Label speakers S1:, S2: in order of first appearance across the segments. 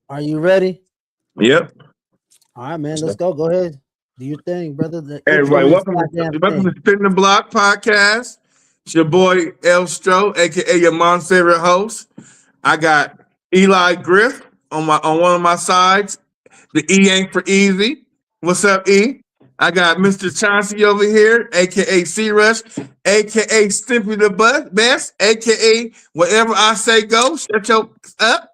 S1: Are you ready?
S2: Yep.
S1: All right, man. Let's go. Go ahead. Do your thing, brother. The
S2: Hey,
S1: intro
S2: everybody,
S1: is
S2: welcome to
S1: goddamn
S2: welcome
S1: thing.
S2: to Spin the Block podcast. It's your boy El Stro, aka your mom's favorite host. I got Eli Griff on one of my sides. The E ain't for easy. What's up, E? I got Mr. Chauncey over here, aka C Rush, aka Stimpy the Best, aka whatever I say go. Shut your up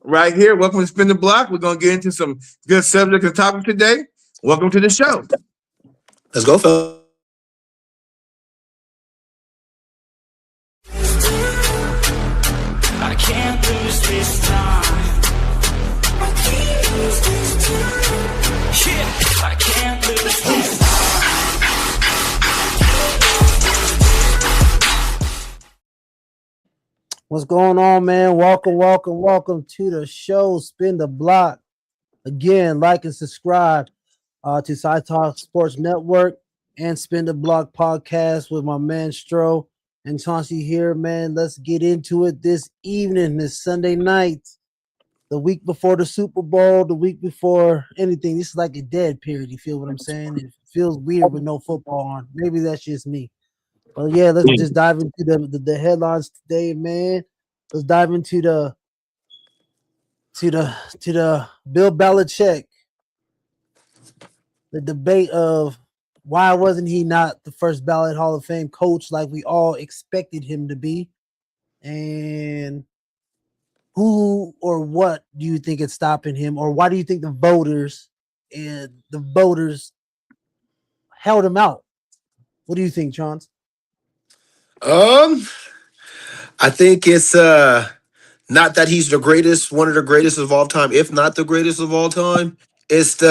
S2: right here. Welcome to Spin the Block. We're gonna get into some good subject and topic today. Welcome to the show.
S3: Let's go, fellas.
S4: I can't lose this time. Yeah, I can't lose this time.
S1: What's going on, man? Welcome to the show. Spin the Block. Again, like and subscribe to Side Talk Sports Network and Spin the Block podcast with my man Stro and Chauncey here, man. Let's get into it this evening, this Sunday night, the week before the Super Bowl, the week before anything. This is like a dead period. You feel what I'm saying? It feels weird with no football on. Maybe that's just me. But yeah, let's just dive into the headlines today, man. Let's dive into the Bill Belichick, the debate of why wasn't he not the first ballot Hall of Fame coach like we all expected him to be, and who or what do you think is stopping him, or why do you think the voters held him out? What do you think, Chance?
S3: I think it's not that he's the greatest, one of the greatest of all time, if not the greatest of all time. It's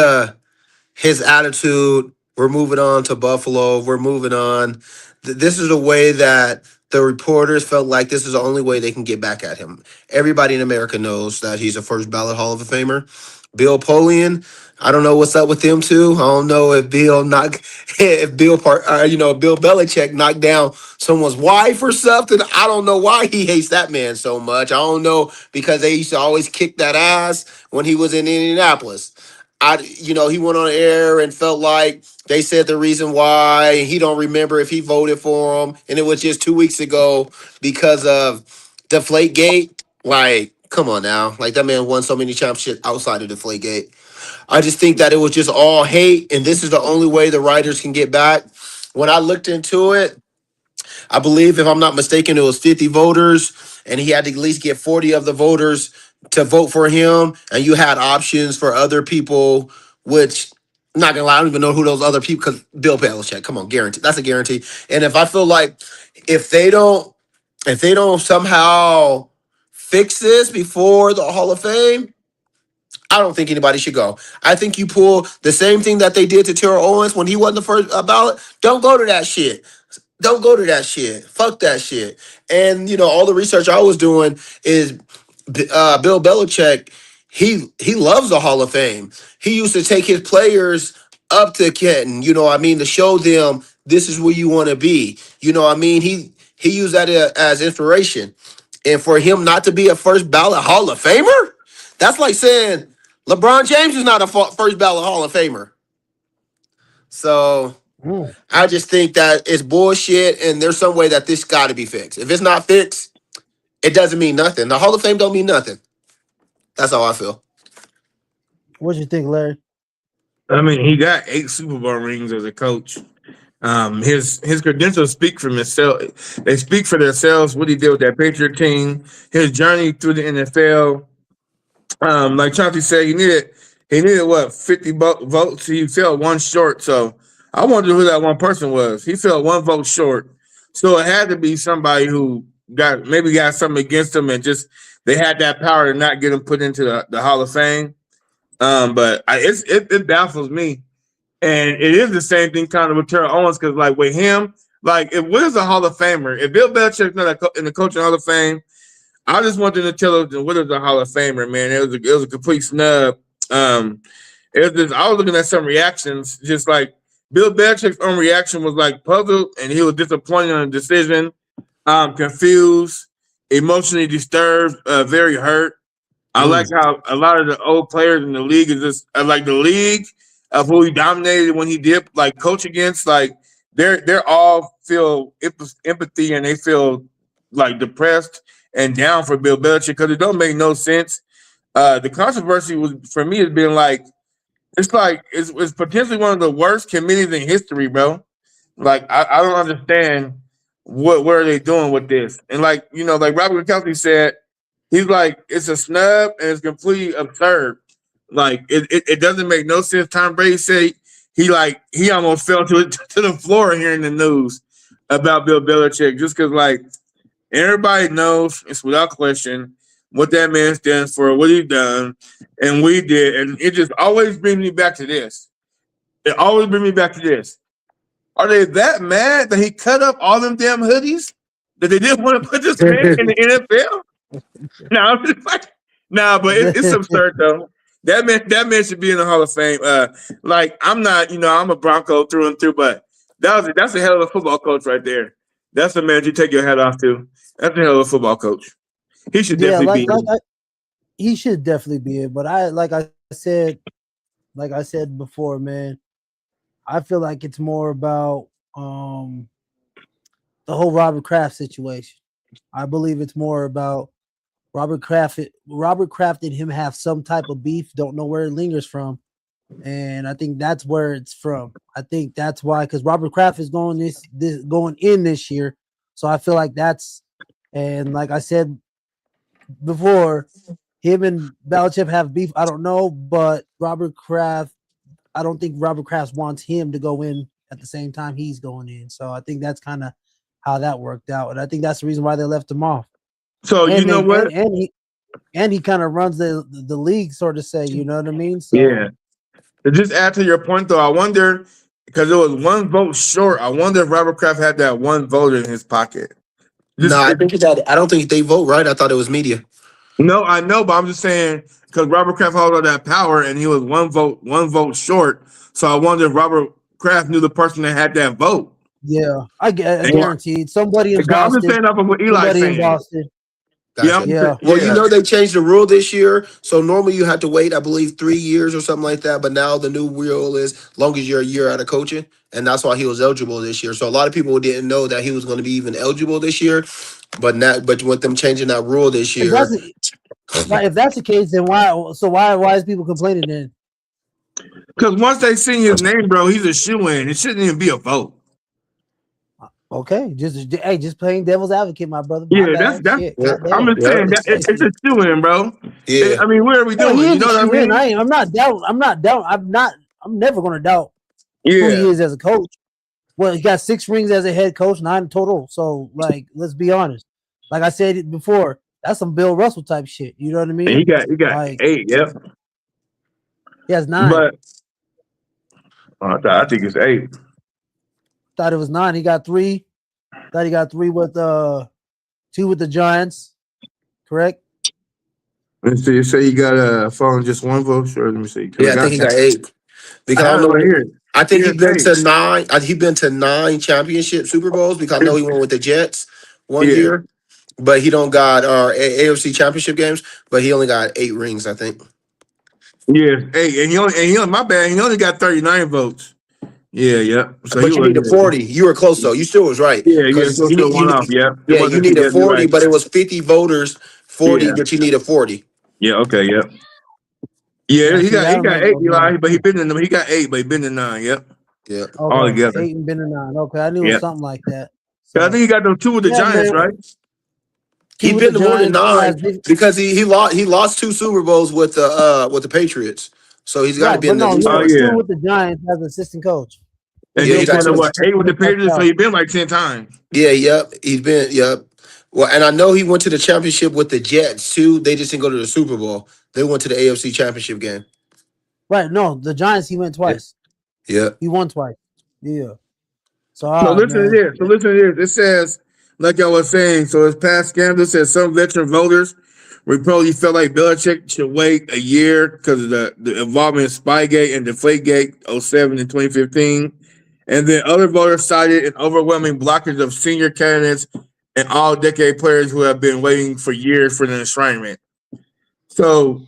S3: his attitude. We're moving on to Buffalo. We're moving on. This is the way that the reporters felt like this is the only way they can get back at him. Everybody in America knows that he's a first ballot Hall of Famer. Bill Polian, I don't know what's up with him too. I don't know if Bill Bill Belichick knocked down someone's wife or something. I don't know why he hates that man so much. I don't know, because they used to always kick that ass when he was in Indianapolis. He went on air and felt like they said the reason why he don't remember if he voted for him, and it was just 2 weeks ago because of Deflategate. Like, come on now, like that man won so many championships outside of Deflategate. I just think that it was just all hate, and this is the only way the writers can get back. When I looked into it, I believe, if I'm not mistaken, it was 50 voters, and he had to at least get 40 of the voters to vote for him. And you had options for other people, which, I'm not gonna lie, I don't even know who those other people. Because Bill Belichick, come on, guarantee. That's a guarantee. And if I feel like if they don't, somehow fix this before the Hall of Fame, I don't think anybody should go. I think you pull the same thing that they did to Terrell Owens when he wasn't the first ballot. Don't go to that shit. Don't go to that shit. Fuck that shit. And all the research I was doing is Bill Belichick. He loves the Hall of Fame. He used to take his players up to Kenton. To show them this is where you want to be. He used that as inspiration. And for him not to be a first ballot Hall of Famer, that's like saying LeBron James is not a first ballot Hall of Famer. So I just think that it's bullshit, and there's some way that this got to be fixed. If it's not fixed, it doesn't mean nothing. The Hall of Fame don't mean nothing. That's how I feel.
S1: What do you think, Larry?
S2: I mean, he got 8 Super Bowl rings as a coach. His credentials speak for himself. They speak for themselves. What he did with that Patriot team, his journey through the NFL. Like Chauncey said, he needed what, 50 votes. He fell one short. So I wonder who that one person was. He fell one vote short. So it had to be somebody who got something against him, and just they had that power to not get him put into the Hall of Fame. But it baffles me. And it is the same thing kind of with Terrell Owens, because like with him, like if what is a Hall of Famer? If Bill Belichick's not in the coaching Hall of Fame, I just want them to tell us what is a Hall of Famer, man. It was a complete snub. I was looking at some reactions, just like Bill Belichick's own reaction was like puzzled, and he was disappointed on the decision, confused, emotionally disturbed, very hurt. I like how a lot of the old players in the league is just like the league of who he dominated when he did like coach against. Like they're all feel empathy and they feel like depressed and down for Bill Belichick because it don't make no sense. The controversy was for me has been like it's potentially one of the worst committees in history, bro. Like I don't understand what are they doing with this. And like like Robert Kelsey said, he's like it's a snub and it's completely absurd. Like it doesn't make no sense. Tom Brady said he almost fell to the floor hearing the news about Bill Belichick just because like everybody knows it's without question what that man stands for, what he done, and we did, and it just always brings me back to this. It always brings me back to this. Are they that mad that he cut up all them damn hoodies that they didn't want to put this man in the NFL? No, I'm just like, but it's absurd though. That man should be in the Hall of Fame. Like I'm not, I'm a Bronco through and through, but that's a hell of a football coach right there. That's the man you take your hat off to. That's a hell of a football coach. He should definitely be.
S1: He should definitely be it. But I said before, man, I feel like it's more about the whole Robert Kraft situation. I believe it's more about Robert Kraft and him have some type of beef. Don't know where it lingers from, and I think that's where it's from. I think that's why, because Robert Kraft is going in this year, so I feel like that's. And like I said before, him and Belichick have beef. I don't know, but Robert Kraft, I don't think Robert Kraft wants him to go in at the same time he's going in. So I think that's kind of how that worked out, and I think that's the reason why they left him off.
S2: So you know what?
S1: And he kind of runs the league, sort of say, you know what I mean? So,
S2: yeah. To just add to your point, though, I wonder because it was one vote short. I wonder if Robert Kraft had that one vote in his pocket.
S3: I don't think they vote right. I thought it was media.
S2: No, I know, but I'm just saying because Robert Kraft held all that power and he was one vote short. So I wonder if Robert Kraft knew the person that had that vote.
S1: Yeah, I guaranteed somebody in Boston.
S2: I'm just saying off of what Eli's saying.
S3: Gotcha.
S1: Yeah.
S3: Well, they changed the rule this year. So normally you had to wait, I believe, 3 years or something like that. But now the new rule is long as you're a year out of coaching. And that's why he was eligible this year. So a lot of people didn't know that he was going to be even eligible this year. But with them changing that rule this year.
S1: If that's the case, then why is people complaining then?
S2: Because once they see his name, bro, he's a shoe-in. It shouldn't even be a vote.
S1: Okay, just playing devil's advocate, my brother.
S2: That's I'm just saying that it's a shoe-in, bro.
S3: Yeah,
S2: I mean, what are we doing? You know what I mean?
S1: I'm not doubting. I'm never going to doubt who he is as a coach. Well, he got 6 rings as a head coach, 9 total. So, like, let's be honest. Like I said before, that's some Bill Russell type shit. You know what I mean?
S2: And he got like, 8. Yep.
S1: He has 9.
S2: But I think it's 8.
S1: Thought it was 9. He got 3. Thought he got 3 with 2 with the Giants. Correct?
S2: Let's see. You say he got a phone just 1 vote. Sure. Let me see.
S3: Yeah, I think he got 8. Because I don't know here. I think he's been to 9. He's been to 9 championship Super Bowls because I know he went with the Jets one year, but he don't got AFC championship games. But he only got 8 rings, I think.
S2: Yeah, 8, and he only my bad. He only got 39 votes. Yeah. So
S3: but you needed 40. You were close though. You still was right.
S2: Yeah, so you
S3: needed 40, right. But it was 50 voters, 40, but you needed 40.
S2: Yeah. Okay. Yep. Yeah, he got 8, Eli, but he got 8, but he been to 9. Yep.
S3: Yeah.
S1: Okay.
S2: All together.
S1: 8 and been to 9. Okay, I knew it was something like that.
S2: So I think he got them 2 with the Giants, right?
S3: He been to more than 9 because he lost 2 Super Bowls with the Patriots. So he's got to be in the
S1: 2 with the Giants as assistant coach.
S2: And then he's got 8 with the Patriots, so he's been like 10 times.
S3: Yeah, yep. He's been, yep. Well, and I know he went to the championship with the Jets too. They just didn't go to the Super Bowl. They went to the AFC championship game.
S1: Right. No, the Giants, he went twice.
S3: Yeah.
S1: He won twice. Yeah. So
S2: listen to this. It says, like I was saying, so his past scandal says some veteran voters reportedly felt like Belichick should wait a year because of the involvement in Spygate and Deflategate 07 and 2015. And then other voters cited an overwhelming blockage of senior candidates and all-decade players who have been waiting for years for the enshrinement. So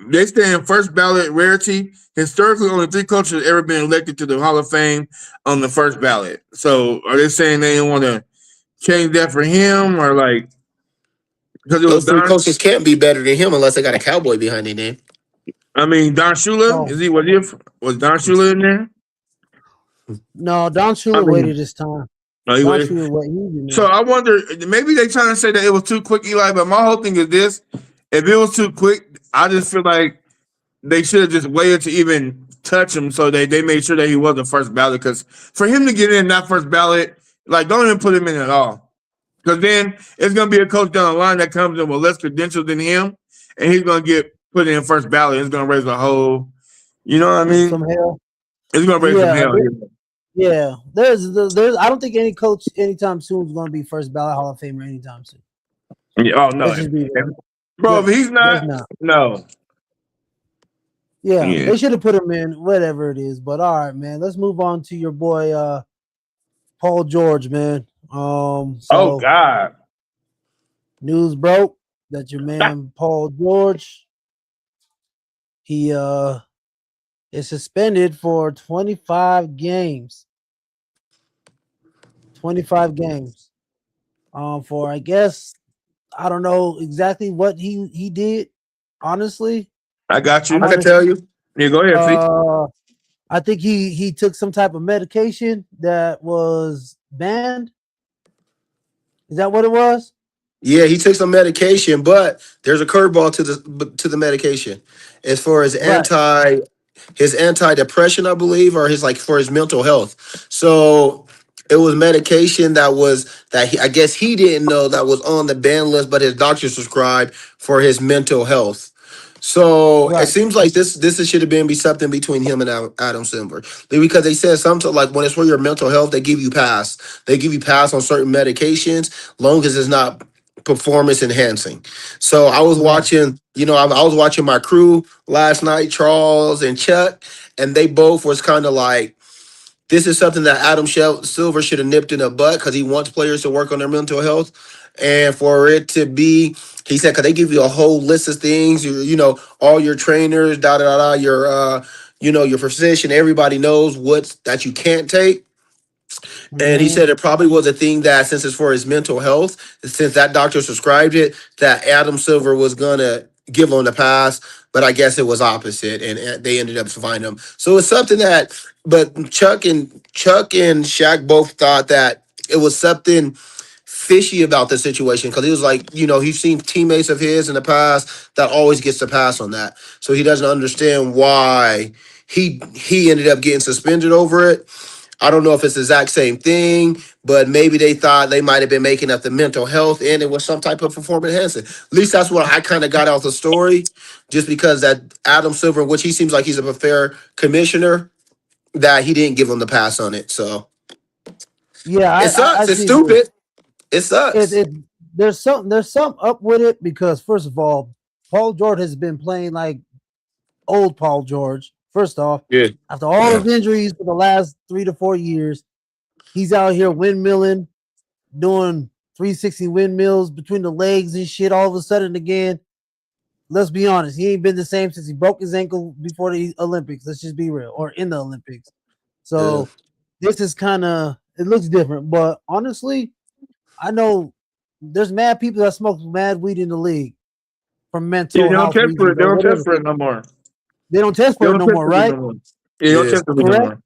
S2: they stay in first ballot rarity. Historically, only 3 coaches have ever been elected to the Hall of Fame on the first ballot. So are they saying they didn't want to change that for him, or like because it was
S3: Those three
S2: Don?
S3: coaches can't be better than him unless they got a cowboy behind their name.
S2: I mean, Don Shula,
S1: No,
S2: was Don Shula in there?
S1: no, Don
S2: I
S1: Shula
S2: mean,
S1: waited this time.
S2: no, he
S1: Don
S2: was.
S1: Shula waited. He did
S2: So
S1: not.
S2: I wonder, maybe they trying to say that it was too quick, Eli. But my whole thing is this: if it was too quick, I just feel like they should have just waited to even touch him, so they made sure that he was the first ballot. Because for him to get in that first ballot, like don't even put him in at all. Because then it's gonna be a coach down the line that comes in with less credentials than him, and he's gonna get put in first ballot. It's gonna raise a whole, you know what I mean?
S1: Some hell.
S2: It's gonna raise some
S1: Yeah,
S2: hell.
S1: yeah. There's. I don't think any coach anytime soon is going to be first ballot Hall of Famer anytime soon.
S2: Yeah, oh no,
S1: Let's just be real.
S2: bro! If he's
S1: There's
S2: not,
S1: not.
S2: no.
S1: Yeah,
S2: Yeah.
S1: they should have put him in whatever it is. But all right, man. Let's move on to your boy Paul George, man.
S2: Oh
S1: So
S2: God.
S1: news broke that your man Paul George he is suspended for 25 games. 25 games. For I guess I don't know exactly what he did. Honestly,
S2: I got you.
S1: I'm
S3: I can
S1: honest.
S3: tell you.
S2: Yeah, go ahead, Fee.
S1: I think he took some type of medication that was banned. Is that what it was?
S3: Yeah, he took some medication, but there's a curveball to the medication. As far as
S1: Right.
S3: his antidepressant, I believe, or his like for his mental health. So it was medication I guess he didn't know that was on the ban list, but his doctor prescribed for his mental health. So it
S1: Right.
S3: seems like this should have be something between him and Adam Silver, because they said something like when it's for your mental health, they give you pass. They give you pass on certain medications, long as it's not performance enhancing. So I was
S1: Right.
S3: watching, I was watching my crew last night, Charles and Chuck, and they both was kind of like, this is something that Silver should have nipped in the butt because he wants players to work on their mental health. And for it to be, he said, because they give you a whole list of things, all your trainers, your physician, everybody knows that you can't take. And he
S1: Mhm.
S3: said it probably was a thing that, since it's for his mental health, since that doctor prescribed it, that Adam Silver was gonna give him the pass, but I guess it was opposite, and they ended up finding him. So it's something that, but Chuck and Shaq both thought that it was something fishy about the situation, because he was like, he's seen teammates of his in the past that always gets the pass on that, so he doesn't understand why he ended up getting suspended over it. I don't know if it's the exact same thing, but maybe they thought they might have been making up the mental health and it was some type of performance enhancing. At least that's what I kind of got out the story, just because that Adam Silver, which he seems like he's a fair commissioner, that he didn't give him the pass on it. So
S1: Yeah,
S3: it
S1: I
S3: sucks. It's
S1: see this.
S3: stupid. It sucks.
S1: It there's something up with it because first of all, Paul George has been playing like old Paul George. First off,
S3: Yeah.
S1: after all his injuries for the last 3 to 4 years, he's out here windmilling, doing 360 windmills between the legs and shit. All of a sudden, again, let's be honest, he ain't been the same since he broke his ankle before the Olympics. Let's just be real, or in the Olympics. So this is kind of, it looks different, but honestly, I know there's mad people that smoke mad weed in the league for
S2: Yeah,
S1: mental
S2: they don't
S1: health
S2: test for
S1: reasons
S2: it. They
S1: or
S2: don't
S1: whatever.
S2: test for it no more.
S1: They don't test
S2: They
S1: for it
S2: don't
S1: no
S2: test
S1: more,
S2: for it
S1: right?
S2: no more. Yeah, they don't
S3: Yeah.
S2: test for it no
S1: Correct.
S2: more.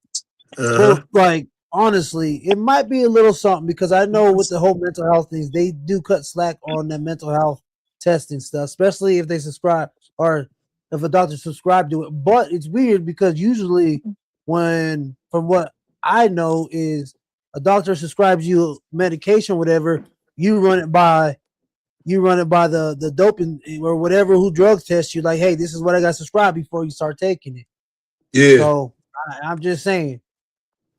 S3: Uh-huh.
S1: But like honestly, it might be a little something because I know with the whole mental health things, they do cut slack on the mental health testing stuff, especially if they subscribe or if a doctor subscribed to it. But it's weird because usually when, from what I know, is a doctor subscribes you medication, whatever, you run it by the doping or whatever who drugs test you, like, hey, this is what I got subscribed before you start taking it.
S3: Yeah.
S1: So I'm just saying.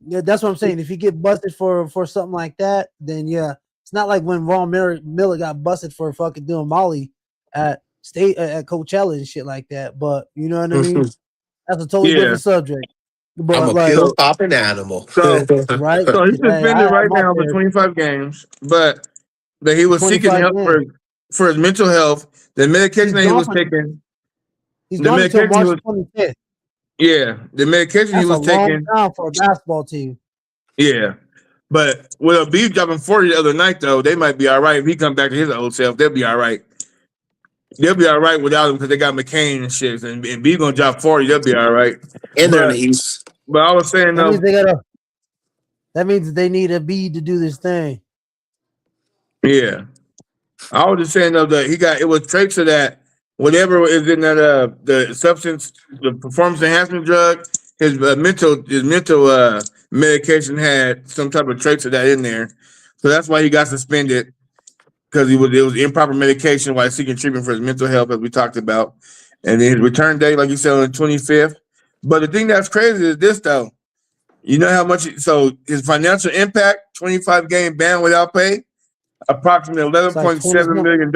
S1: Yeah, that's what I'm saying. If you get busted for something like that, then yeah, it's not like when Ron Miller got busted for fucking doing Molly at Coachella and shit like that. But you know what I mean? That's a totally
S2: Yeah.
S1: different subject.
S3: I'm
S1: But
S3: a
S1: like,
S3: pill popping animal.
S2: So
S1: right?
S2: so he's
S1: Hey,
S2: suspended right
S1: I'm out
S2: now for
S1: there
S2: 25 games, but that he
S1: for
S2: was seeking
S1: 25
S2: help for
S1: games.
S2: for his mental health. The medication that he was taking.
S1: He's
S2: The
S1: gone until
S2: medication
S1: March
S2: was
S1: 25th.
S2: yeah. The medication
S1: That's
S2: he was
S1: a long
S2: taking.
S1: time for a basketball team.
S2: Yeah. But with Embiid dropping 40 the other night, though, they might be all right. If he comes back to his old self, they'll be all right. They'll be all right without him because they got McCain and shit. And Embiid gonna drop 40, they'll be all right.
S3: And they're in the East.
S2: But I was saying
S1: That means they gotta. That means they need Embiid to do this thing.
S2: yeah. I was just saying though that it was traits of that whatever is in that the substance, the performance enhancement drug, his mental medication had some type of traits of that in there. So that's why he got suspended. Because it was improper medication while seeking treatment for his mental health, as we talked about. And then his return date, like you said, on the 25th. But the thing that's crazy is this, though. You know how much, so his financial impact, 25-game ban without pay, approximately $11.7 million.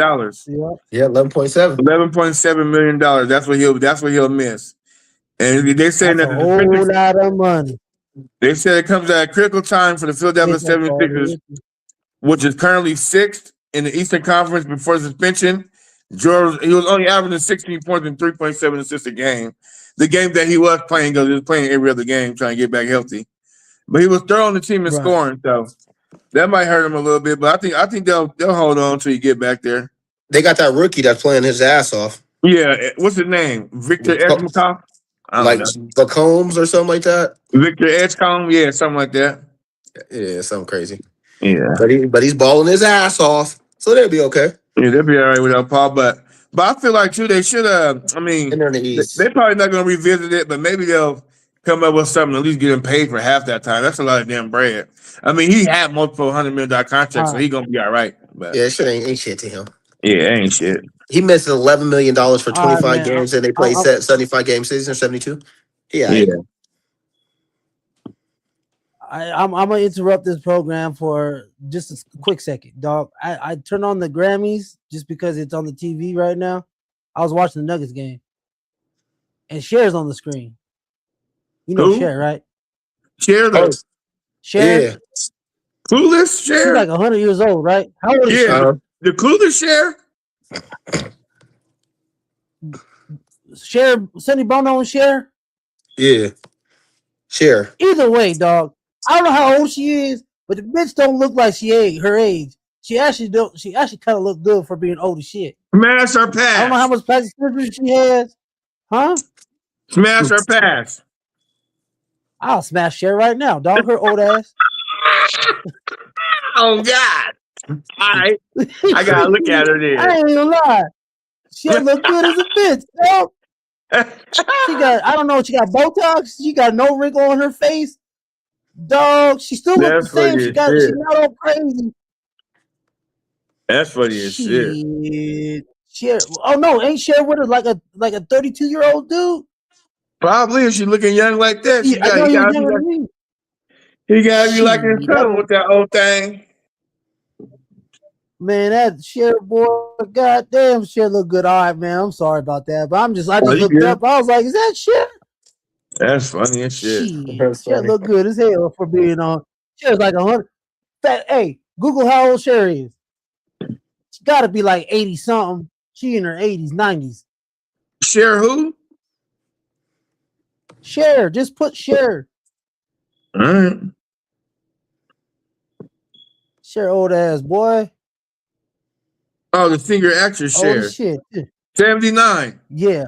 S3: Yeah, 11.7.
S2: $11.7 million. That's what he'll miss. And they saying
S1: That's
S2: that
S1: a whole lot of money.
S2: they said it comes at a critical time for the Philadelphia 76ers, which is currently 6th in the Eastern Conference before suspension. He was only averaging 16 points and 3.7 assists a game. The game that he was playing, because he was playing every other game trying to get back healthy. But he was throwing the team and scoring, so that might hurt him a little bit. But I think they'll hold on until you get back there.
S3: They got that rookie that's playing his ass off.
S2: Yeah, what's his name? Victor Edgecombe?
S3: Like the Combs or something like that.
S2: Victor Edgecombe, yeah, something like that.
S3: Yeah, something crazy.
S2: Yeah,
S3: but he's balling his ass off, so they'll be okay.
S2: Yeah, they'll be all right without Paul. But I feel like too, they should have. I mean, they're probably not going to revisit it, but maybe they'll come up with something at least get him paid for half that time. That's a lot of damn bread. I mean, he had multiple $100 million contracts, so he's gonna be all right. But
S3: yeah, shit ain't shit to him.
S2: Yeah, ain't shit.
S3: He missed $11 million for 25 games, and they played 75 game season or 72. Yeah.
S1: I'm gonna interrupt this program for just a quick second, dog. I turned on the Grammys just because it's on the TV right now. I was watching the Nuggets game, and Cher's on the screen. You know Cher, right?
S2: Cher,
S1: Cher.
S3: Yeah.
S2: Clueless Cher.
S1: She's like 100 years old, right? How old is she?
S2: The Clueless Cher.
S1: Cher, Sonny Bono and Cher.
S3: Yeah. Cher.
S1: Either way, dog. I don't know how old she is, but the bitch don't look like her age. She actually kind of look good for being old as shit.
S2: Smash her pass.
S1: I don't know how much plastic surgery she has. Huh?
S2: Smash her pass.
S1: I'll smash Cher right now, dog. Her old ass.
S2: Oh God! All right, I gotta look at her there.
S1: I ain't even lie. She look good as a bitch, dog. I don't know. She got Botox. She got no wrinkle on her face, dog. She still looks the same. She's not all crazy.
S2: That's funny as shit.
S1: Cher. Oh no, ain't Cher with her like a 32-year-old dude?
S2: Probably if she looking young like that. He gotta be like his son with that old thing.
S1: Man, that Cher boy, goddamn, Cher look good. All right, man. I'm sorry about that, but I just looked up. I was like, is that Cher?
S2: That's funny as shit.
S1: Cher look good as hell for being on. Cher's like 100. Hey, Google how old Cher is. She got to be like 80 something. She in her 80s, 90s.
S2: Cher who?
S1: Cher. Just put Cher.
S2: All right.
S1: Cher old ass boy.
S2: Oh, the singer actress Cher.
S1: Oh shit.
S2: 79.
S1: Yeah.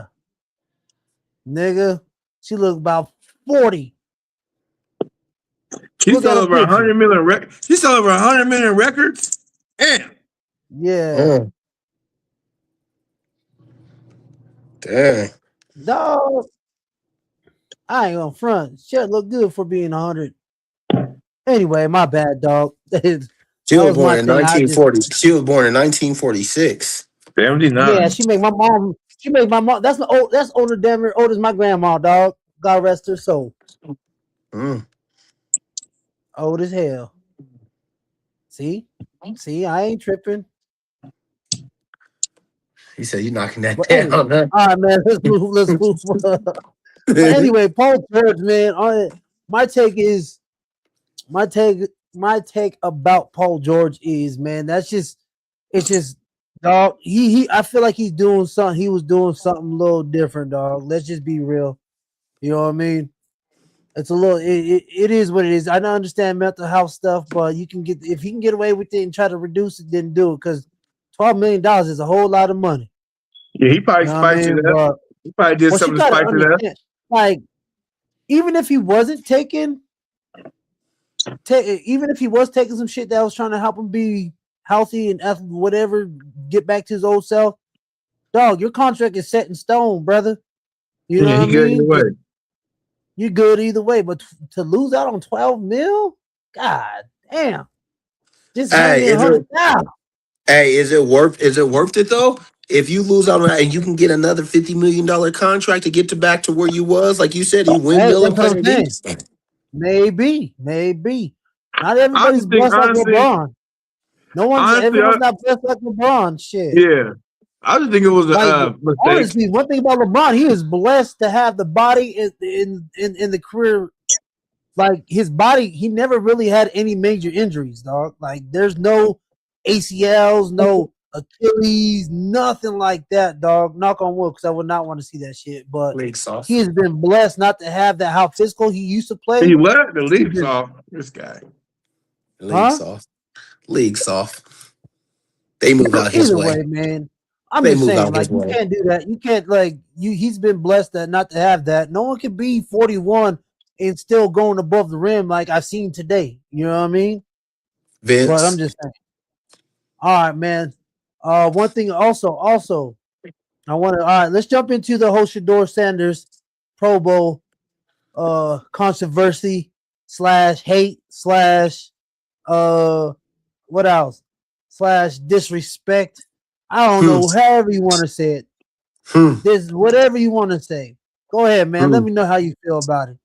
S1: Nigga. She look about 40.
S2: She's still over 100 million records. She's still over 100 million records? Damn.
S1: Yeah.
S3: Damn.
S1: Dog. I ain't gonna front. Cher look good for being 100. Anyway, my bad, dog.
S3: She was born in 1940. She was born in 1946.
S2: 79.
S1: Yeah, she made my mom. That's older damn near old as my grandma, dog. God rest her soul. Old as hell. See, I ain't tripping.
S3: He said you knocking that down.
S1: Anyway,
S3: huh?
S1: All right, man. Let's move. But anyway, Paul George, man. My take about Paul George is, man, it's just dog. I feel like he's doing something. He was doing something a little different, dog. Let's just be real. You know what I mean? It's a little. It is what it is. I don't understand mental health stuff, but you can get if he can get away with it and try to reduce it, then do it because $12 million is a whole lot of money.
S2: Yeah, he probably
S1: You know what I
S2: spiced
S1: mean?
S2: it up.
S1: But
S2: He probably did
S1: what you
S2: something to
S1: gotta
S2: spice it up.
S1: understand, like, even if he wasn't taking, even if he was taking some shit that was trying to help him be healthy and whatever, get back to his old self, dog, your contract is set in stone, brother. You know
S2: Yeah,
S1: what
S2: he
S1: I
S2: good either
S1: mean?
S2: way.
S1: You're good either way, but to lose out on 12 mil, god damn, just
S3: Hey,
S1: handing me
S3: is it
S1: 100,000.
S3: is it worth it though? If you lose out on that and you can get another $50 million contract to get to back to where you was, like you said, you
S1: Hey,
S3: windmill and
S1: that's what
S3: playing
S1: I'm
S3: deep.
S1: saying. Maybe. Not
S2: I
S1: everybody's
S2: just think
S1: blessed like
S2: honestly,
S1: LeBron.
S2: honestly,
S1: Everyone's not blessed like LeBron. Shit.
S2: yeah, I just think it was
S1: Like
S2: a mistake.
S1: honestly, one thing about LeBron, he is blessed to have the body in the career. Like his body, he never really had any major injuries, dog. Like there's no ACLs, no Achilles, nothing like that, dog. Knock on wood, because I would not want to see that shit. But
S3: League soft.
S1: he has been blessed not to have that. How physical he used to play.
S2: He what? The leaps off. This guy.
S3: League soft. League soft. They move out his
S1: Either
S3: way.
S1: way, man. I'm
S3: They
S1: just
S3: move
S1: saying,
S3: out
S1: like,
S3: his
S1: you
S3: way.
S1: can't do that. You can't, like, he's been blessed that not to have that. No one can be 41 and still going above the rim like I've seen today. You know what I mean?
S3: Vince.
S1: But I'm just saying. All right, man. One thing also, I want to, all right, let's jump into the whole Shedeur Sanders Pro Bowl controversy / hate / what else? / disrespect. I don't know, however you want to say it. This whatever you want to say. Go ahead, man. Let me know how you feel about it.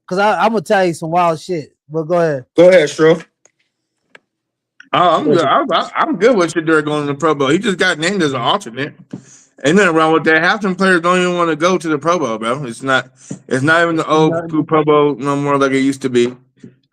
S1: Cause I'm gonna tell you some wild shit. But go ahead.
S3: Go ahead, Stro.
S2: Oh, I'm good. I'm good with Shedeur going to the Pro Bowl. He just got named as an alternate. Ain't nothing wrong with that. Half them players don't even want to go to the Pro Bowl, bro. It's not even the old school Pro Bowl no more like it used to be.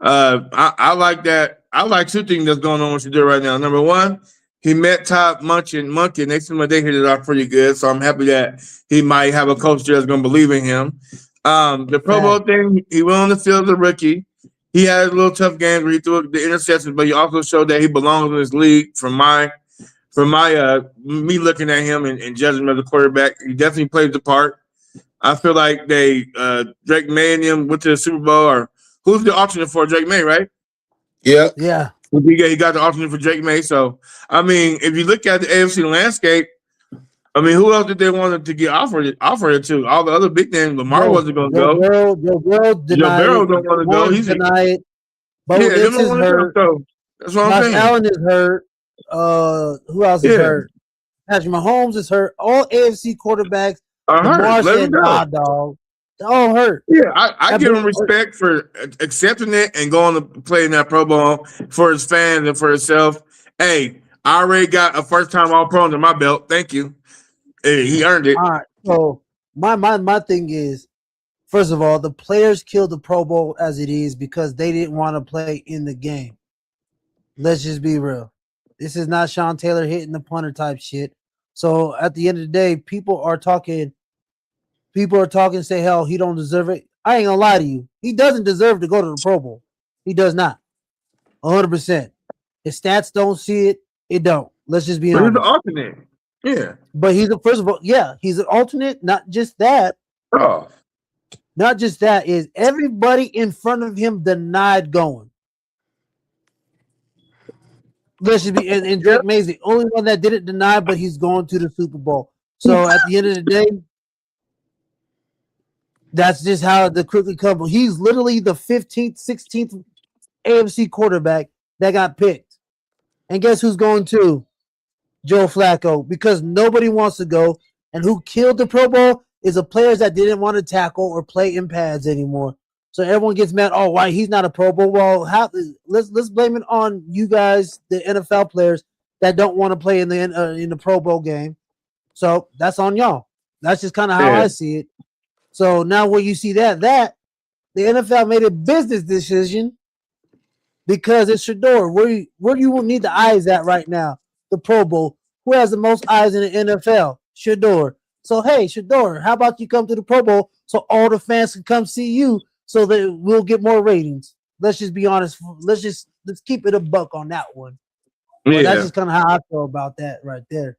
S2: I like that. I like two things that's going on with Shedeur right now. Number one, he met Todd Monkey, and they seem like they hit it off pretty good. So I'm happy that he might have a coach there that's going to believe in him. The Pro Bowl thing, he went on the field as a rookie. He had a little tough game where he threw the interceptions, but he also showed that he belongs in this league. From my me looking at him and judging him as a quarterback, he definitely plays the part. I feel like Drake May and him went to the Super Bowl, or who's the alternate for Drake May, right?
S3: Yeah.
S1: Yeah.
S2: He got the alternate for Drake May. So, I mean, if you look at the AFC landscape, I mean, who else did they want to get offered it to? All the other big names. Lamar wasn't going to go.
S1: Joe Burrow denied
S2: Joe Burrow
S1: it.
S2: don't want to go. He's
S1: denied.
S2: They
S1: Bo
S2: don't
S1: is
S2: want to
S1: hurt.
S2: go. So that's what I'm
S1: Josh
S2: saying.
S1: Allen is hurt. Who else is hurt? Patrick Mahomes is hurt. All AFC quarterbacks. Lamar said, "Nah, dog. They're all hurt."
S2: Yeah, I give him respect for accepting it and going to play in that Pro Bowl for his fans and for himself. Hey, I already got a first-time All-Pro under my belt. Thank you. Hey, he earned it.
S1: All right. So my thing is, first of all, the players killed the Pro Bowl as it is because they didn't want to play in the game. Let's just be real. This is not Sean Taylor hitting the punter type shit. So at the end of the day, people are talking, say, hell, he don't deserve it. I ain't gonna lie to you. He doesn't deserve to go to the Pro Bowl. He does not. 100%. His stats don't see it. It don't. Let's just be honest.
S2: He's an alternate. Yeah.
S1: But first of all, he's an alternate. Not just that.
S2: Oh.
S1: Not just that, is everybody in front of him denied going. Let's just be, and Drake May's the only one that didn't deny, but he's going to the Super Bowl. So at the end of the day, that's just how the quickly come. He's literally the 15th, 16th AFC quarterback that got picked. And guess who's going to? Joe Flacco, because nobody wants to go. And who killed the Pro Bowl is the players that didn't want to tackle or play in pads anymore. So everyone gets mad. Oh, why he's not a Pro Bowl? Well, let's blame it on you guys, the NFL players that don't want to play in the Pro Bowl game. So that's on y'all. That's just kind of how I see it. So now when you see that the NFL made a business decision because it's Shadour. Where you will need the eyes at right now, the Pro Bowl. who has the most eyes in the NFL? Shadour. So hey, Shadour, how about you come to the Pro Bowl so all the fans can come see you so that we'll get more ratings? Let's just be honest. Let's keep it a buck on that one. Well, that's just kind of how I feel about that right there.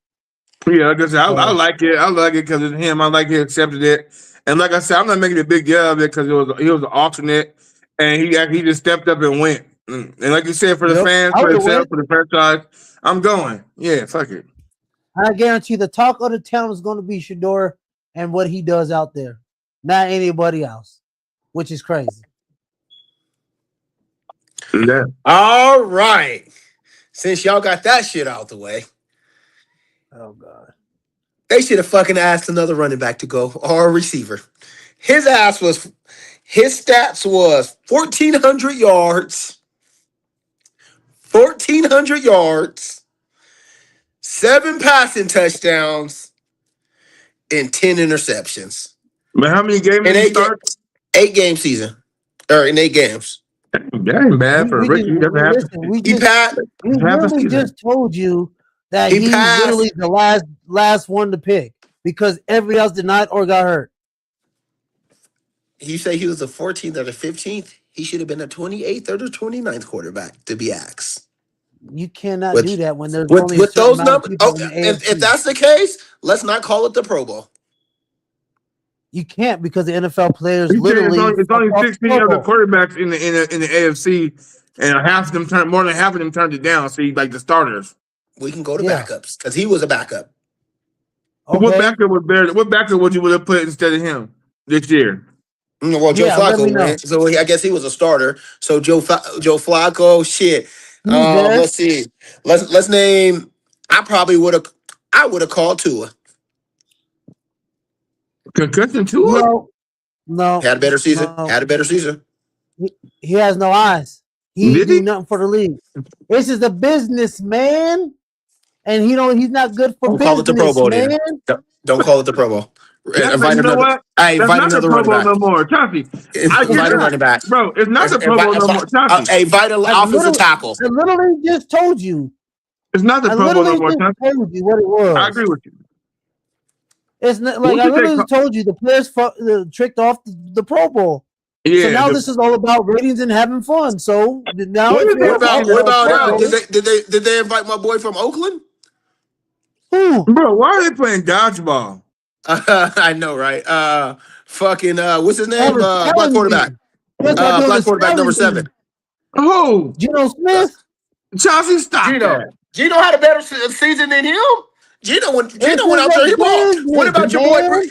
S2: Yeah, like I said, I like it. I like it because it's him. I like he accepted it. And like I said, I'm not making a big deal of it because he was an alternate, and he just stepped up and went. And like you said, for the fans, for himself, for the franchise, I'm going. Yeah, fuck it.
S1: I guarantee the talk of the town is going to be Shadour and what he does out there, not anybody else, which is crazy.
S2: Yeah.
S3: All right. Since y'all got that shit out the way,
S1: oh God,
S3: they should have fucking asked another running back to go or a receiver. His stats was 1,400 yards, 7 passing touchdowns, and 10 interceptions.
S2: But how many games did he start?
S3: 8-game season, or in 8 games.
S2: That ain't bad for a rookie.
S1: We literally just told you that he's literally the last one to pick because everybody else did not or got hurt.
S3: You say he was the 14th or the 15th? He should have been the 28th or the 29th quarterback to be asked.
S1: You cannot do that when there's
S3: only with those numbers. Oh, if that's the case, let's not call it the Pro Bowl.
S1: You can't because the NFL players
S2: it's only 16 other quarterbacks in the AFC, and more than half of them turned it down. See, like the starters.
S3: We can go to backups because he was a backup.
S2: Okay. What backup would you have put instead of him this year?
S3: Well, Joe Flacco went, so I guess he was a starter. So Joe Flacco, shit. Let's see. Let's name. I would have called Tua.
S2: Concussion Tua?
S1: No.
S3: Had a better season.
S1: He has no eyes. He didn't do nothing for the league. This is a business, man. And he's not good for business.
S3: Call it the Pro Bowl, man. Don't call it the Pro Bowl. Invite another. Invite another running back.
S2: No more, Chauncey.
S3: Invite a running back,
S2: bro. It's not the Pro Bowl no more, Chauncey.
S3: Invite an offensive tackle.
S1: I literally just told you.
S2: It's not the Pro Bowl no more, Chauncey.
S1: I told you what it was.
S2: I agree with you.
S1: It's not like I literally told you the players tricked off the Pro Bowl. Yeah, so now this is all about ratings and having fun. So now
S3: what about did they invite my boy from Oakland?
S1: Who?
S2: Bro, why are they playing dodgeball?
S3: I know, right? What's his name? Black quarterback. Black quarterback number 7.
S2: Who?
S1: Geno Smith.
S2: Chauncey, stop.
S3: Geno had a better season than him. Geno went out there. He balled. What about your boy?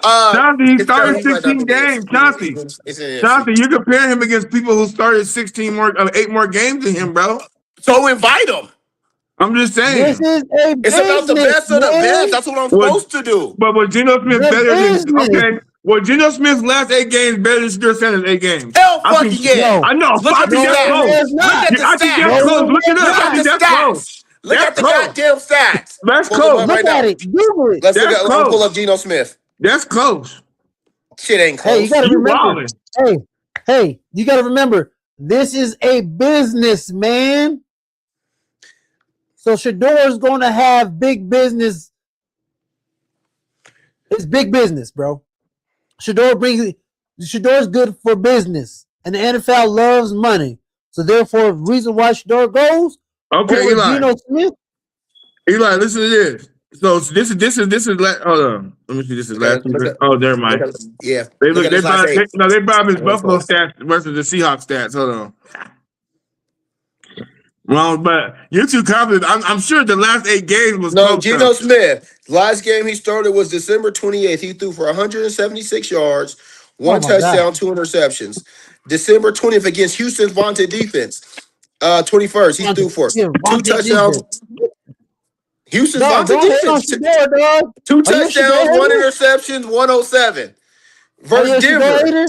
S2: Chauncey, he started 16 games. Chauncey, you're comparing him against people who started 8 more games than him, bro.
S3: So invite him.
S2: I'm just saying.
S1: This is
S3: it's about the best of the best. That's what I'm supposed to do.
S2: But was Geno Smith better than was Geno Smith's last 8 games better than Shedeur Sanders' 8 games?
S3: Hell fucking yeah.
S2: I know.
S3: Look at the stats.
S2: Look it up. I think that's close.
S3: Look at the goddamn stats.
S2: That's close.
S1: Look at it. Google it.
S3: Let's pull up Geno Smith.
S2: That's close.
S3: Shit ain't close.
S1: Hey, you gotta remember. Hey, you gotta remember. This is a business, man. So Shadour is going to have big business. It's big business, bro. Shadour is good for business, and the NFL loves money. So therefore, the reason why Shadour goes.
S2: Okay, Eli.
S1: Geno Smith.
S2: Eli, listen to this. So this is hold on. Let me see. This is last year. Oh, never mind.
S3: Yeah.
S2: They brought his Buffalo stats versus the Seahawks stats. Hold on. Well, but you're too confident. I'm sure the last 8 games was
S3: no. Geno Smith. Last game he started was December 28th. He threw for 176 yards, 1 touchdown, 2 interceptions. December 20th against Houston's vaunted defense. 21st he threw for 2 touchdowns. Houston's vaunted defense. 2 touchdowns, 1 interception, 107. Versus Denver.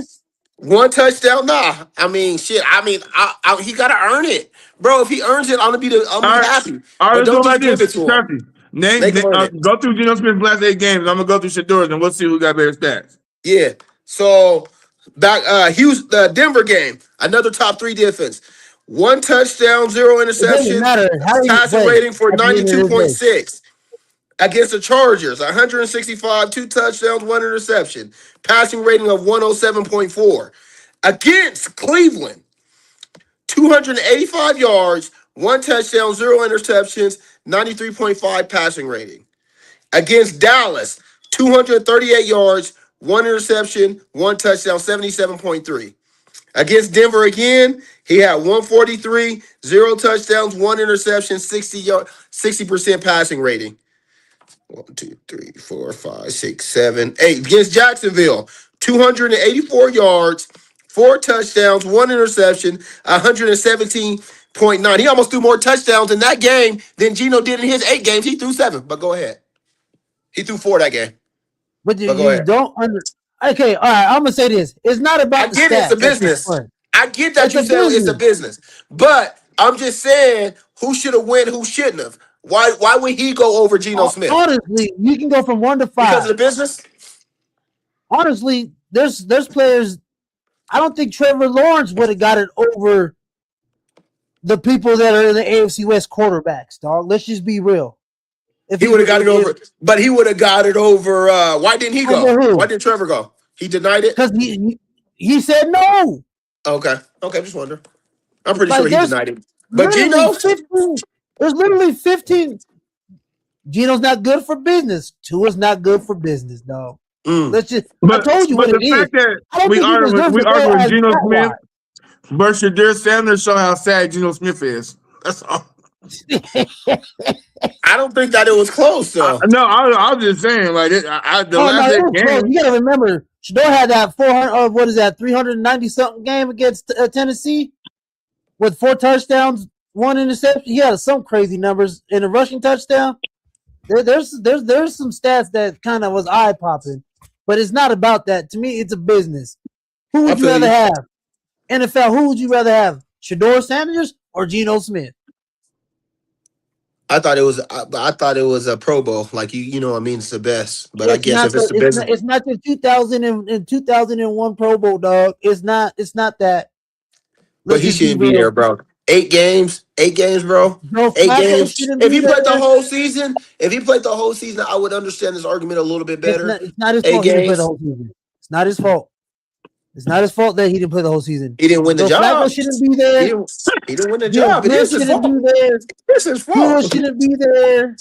S3: 1 touchdown. Nah, I mean, shit. He got to earn it, bro. If he earns it, I'm gonna be happy.
S2: All right, don't give it to him. Go through Geno Smith's last 8 games. I'm gonna go through Shadour's and we'll see who got better stats.
S3: Yeah. So back the Denver game, another top 3 defense. 1 touchdown, 0 interceptions. Passing rating for 92.6. Against the Chargers, 165, 2 touchdowns, 1 interception. Passing rating of 107.4. Against Cleveland, 285 yards, 1 touchdown, 0 interceptions, 93.5 passing rating. Against Dallas, 238 yards, 1 interception, 1 touchdown, 77.3. Against Denver again, he had 143, 0 touchdowns, 1 interception, 60% passing rating. 1, 2, 3, 4, 5, 6, 7, 8. Against Jacksonville, 284 yards, 4 touchdowns, 1 interception, 117.9. He almost threw more touchdowns in that game than Geno did in his 8 games. He threw 7, but go ahead. He threw 4 that game.
S1: But you don't Okay, all right. I'm gonna say this. It's not about.
S3: I get it's a business. I get that you said it's a business, but I'm just saying who should have won, who shouldn't have. Why would he go over Geno Smith?
S1: Honestly, you can go from 1 to 5
S3: because of the business.
S1: Honestly, there's players. I don't think Trevor Lawrence would have got it over the people that are in the AFC West quarterbacks, dog. Let's just be real.
S3: If he would have got it over, but he would have got it over. Why didn't he go? Why didn't Trevor go? He denied it
S1: because he said no.
S3: Okay, just wonder. I'm pretty sure he denied it. But Geno,
S1: there's literally 15. Geno's not good for business. Tua's not good for business, dog. Let's just. I told you what it is.
S2: We argue with Geno Smith, but Shedeur Sanders show how sad Geno Smith is. That's all.
S3: I don't think that it was close, though.
S2: No, I was just saying, like, the last game.
S1: You gotta remember, Shedeur had that 390 something game against Tennessee with 4 touchdowns, 1 interception. He had some crazy numbers in a rushing touchdown. There's some stats that kind of was eye popping, but it's not about that. To me, it's a business. Who would you rather have? NFL. Who would you rather have? Shedeur Sanders or Geno Smith?
S3: I thought it was a Pro Bowl, like you know what I mean. It's the best, but I guess if it's the best,
S1: it's not the 2001 Pro Bowl, dog. It's not that.
S3: But he shouldn't be there, bro. 8 games, bro. 8 games. If he played the whole season, I would understand this argument a little bit better.
S1: It's not his fault. He didn't play the whole season. It's not his fault. It's not his fault that he didn't play the whole season.
S3: He didn't win the job.
S1: Flacco shouldn't be there.
S3: He didn't win the job. It is his fault. It's his fault.
S1: Shouldn't be there.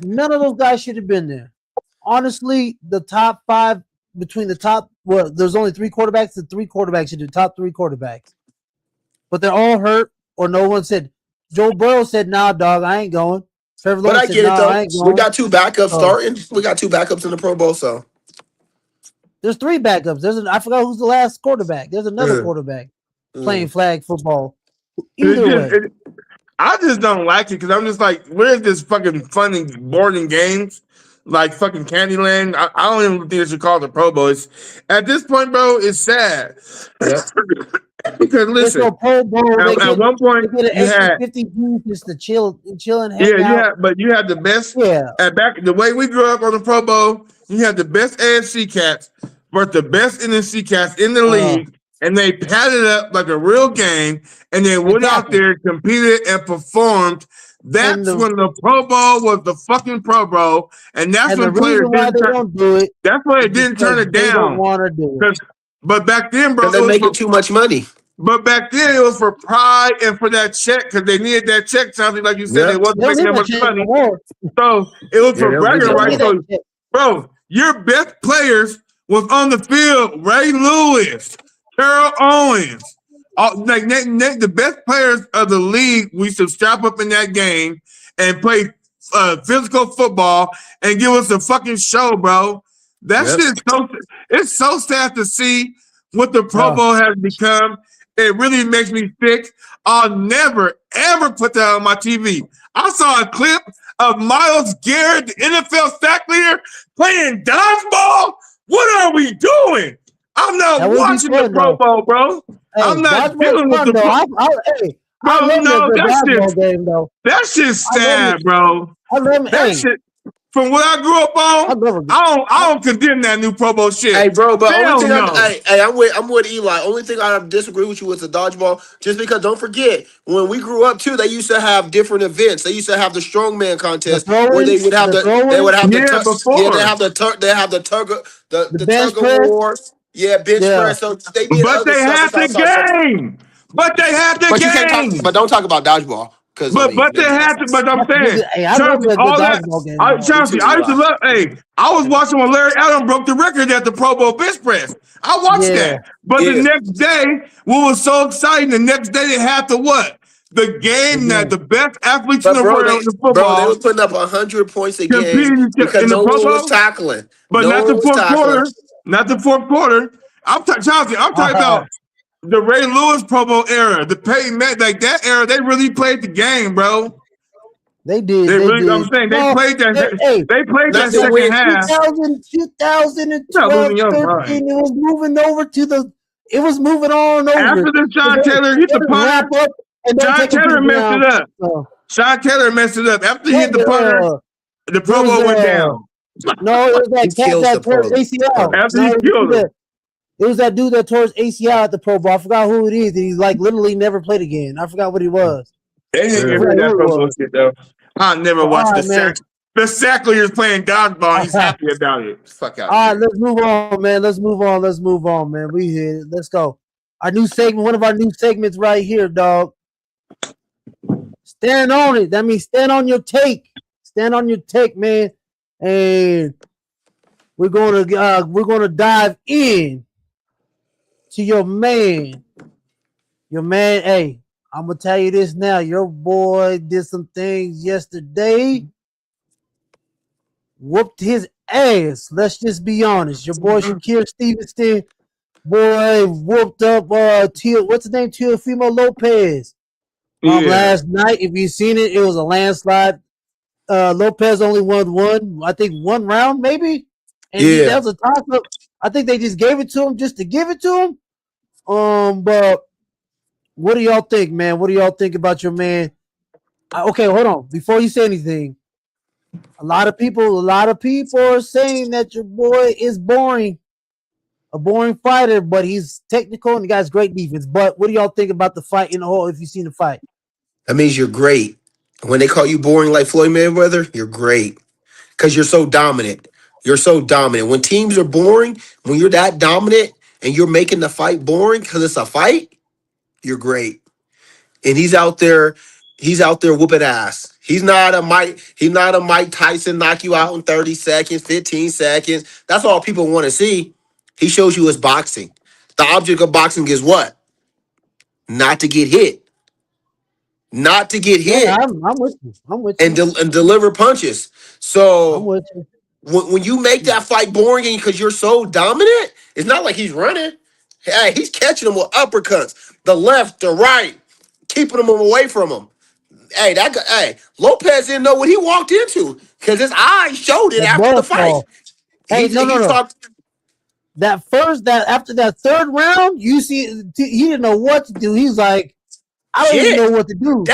S1: None of those guys should have been there. Honestly, the top 5 between the top. Well, there's only 3 quarterbacks. The 3 quarterbacks should do top 3 quarterbacks, but they're all hurt or no one said. Joe Burrow said, "Nah, dog, I ain't going." Trevor Lawrence said, "Nah, I ain't going."
S3: We got 2 backups starting. We got 2 backups in the Pro Bowl, so.
S1: There's 3 backups. I forgot who's the last quarterback. There's another quarterback playing flag football. Either way.
S2: I just don't like it because I'm just like, where's this fucking funny boarding games? Like fucking Candyland. I don't even think it should call it the Pro Bowl. At this point, bro, it's sad. Yeah. Because listen, at one point you had
S1: 50 views just to chill and
S2: hang out. But you had the best.
S1: Yeah.
S2: The way we grew up on the Pro Bowl, you had the best AFC cats, but the best NFC cats in the league, and they padded up like a real game, and they went out there, competed, and performed. That's when the Pro Bowl was the fucking Pro Bowl, and that's when players didn't do it. That's why they didn't turn it down. They don't want to do it. But back then, bro,
S3: they're making too much money.
S2: But back then, it was for pride and for that check because they needed that check. Something like you said, they wasn't making that much money. So it was for bragging rights. So, bro, your best players was on the field. Ray Lewis, Terrell Owens, the best players of the league. We should strap up in that game and play physical football and give us a fucking show, bro. That's just it's so sad to see what the Pro Bowl has become. It really makes me sick. I'll never, ever put that on my TV. I saw a clip of Myles Garrett, the NFL sack leader, playing dodgeball. What are we doing? I'm not watching the Pro Bowl, bro. Hey, I'm not dealing with the Pro Bowl. That's just sad, bro.
S1: I love it.
S2: From what I grew up on, I don't condemn that new Pro Bowl shit.
S3: Hey, bro, but
S2: Hell
S3: only thing
S2: no.
S3: I'm with Eli. Only thing I disagree with you with the dodgeball, just because don't forget when we grew up too, they used to have different events. They used to have the strongman contest where they would have
S2: Yeah, before.
S3: they have the
S1: bench
S3: tug of
S1: press.
S3: war. Yeah, bench press. So they did
S2: But
S3: other
S2: they
S3: stuff
S2: had the
S3: outside.
S2: game. But they had the
S3: But you can't talk.
S2: game.
S3: But don't talk about dodgeball because I
S2: But
S3: mean,
S2: they had to. But I'm saying,
S1: Hey, I love
S2: Chelsea,
S1: a good
S2: all that.
S1: dodgeball game.
S2: Chelsea, I used to love. Hey, I was watching when Larry Allen broke the record at the Pro Bowl bench press. I watched that. But the next day, what was so exciting? The next day they had to what? The game that the best athletes in the world in football.
S3: Bro, they were putting up 100 points a game because
S2: in
S3: no
S2: the Pro
S3: one
S2: Bowl?
S3: was tackling.
S2: But
S3: no
S2: not
S3: one
S2: the
S3: was
S2: fourth
S3: tackling.
S2: quarter. Not the fourth quarter. Chelsea, I'm talking about the Ray Lewis Pro Bowl era, the Peyton Manning, like that era. They really played the game, bro.
S1: They did.
S2: I'm saying they played that. They played that second half.
S1: 2012, 13. It was moving over to the. It was moving on over.
S2: After the Sean Taylor hit the punter, Sean Taylor messed it up. Sean Taylor messed it up. After he hit the punter, the Pro Bowl went down.
S1: No, it was that cat that tore his ACL.
S2: After he killed him.
S1: It was that dude that tore his ACL at the Pro Bowl. I forgot who it is. And he like literally never played again. I forgot what he was.
S2: They didn't give me that Pro Bowl shit though. I never watched the sack. The Sackler's playing dodgeball. He's happy about it. Fuck out.
S1: All right, let's move on, man. Let's move on, man. We here. Let's go. Our new segment, one of our new segments right here, dog. Stand on it. That means stand on your take. Stand on your take, man. And we're gonna dive in to your man. Your man, hey, I'm gonna tell you this now. Your boy did some things yesterday. Whooped his ass. Let's just be honest. Your boy Shakur Stevenson, boy, whooped up what's his name? Teofimo Lopez. Last night. If you've seen it, it was a landslide. Lopez only won one round, maybe. And that was a toss-up. I think they just gave it to him just to give it to him. But what do y'all think, man? What do y'all think about your man? Okay, hold on. Before you say anything, a lot of people are saying that your boy is boring, a boring fighter, but he's technical and he got great defense. But what do y'all think about the fight in the whole? If you've seen the fight,
S3: that means you're great. When they call you boring like Floyd Mayweather, you're great because you're so dominant. You're so dominant. When teams are boring, when you're that dominant and you're making the fight boring because it's a fight, you're great. And he's out there whooping ass. He's not a Mike Tyson knock you out in 30 seconds, 15 seconds. That's all people want to see. He shows you his boxing. The object of boxing is what? Not to get hit. Not to get hit.
S1: Yeah, I'm with you. I'm with you.
S3: And deliver punches. So
S1: I'm with you.
S3: When you make that fight boring because you're so dominant, it's not like he's running. Hey, he's catching them with uppercuts, the left, the right, keeping them away from him. Hey, that guy, Lopez didn't know what he walked into because his eyes showed it after the fight.
S1: Hey, no. After that third round, you see, he didn't know what to do. He's like, I don't even know what to do.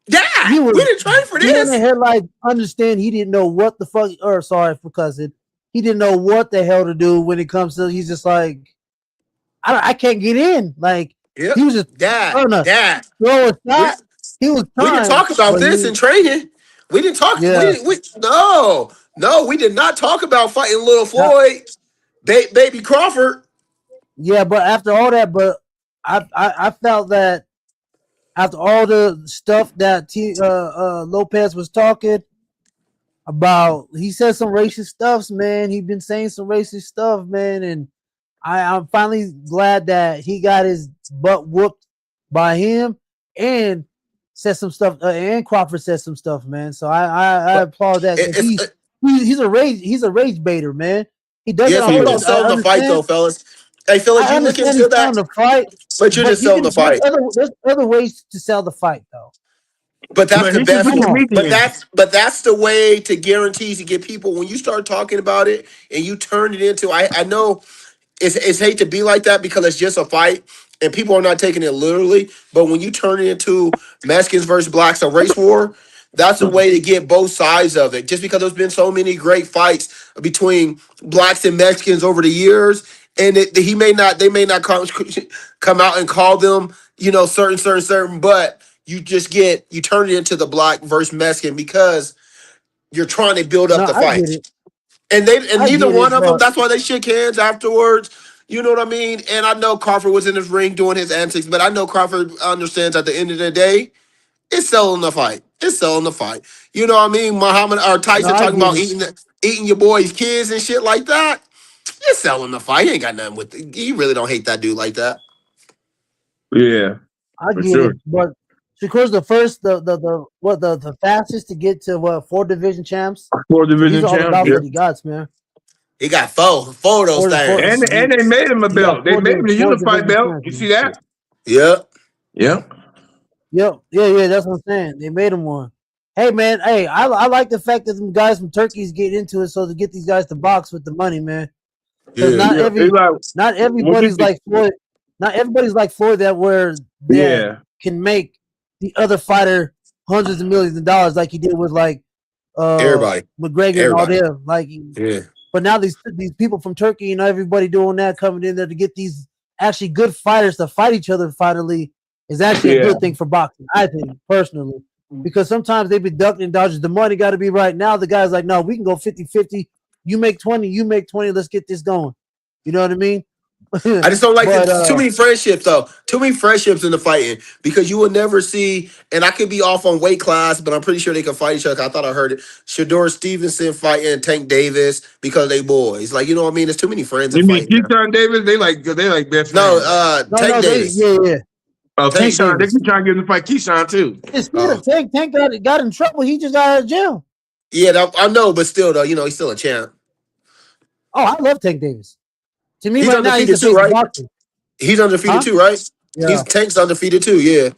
S3: We didn't train for this.
S1: He didn't understand. He didn't know what the fuck. Or sorry for cussing. He didn't know what the hell to do when it comes to. He's just like, I can't get in. Like he was just throw a shot. He was.
S3: We didn't talk about this in training. We didn't talk.
S1: Yeah.
S3: We did not talk about fighting Little Floyd, Baby Crawford.
S1: Yeah, but after all that, I felt that. After all the stuff that Lopez was talking about, he said some racist stuff, man. He's been saying some racist stuff, man. And I'm finally glad that he got his butt whooped by him and said some stuff. And Crawford said some stuff, man. So I applaud that. He's a rage baiter, man. He does it on
S3: purpose. Don't sell the fight, though, fellas. Hey, fellas, you look into that. But you're just selling the fight.
S1: There's other ways to sell the fight, though.
S3: But that's the best. But that's the way to guarantee to get people when you start talking about it and you turn it into. I know it's hate to be like that because it's just a fight and people are not taking it literally. But when you turn it into Mexicans versus blacks, a race war, That's a way to get both sides of it. Just because there's been so many great fights between blacks and Mexicans over the years, and they may not come out and call them, certain, but you turn it into the black versus Mexican because you're trying to build up
S1: No,
S3: the
S1: I get
S3: fight.
S1: it.
S3: And
S1: I
S3: neither
S1: get
S3: one
S1: it,
S3: of them,
S1: but
S3: that's why they shook hands afterwards. You know what I mean? And I know Crawford was in his ring doing his antics, but I know Crawford understands at the end of the day, it's selling the fight. It's selling the fight. You know what I mean? Muhammad or
S1: no,
S3: Tyson
S1: I
S3: talking
S1: get
S3: about
S1: it.
S3: eating your boys' kids and shit like that. It's selling the fight. He ain't got nothing with it. He really don't hate that dude like that.
S2: Yeah,
S1: I
S2: for
S1: get
S2: sure.
S1: it. But Shakur's the first, the fastest to get to 4 division champs.
S2: 4
S1: So these
S2: division
S1: are all the
S2: champs.
S1: belts
S2: Yeah.
S1: that he got, man.
S3: He got four of those
S1: Four.
S3: things.
S2: And they made him a
S1: He got
S2: belt. They made him the
S1: four
S2: unified
S1: division
S2: belt.
S1: champs,
S2: You
S1: man.
S2: see that?
S3: Yep.
S2: Yeah.
S1: Yep. Yeah, that's what I'm saying. They made him one. Hey, man. Hey, I like the fact that some guys from Turkey's getting into it, so to get these guys to box with the money, man. Because
S3: Yeah.
S2: Yeah. It's like,
S1: not
S2: what you
S1: everybody's
S2: think?
S1: like Floyd. Not everybody's like Floyd that
S2: Yeah.
S1: can make the other fighter hundreds of millions of dollars like he did with like
S3: Everybody.
S1: McGregor and all them. Like,
S3: Yeah.
S1: but now these people from Turkey, everybody doing that, coming in there to get these actually good fighters to fight each other finally is actually a
S2: Yeah.
S1: good thing for boxing, I think, personally. Because sometimes they be ducking and dodging. The money got to be right. Now the guy's like, no, we can go 50-50. You make 20, you make 20. Let's get this going. You know what I mean?
S3: I just don't like
S1: But,
S3: too many friendships though. Too many friendships in the fighting because you will never see. And I could be off on weight class, but I'm pretty sure they can fight each other. I thought I heard it. Shedeur Stevenson fighting Tank Davis because they boys. Like, you know what I mean? There's too many friends in
S2: You mean
S3: fighting now.
S2: Keyshawn Davis? They like best
S3: No,
S2: friends.
S3: Tank Davis.
S1: yeah.
S2: Oh,
S3: Tank
S2: Keyshawn. They
S1: Davis.
S2: keep trying to get him to fight Keyshawn too.
S1: Tank got in trouble. He just got out of jail.
S3: Yeah, I know, but still though, he's still a champ.
S1: Oh, I love Tank Davis. To me,
S3: He's
S1: right now, he's the
S3: undefeated too,
S1: face of
S3: right?
S1: boxing.
S3: He's undefeated
S1: Huh?
S3: too, right?
S1: Yeah.
S3: Tank's undefeated too. Yeah.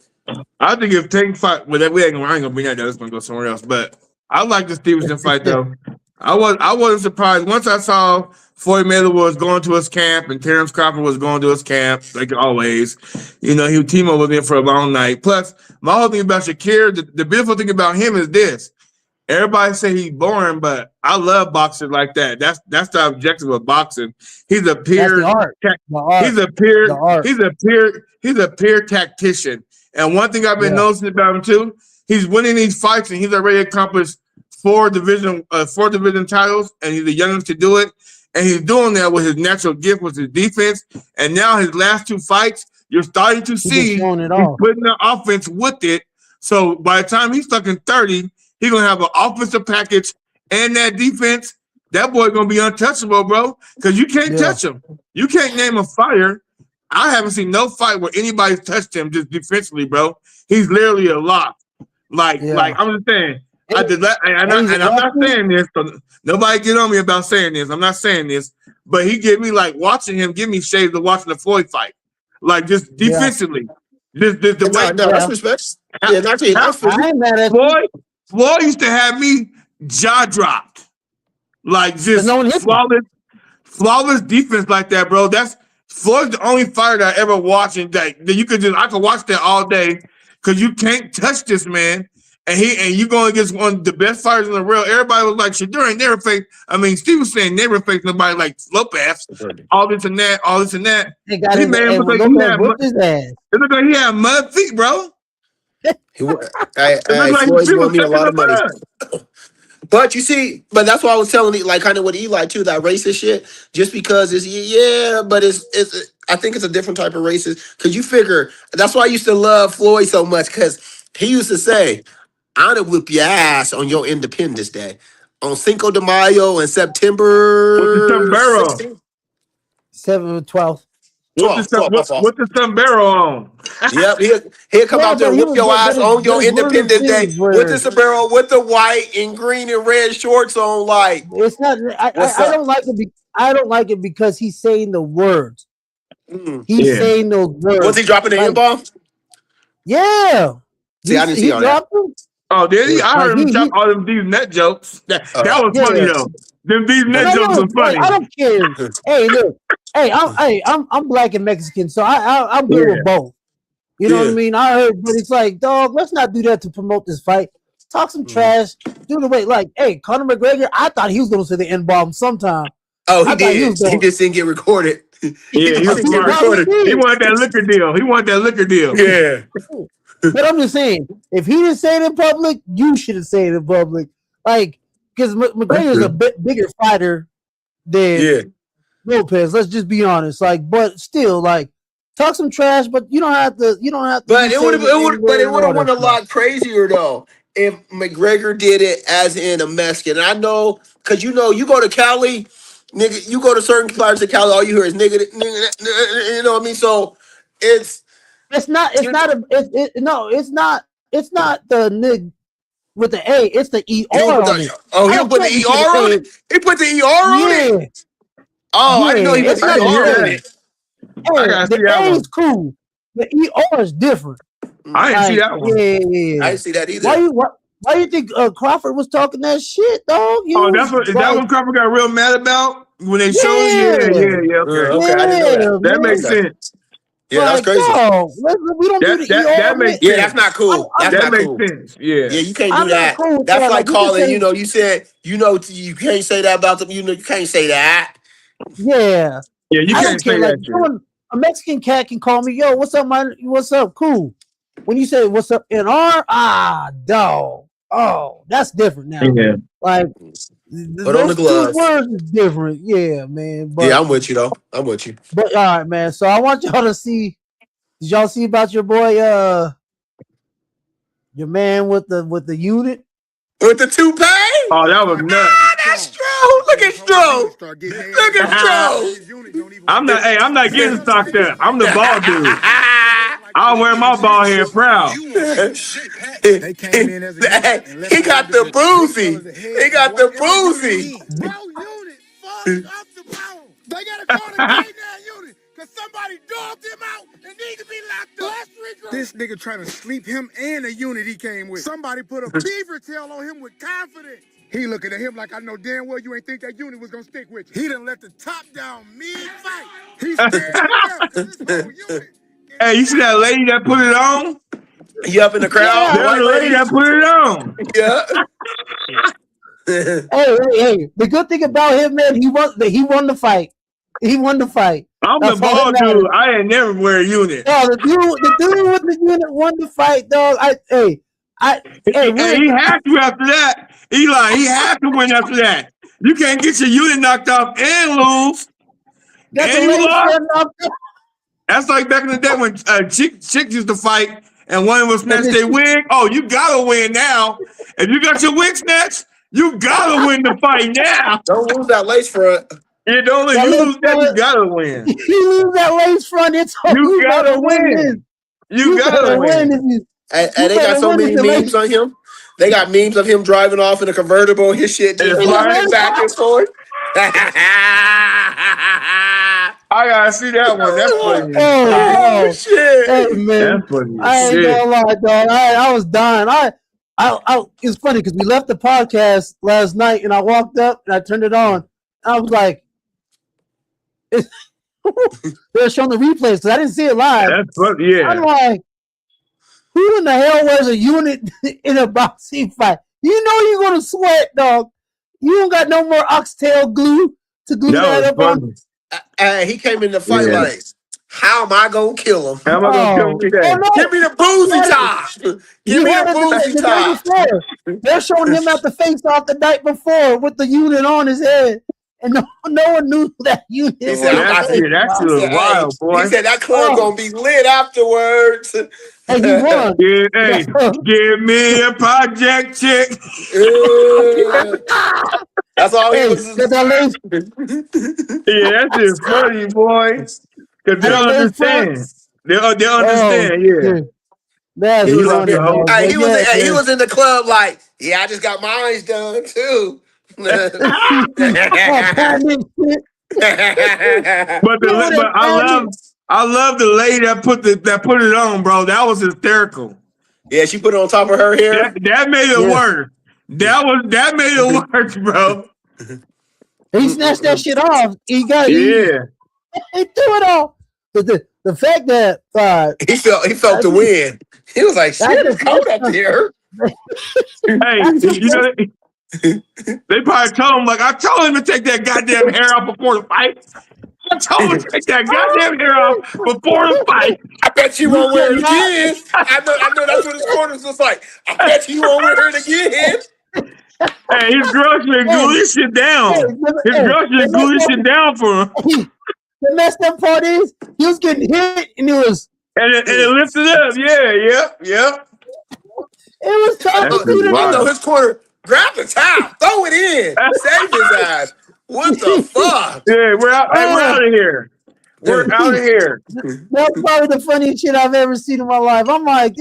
S2: I think if Tank fight, well, I ain't gonna be that. That's gonna go somewhere else. But I like the Stevenson fight though. I wasn't surprised once I saw Floyd Mayweather was going to his camp and Terrence Crawford was going to his camp, like always. Timo was in for a long night. Plus, my whole thing about Shakir, the beautiful thing about him is this. Everybody say he's boring, but I love boxers like that. That's the objective of boxing. He's a peer.
S1: That's the art. The art.
S2: He's a peer.
S1: The art.
S2: He's a peer tactician. And one thing I've been noticing about him too, he's winning these fights, and he's already accomplished 4 division titles, and he's the youngest to do it. And he's doing that with his natural gift, with his defense. And now his last 2 fights, you're starting to see he's putting the offense with it. So by the time he's stuck in 30, he's gonna have an offensive package and that defense. That boy gonna be untouchable, bro. Because you can't touch him. You can't name a fighter. I haven't seen no fight where anybody's touched him just defensively, bro. He's literally a lock. Like I'm just saying. I'm not saying this. So nobody get on me about saying this. I'm not saying this, but he give me watching him give me shades of watching the Floyd fight, like just defensively. Just the way.
S3: No, that's respect. Yeah,
S1: I ain't mad at
S2: Floyd used to have me jaw dropped, like just flawless defense like that, bro. Floyd's the only fighter that I ever watched and that I could watch that all day because you can't touch this man. And you going against one of the best fighters in the world. Everybody was like, Shadour ain't never faced. I mean, Steve was saying never faced nobody like Lopez. All this and that.
S1: He got
S2: He made him look like he had
S1: his ass.
S2: It looked like he had mud feet, bro.
S3: Floyd's won me a lot of money. But you see, that's why I was telling you, kind of with Eli too, that racist shit. Just because but it's I think it's a different type of racist. Because you figure that's why I used to love Floyd so much because he used to say, "I'm gonna whip your ass on your Independence Day, on Cinco de Mayo in September."
S2: With the sombrero.
S1: 12.
S2: With the sombrero on.
S3: Yep, he'll come out there and whip your ass on your Independence Day with the sombrero, with the white and green and red shorts on. Like,
S1: it's not. I don't like it. I don't like it because he's saying the words. He's saying those words.
S3: Was he dropping the N-bomb?
S1: Yeah.
S3: See, I didn't see all that.
S2: Oh, did he? I heard him drop all them these net jokes. That was funny though. These net jokes are funny.
S1: I don't care. Hey, look. I'm black and Mexican, so I'm good with both. You know what I mean? I heard, but it's like, dog, let's not do that to promote this fight. talk some trash. Do the way, like, hey, Conor McGregor. I thought he was going to say the N-bomb sometime.
S3: Oh, he
S1: I thought
S3: did. He just didn't get recorded.
S2: Yeah, he was
S3: didn't get
S2: smart.
S3: recorded.
S2: He wanted that liquor deal. He wanted that liquor deal.
S3: Yeah.
S1: But I'm just saying, if he didn't say it in public, you should have said it in public. Like, because McGregor's a bit bigger fighter than Lopez. Let's just be honest. Like, but still, like, talk some trash, but you don't have to. You don't have to.
S3: But it would have went a lot crazier though if McGregor did it as in a Mexican. And I know because you go to Cali, nigga. You go to certain parts of Cali, all you hear is nigga. You know what I mean? So it's not the nig with the A. It's the ER on it. Oh, he'll put the ER on it. He put the ER on it. Oh, I didn't know he put the ER on it.
S1: Hey, the A is cool. The ER is different.
S2: I didn't see that one.
S3: Yeah. I didn't see that either.
S1: Why you think Crawford was talking that shit, dog?
S2: Is that what Crawford got real mad about when they showed? Yeah. Okay,
S3: I didn't know that.
S2: That makes sense.
S3: Yeah, that's crazy.
S1: No, we don't do the ER.
S2: That makes
S3: sense. That's not cool.
S2: That makes sense. Yeah,
S3: you can't do that. Cool that's like calling. You said you can't say that about them. You can't say that.
S1: Yeah,
S2: you can't say that.
S1: A Mexican cat can call me, yo, what's up, man? What's up? Cool. When you say what's up in R, dog. Oh, that's different now.
S2: Yeah.
S1: Like,
S3: but on the gloves,
S1: words is different. Yeah, man. But,
S3: yeah, I'm with you though. I'm with you.
S1: But all right, man. So I want y'all to see. Did y'all see about your boy, your man with the unit?
S3: With the toupee?
S2: Oh, that was nuts.
S3: That's true. Look at Stroh. Look at Stroh.
S2: I'm not getting stocked up. I'm the ball dude. I'll wear my ball head proud.
S3: He got the boozy. He got the boozy.
S5: Bro, unit, fuck up the bone. They gotta call the K9 unit, cause somebody dogged him out and need to be locked up. This nigga trying to sleep him and the unit he came with. Somebody put a beaver tail on him with confidence. He looking at him like, I know damn well you ain't think that unit was gonna stick with you. He done let the top down mid-fight. He's scared to death, cause this whole unit.
S2: Hey, you see that lady that put it on?
S3: You up in the crowd?
S2: That lady that put it on.
S3: Yeah.
S1: Hey. The good thing about him, man, he won the fight. He won the fight.
S2: I'm the ball dude. I ain't never wear a unit.
S1: No, the dude with the unit won the fight, dog. He
S2: had to after that. Eli, he had to win after that. You can't get your unit knocked off and lose. That's like back in the day when chicks used to fight and one was snatch their wig. Oh, you gotta win now. If you got your wig snatched, you gotta win the fight now.
S3: Don't lose that lace front.
S2: You don't lose that. You gotta win.
S1: You lose that lace front.
S2: You gotta win. You gotta win.
S3: And they got so many memes on him. They got memes of him driving off in a convertible. His shit just flying back and forth.
S2: I gotta see that one. That's funny.
S3: Oh shit!
S1: Hey, man.
S2: That's funny.
S1: I ain't gonna lie, dog. I was dying. It's funny because we left the podcast last night, and I walked up and I turned it on. I was like, they're showing the replays because I didn't see it live.
S2: That's funny. Yeah.
S1: I'm like, who in the hell wears a unit in a boxing fight? You know you're gonna sweat, dog. You don't got no more oxtail glue to glue that up on.
S3: He came in the fight like, how am I gonna kill him?
S2: How am I gonna kill him today?
S3: No. Give me the boozy top. Give me the boozy top.
S1: They're showing him at the face off the night before with the unit on his head. And no one knew that unit.
S3: He said,
S2: that's wild, boy.
S3: He said that club gonna be lit afterwards.
S1: And he won.
S2: Give me a project chick.
S3: That's all he was.
S2: Yeah, that's just funny, boy. Because they don't understand. They understand, yeah.
S1: That's
S3: he was in the club like, yeah, I just got mine done too. But
S2: I love the lady that put it on, bro. That was hysterical.
S3: Yeah, she put it on top of her hair.
S2: That made it work. That made it work, bro.
S1: He snatched that shit off. He threw it off. The fact that
S3: he felt the wind. He was like, shit, it's cold up here.
S2: Hey, you know, they probably told him, like, I told him to take that goddamn hair off before the fight. I told him to take that goddamn hair off before the fight.
S3: I bet you won't wear it again. I know that's what his corners was like. I bet you won't wear it again.
S2: Hey, his girl should glue this shit down. His girl should glue this shit down for him.
S1: The messed up part is he was getting hit and it was
S2: and it lifted up. Yeah.
S1: It was tough to do
S3: I know his corner. Grab the towel, throw it in, save his ass. What the fuck?
S2: Yeah, we're out of here. We're out of here.
S1: That's probably the funniest shit I've ever seen in my life. I'm like,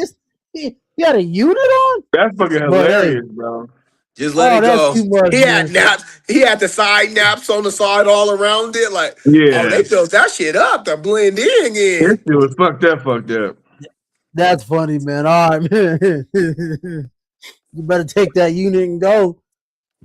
S1: he had a unit on?
S2: That's fucking hilarious, bro.
S3: Just let it go.
S1: Much,
S3: he had naps. He had the side naps on the side all around it. Like,
S2: yeah.
S3: They built that shit up to blend in.
S2: This shit was fucked up.
S1: That's funny, man. All right, man. You better take that unit and go.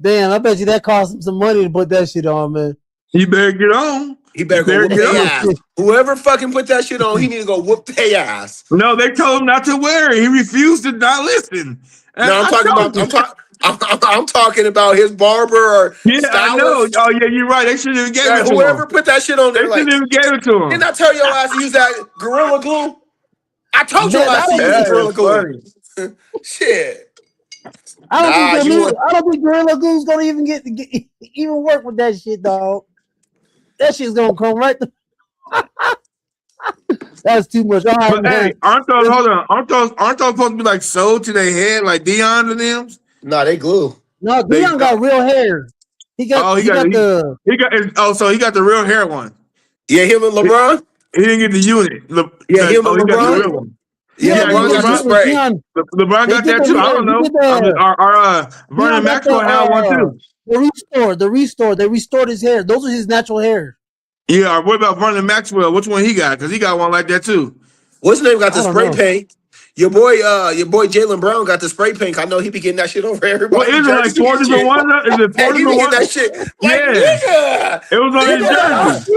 S1: Damn, I bet you that cost him some money to put that shit on, man.
S2: He better get on.
S3: He better go whoop their ass. Whoever fucking put that shit on, he need to go whoop their ass.
S2: No, they told him not to wear it. He refused to not listen. And
S3: no, I'm talking about his barber or stylist.
S2: I know. Oh yeah, you're right. They shouldn't even gave it to him.
S3: Whoever put that shit on there,
S2: they shouldn't even gave it to him.
S3: Didn't I tell your ass to use that Gorilla Glue? I told your ass to use Gorilla Glue. Shit.
S1: I don't think Gorilla Glue's gonna even even work with that shit, dog. That shit's gonna come right. That's too much. All right,
S2: but hey, aren't those supposed to be like sewed to their head like Deion and them?
S3: No, they glue.
S1: No, Deion got real hair. He got the
S2: real hair one.
S3: Yeah, him and LeBron.
S2: He didn't get the unit.
S3: Him and LeBron.
S2: He got the real one.
S3: Yeah, LeBron
S2: got that too. I don't know. Vernon Maxwell had one too.
S1: The restore. They restored his hair. Those are his natural hair.
S2: Yeah. What about Vernon Maxwell? Which one he got? Because he got one like that too.
S3: What's his name? Got the spray paint. Your boy Jaylen Brown got the spray paint. I know he be getting that shit over everybody.
S2: Well, is it like 4 different ones? Is it 4 different ones?
S3: That shit.
S2: Yeah. It was on his jersey.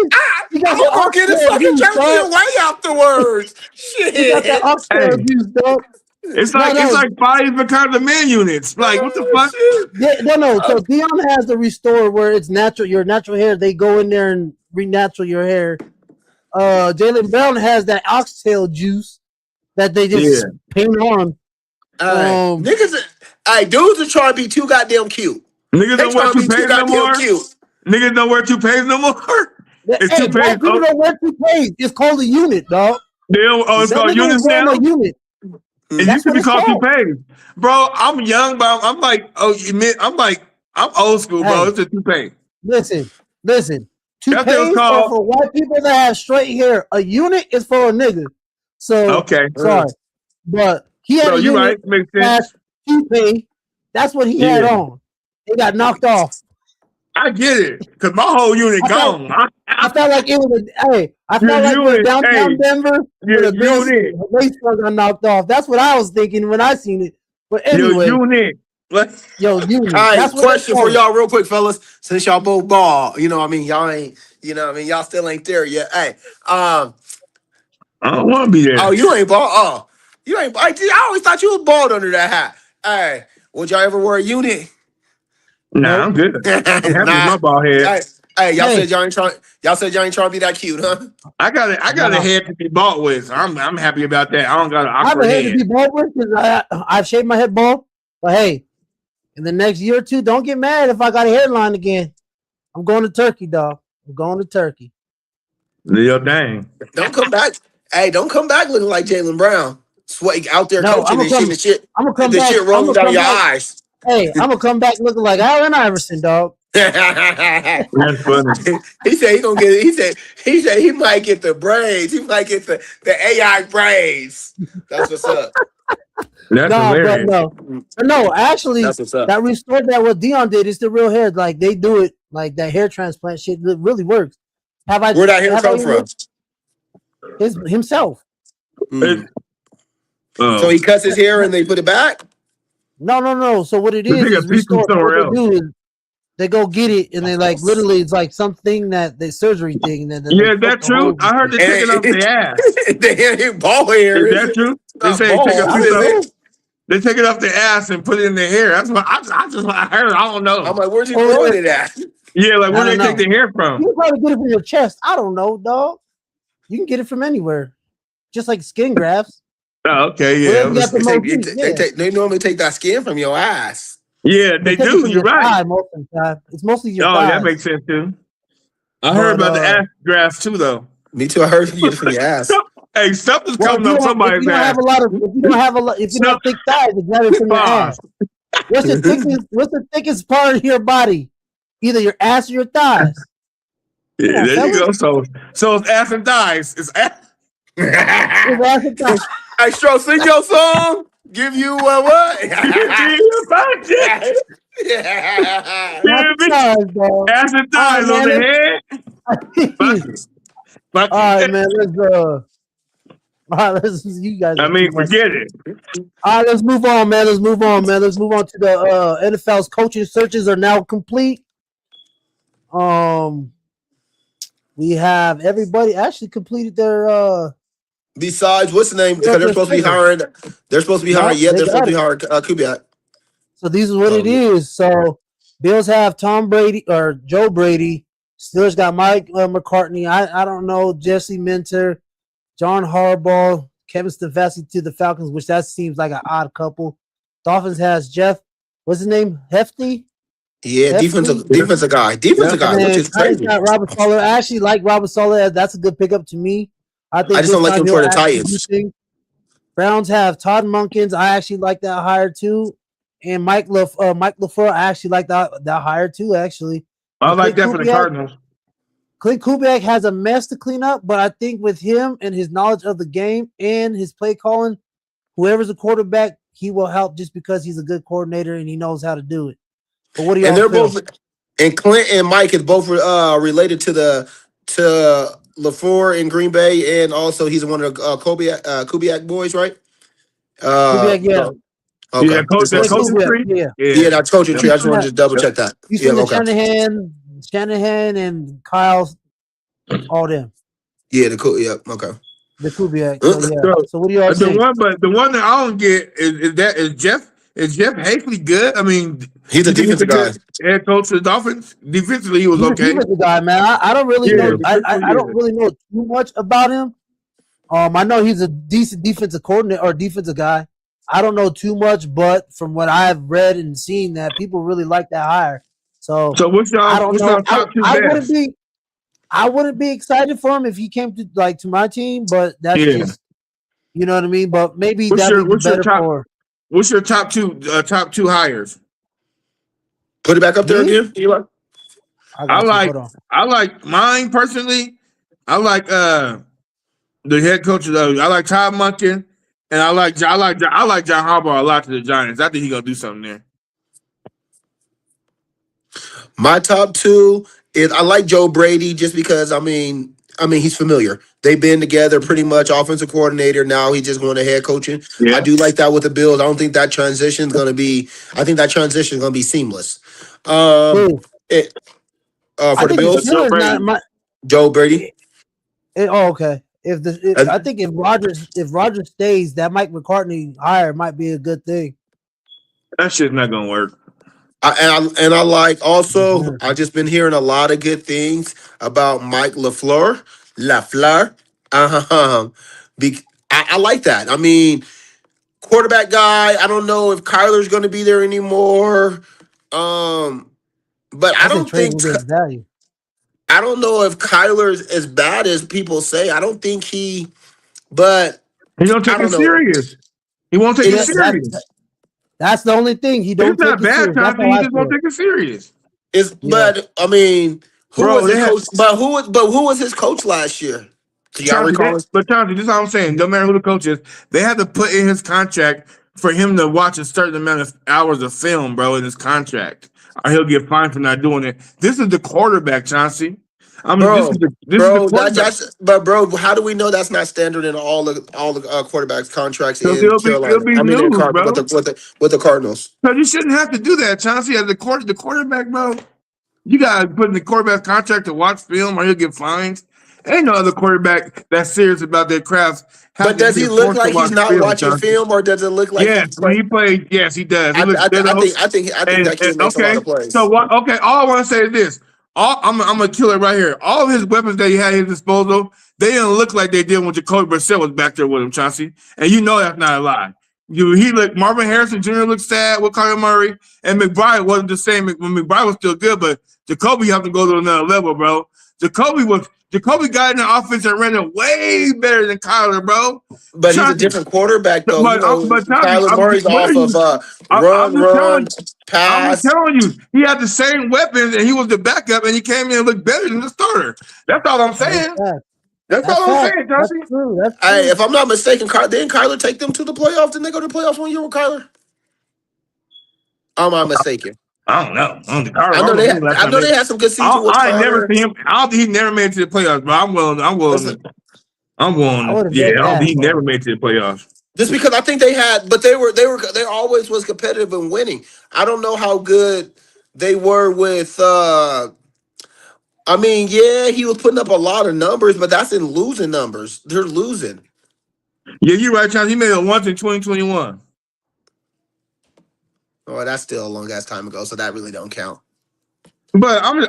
S3: I'm gonna get his fucking jersey away afterwards. Shit.
S1: He got that Oxford juice, dog.
S2: It's like 5 different kinds of man units. Like what the fuck?
S1: No. So Deion has the restore where it's natural. Your natural hair, they go in there and renatural your hair. Jaylen Brown has that oxtail juice that they just paint on.
S3: Niggas, dudes are trying to be too goddamn cute.
S2: Niggas don't wear toupees no more. Niggas don't wear toupees no more. It's toupees.
S1: Black people don't wear toupees. It's called a unit, dog.
S2: It's called units now. It used to be called toupees, bro. I'm young, but I'm old school, bro. It's a toupee.
S1: Listen. Toupees are for white people that have straight hair. A unit is for a nigga. So sorry, but he had a unit.
S2: Right. Makes sense.
S1: Toupee. That's what he had on. It got knocked off.
S2: I get it, because my whole unit gone.
S1: I felt like it was we're downtown Denver. The race got knocked off. That's what I was thinking when I seen it. But anyway,
S2: unit.
S1: Unit.
S3: All right, question for y'all real quick, fellas. Since y'all both ball, y'all ain't, y'all still ain't there yet. Hey,
S2: I don't want to be there.
S3: Oh, you ain't bald? Oh, you ain't. I always thought you was bald under that hat. Hey, would y'all ever wear a unit?
S2: Nah, I'm good. I'm happy with my bald head.
S3: Hey, y'all said y'all ain't trying. Y'all said y'all ain't trying to be that cute, huh?
S2: I got a head to be bald with. So I'm happy about that. I don't got an awkward head. I have a head to be
S1: bald with because I've shaved my head bald. But hey, in the next year or two, don't get mad if I got a hairline again. I'm going to Turkey, dog. I'm going to Turkey.
S2: Your dang.
S3: Don't come back. Hey, don't come back looking like Jaylen Brown. Sweating out there coaching and shit. I'm gonna come back. Shit rolling down your eyes.
S1: Hey, I'm gonna come back looking like Allen Iverson, dog.
S2: That's funny.
S3: He said he gonna get it. He said he might get the braids. He might get the AI braids. That's what's up.
S2: That's hilarious.
S1: No, actually, that restored that what Deion did is the real hair. Like they do it, like that hair transplant shit really works.
S3: Where'd that hair come from?
S1: Himself.
S3: So he cuts his hair and they put it back?
S1: No. So what it is restore. They go get it and they literally it's like something that the surgery thing.
S2: Yeah, that's true. I heard they took it off the ass.
S3: They had ball hair.
S2: Is that true? They say they They take it off their ass and put it in their hair. That's what I heard. I don't know.
S3: I'm like, where's he growing it at?
S2: Yeah, like where
S1: I
S2: they
S1: don't
S2: take the hair from?
S1: You can probably get it from your chest. I don't know, dog. You can get it from anywhere, just like skin grafts.
S2: Oh, okay, yeah.
S3: They normally take that skin from your ass.
S2: Yeah, they do. You're right.
S1: Most of the time. It's mostly your
S2: thighs.
S1: that
S2: makes sense too. I heard about the ass grafts too, though.
S3: Me too. I heard you get it from your ass.
S2: Hey, something's coming up somebody's ass.
S1: If you don't have thick thighs, it's not from your ass. What's the thickest part of your body? Either your ass or your thighs.
S2: Yeah, there you go. So it's ass and thighs. It's ass.
S3: It's ass and thighs. Hey, Stro, sing your song. Give you what?
S2: Ass and thighs on the head.
S1: All right, man. Let's you guys.
S2: I mean, forget it.
S1: All right, let's move on, man. Let's move on to the NFL's coaching searches are now complete. We have everybody actually completed their.
S3: Besides, what's the name? Because they're supposed to be hiring. They're supposed to be hiring. Yeah, they're supposed to be hiring Kubiak.
S1: So this is what it is. So Bills have Tom Brady or Joe Brady. Steelers got Mike McCartney. I don't know, Jesse Minter, John Harbaugh, Kevin Stefanski to the Falcons, which that seems like an odd couple. Dolphins has Jeff. What's his name? Hefty.
S3: Yeah, defensive guy. Defensive guy, which is crazy.
S1: Robert Saleh. I actually like Robert Saleh. That's a good pickup to me. I
S3: just don't like him for the Titans.
S1: Browns have Todd Munkins. I actually like that hire too. And Mike LaFleur, I actually like that hire too, actually.
S2: I like that for the Cardinals.
S1: Clint Kubiak has a mess to clean up, but I think with him and his knowledge of the game and his play calling, whoever's the quarterback, he will help just because he's a good coordinator and he knows how to do it. But what do y'all feel?
S3: And Clint and Mike is both related to LaFleur in Green Bay, and also he's one of the Kubiak boys, right?
S1: Kubiak, yeah.
S3: Okay.
S2: Yeah, coaching tree.
S3: Yeah, that's coaching tree. I just want to just double check that.
S1: Shanahan and Kyle, all them.
S3: Yeah, okay.
S1: The Kubiak. So what do y'all think?
S2: The one that I don't get is Jeff. Is Jeff Hafley good? I mean,
S3: he's a defensive guy.
S2: Head coach for the Dolphins. Defensively, he was okay.
S1: He's a guy, man. I don't really know. I don't really know too much about him. I know he's a decent defensive coordinator or defensive guy. I don't know too much, but from what I've read and seen, that people really like that hire. So
S2: what's your top two best?
S1: I wouldn't be excited for him if he came to my team, but that's just, you know what I mean. But maybe that'd be better for.
S2: What's your top two hires?
S3: Put it back up there again.
S2: I like mine personally. I like the head coach of I like Todd Monken, and I like John Harbaugh a lot to the Giants. I think he's gonna do something there.
S3: My top two is I like Joe Brady just because I mean he's familiar. They've been together pretty much, offensive coordinator. Now he's just going to head coaching. Yeah. I do like that with the Bills. I don't think that transition is going to be. I think that transition is going to be seamless. For the Bills, Joe Brady.
S1: Okay. I think if Rodgers stays, that Mike McCartney hire might be a good thing.
S2: That shit's not going to work.
S3: I like also. I've just been hearing a lot of good things about Mike LaFleur. I like that. I mean, quarterback guy. I don't know if Kyler's going to be there anymore. But I don't think. I don't know if Kyler's as bad as people say. I don't think he. But
S2: he don't take it serious. He won't take it serious.
S1: That's the only thing. He don't. It's not bad,
S2: Tom. He just won't take it serious.
S3: But I mean, who was his coach last year?
S2: But Chauncey, this is what I'm saying. No matter who the coach is, they had to put in his contract for him to watch a certain amount of hours of film, bro, in his contract, or he'll get fined for not doing it. This is the quarterback, Chauncey. I mean, this is the quarterback.
S3: But bro, how do we know that's not standard in all the quarterbacks' contracts in Carolina? With the Cardinals.
S2: So you shouldn't have to do that, Chauncey. As the quarterback, bro, you got to put in the quarterback contract to watch film, or he'll get fined. Ain't no other quarterback that's serious about their craft.
S3: But does he look like he's not watching film, or does it look like
S2: yes, when he played, yes, he does. He looks
S3: I think that kid makes a lot of plays.
S2: So what? Okay, all I want to say is this: I'm gonna kill it right here. All of his weapons that he had at his disposal, they didn't look like they did when Jacoby Brissett was back there with him, Chauncey. And you know that's not a lie. Marvin Harrison Jr. looked sad with Kyler Murray, and McBride wasn't the same. When McBride was still good, but Jacoby have to go to another level, bro. Jacoby got in the offense and ran it way better than Kyler, bro.
S3: But he's a different quarterback, though. Kyler Murray's off of run, pass.
S2: I'm telling you, he had the same weapons, and he was the backup, and he came in and looked better than the starter. That's all I'm saying. That's all I'm saying, Johnson.
S1: That's true.
S3: Hey, if I'm not mistaken, didn't Kyler take them to the playoffs? Didn't they go to the playoffs 1 year with Kyler? I'm not mistaken.
S2: I don't know.
S3: I know they had some good seasons with Kyler.
S2: I never seen him. I don't think he never made it to the playoffs, but I'm willing. Yeah, I don't think he never made it to the playoffs.
S3: Just because I think they had, but they always was competitive in winning. I don't know how good they were with. I mean, yeah, he was putting up a lot of numbers, but that's in losing numbers. They're losing.
S2: Yeah, you're right, Charles. He made it once in 2021.
S3: Oh, that's still a long ass time ago, so that really don't count.
S2: But I mean,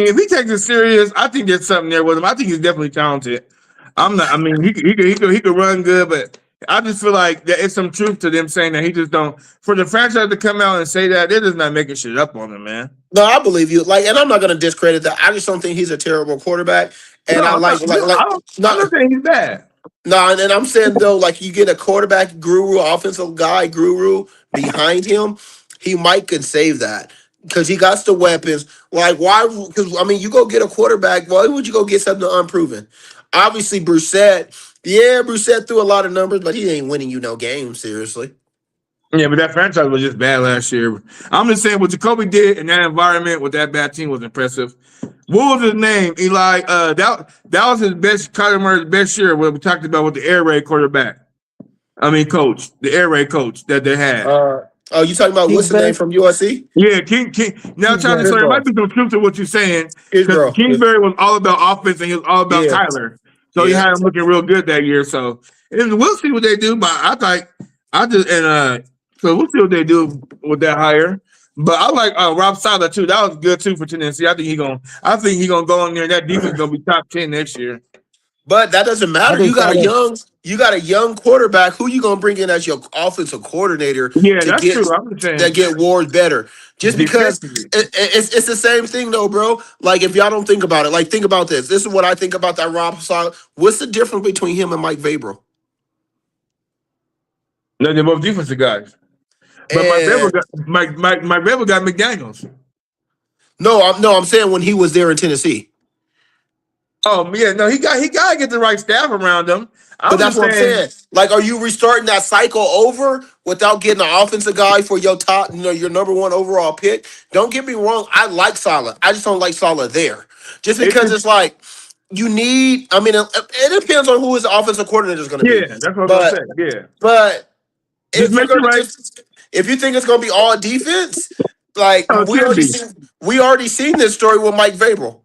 S2: if he takes it serious, I think there's something there with him. I think he's definitely talented. He could run good, but I just feel like there is some truth to them saying that he just don't. For the franchise to come out and say that, they're just not making shit up on him, man.
S3: No, I believe you. And I'm not going to discredit that. I just don't think he's a terrible quarterback. And I'm not
S2: saying he's bad.
S3: No, and I'm saying though, you get a quarterback guru, offensive guy guru behind him, he might could save that because he got the weapons. Why? Because you go get a quarterback. Why would you go get something unproven? Obviously, Brissett threw a lot of numbers, but he ain't winning you no game. Seriously.
S2: Yeah, but that franchise was just bad last year. I'm just saying what Jacoby did in that environment with that bad team was impressive. What was his name? Eli. That was his best. Kyler Murray's best year. What we talked about with the air raid quarterback. Coach, the air raid coach that they had.
S3: You talking about what's the name from USC?
S2: Yeah, King. Now, Charlie, so there might be some truth to what you're saying. Because Kingsbury was all about offense and he was all about Kyler. So he had him looking real good that year. So we'll see what they do. But so we'll see what they do with that hire. But I like Rob Saleh too. That was good too for Tennessee. I think he's gonna go in there. That defense gonna be top 10 next year.
S3: But that doesn't matter. You got a young quarterback. Who you gonna bring in as your offensive coordinator?
S2: Yeah, that's true. I'm saying
S3: that get Ward better. Just because it's the same thing though, bro. If y'all don't think about it, think about this. This is what I think about that Rob Saleh. What's the difference between him and Mike Vrabel?
S2: No, they're both defensive guys. But Mike Vrabel got McDaniels.
S3: No, I'm saying when he was there in Tennessee.
S2: Oh yeah, no, he got to get the right staff around him.
S3: But that's what I'm saying. Are you restarting that cycle over without getting an offensive guy for your top, your number one overall pick? Don't get me wrong. I like Saleh. I just don't like Saleh there. Just because it's you need. It depends on who his offensive coordinator is going to be.
S2: Yeah, that's what I'm saying. Yeah,
S3: but if you think it's going to be all defense, we already seen this story with Mike Vrabel.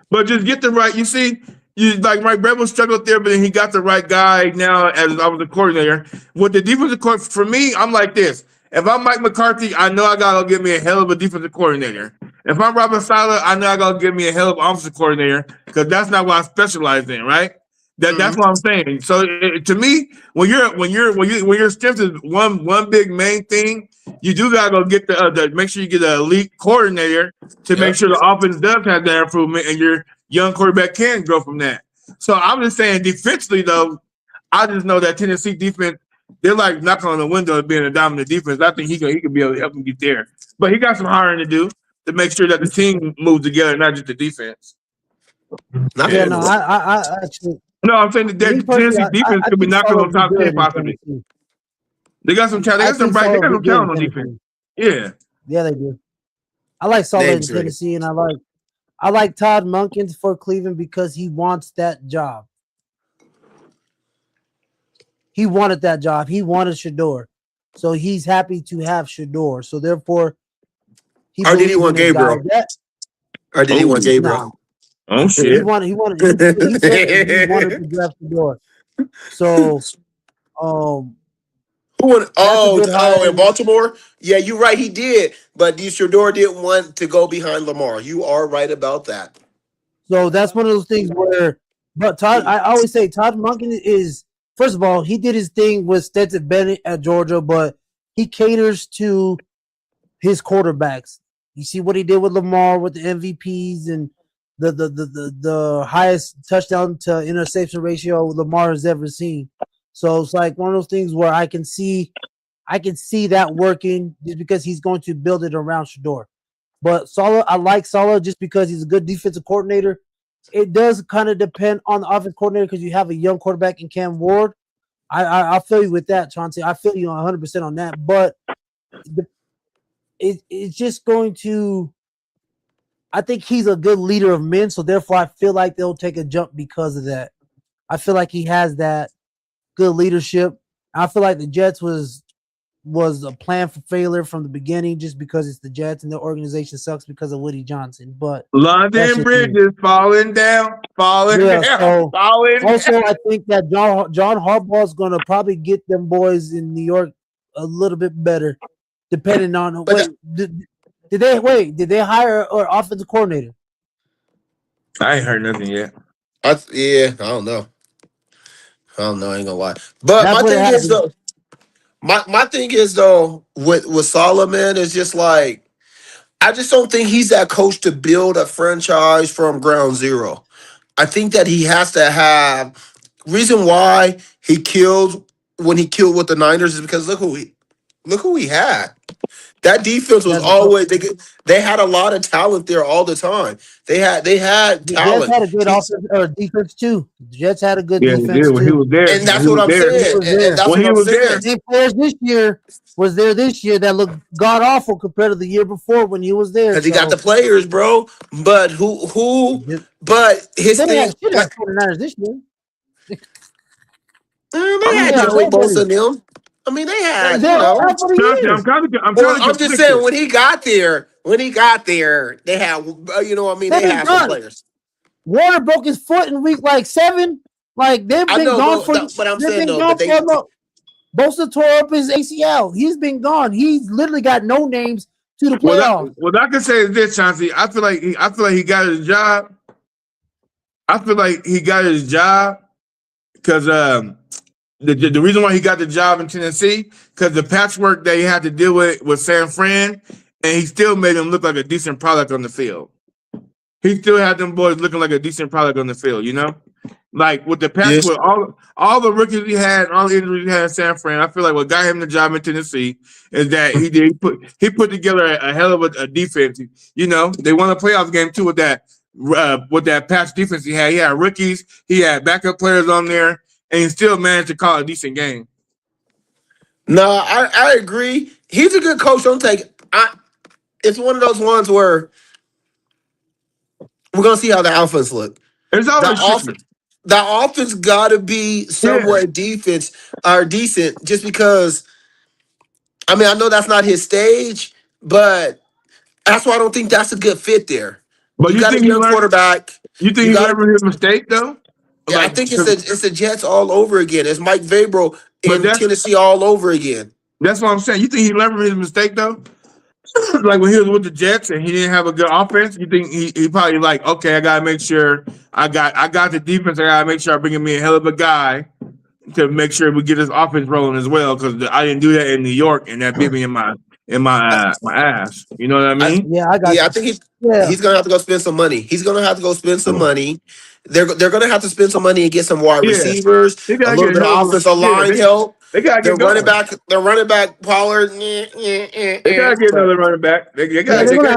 S2: But just get the right. You see, Mike Vrabel struggled there, but then he got the right guy now as I was the coordinator. With the defensive coordinator, for me, I'm like this. If I'm Mike McCarthy, I know I got to get me a hell of a defensive coordinator. If I'm Robert Saleh, I know I got to get me a hell of an offensive coordinator because that's not what I specialize in, right? That's what I'm saying. So to me, when your strength is one big main thing, you do gotta go get the make sure you get an elite coordinator to make sure the offense does have that improvement, and your young quarterback can grow from that. So I'm just saying, defensively though, I just know that Tennessee defense, they're knocking on the window of being a dominant defense. I think he could be able to help them get there, but he got some hiring to do to make sure that the team moves together, not just the defense.
S1: I actually.
S2: No, I'm saying that Tennessee defense could be knocking on top 10 possibly. They got some talent. They got some talent on defense. Yeah.
S1: Yeah, they do. I like Saleh in Tennessee, and I like Todd Monken for Cleveland because he wants that job. He wanted that job. He wanted Shadour. So he's happy to have Shadour. So therefore,
S3: or did he want Gabriel? Or did he want Gabriel?
S2: Oh
S1: He
S2: shit!
S1: wanted. He said that he wanted to draft Shedeur. So,
S3: Who won?
S1: that's a good hire.
S3: In Baltimore. Yeah, you're right. He did, but Shedeur didn't want to go behind Lamar. You are right about that.
S1: So that's one of those things where, but Todd, I always say Todd Monken is, first of all, he did his thing with Stetson Bennett at Georgia, but he caters to his quarterbacks. You see what he did with Lamar with the MVPs and the highest touchdown to interception ratio Lamar has ever seen. So it's like one of those things where I can see that working just because he's going to build it around Shedeur. But Saleh, I like Saleh just because he's a good defensive coordinator. It does kind of depend on the offensive coordinator because you have a young quarterback in Cam Ward. I feel you with that, Chauncey. I feel you 100% on that. But it's just going to – I think he's a good leader of men, so therefore I feel like they'll take a jump because of that. I feel like he has that good leadership. I feel like the Jets was a plan for failure from the beginning just because it's the Jets and the organization sucks because of Woody Johnson. But
S2: London Bridge is falling down.
S1: So
S2: falling
S1: also
S2: down.
S1: I think that John Harbaugh is going to probably get them boys in New York a little bit better, depending on did they hire an offensive coordinator?
S2: I ain't heard nothing yet.
S3: I don't know. I ain't gonna lie. But
S1: That's
S3: my
S1: what
S3: thing is
S1: happened.
S3: though, my thing is though with Solomon is just like I just don't think he's that coach to build a franchise from ground zero. I think that he has to have reason why he killed when he killed with the Niners is because look who he had. That defense was
S1: That's
S3: always they had a lot of talent there all the time. They had
S1: the Jets
S3: talent.
S1: had a good offense or defense too. The Jets had a good
S2: Yeah, he
S1: defense
S2: did when he
S1: too.
S2: was there.
S3: And
S2: When
S3: that's
S2: he
S3: what
S2: was
S3: I'm
S2: there.
S1: He
S3: saying.
S1: was there.
S3: And that's
S2: When
S3: what
S2: he
S3: I'm
S2: was
S3: saying.
S2: there.
S1: Same players this year was there this year that looked god awful compared to the year before when he was there.
S3: Because he got the players, bro. But but
S1: They
S3: his
S1: didn't
S3: thing
S1: have shit at 49ers this year.
S3: they
S1: I mean,
S3: had
S1: they have
S3: Joey Bosa
S1: nobody.
S3: and them. I mean, they
S1: They're
S3: had,
S1: there for the
S2: Chauncey,
S1: years.
S2: I'm
S3: Well,
S2: kind of
S3: I'm just
S2: conflicted.
S3: saying when he got there, they had, what I mean,
S1: They've
S3: they
S1: been
S3: had some
S1: gone.
S3: players.
S1: Warner broke his foot in week like 7. Like they've
S3: I
S1: been
S3: know,
S1: gone for.
S3: but I'm
S1: They've
S3: saying
S1: been
S3: though,
S1: gone for no. Bosa tore up his ACL. He's been gone. He's literally got no names to the playoffs.
S2: What I can say is this, Chauncey. I feel like he got his job. I feel like he got his job because the reason why he got the job in Tennessee because the patchwork that he had to deal with San Fran, and he still made him look like a decent product on the field. He still had them boys looking like a decent product on the field, you know? Like with the patch with all the rookies he had, all the injuries he had in San Fran, I feel like what got him the job in Tennessee is that he put together a hell of a defense. You know, they won a playoff game too with that patch defense he had. He had rookies, he had backup players on there, and he still managed to call a decent game.
S3: No, I agree. He's a good coach. Don't take it's one of those ones where we're gonna see how the offense look.
S2: It's always tricky.
S3: The offense gotta be somewhat defense or decent just because I mean I know that's not his stage, but that's why I don't think that's a good fit there.
S2: But
S3: You got a young quarterback.
S2: You think he learned his mistake though?
S3: Yeah, I think it's the Jets all over again. It's Mike Vrabel in Tennessee all over again.
S2: That's what I'm saying. You think he learned from his mistake though? Like when he was with the Jets and he didn't have a good offense, you think he probably like, okay, I gotta make sure I got the defense. I gotta make sure I bring me a hell of a guy to make sure we get this offense rolling as well. Because I didn't do that in New York, and that bit me in my ass. You know what I mean?
S3: I think he's gonna have to go spend some money. He's gonna have to go spend some money. They're gonna have to spend some money and get some wide receivers, a little bit of offensive line help.
S2: They gotta get
S3: their running back Pollard.
S2: They gotta get another running back. They gotta
S1: do
S2: get
S1: a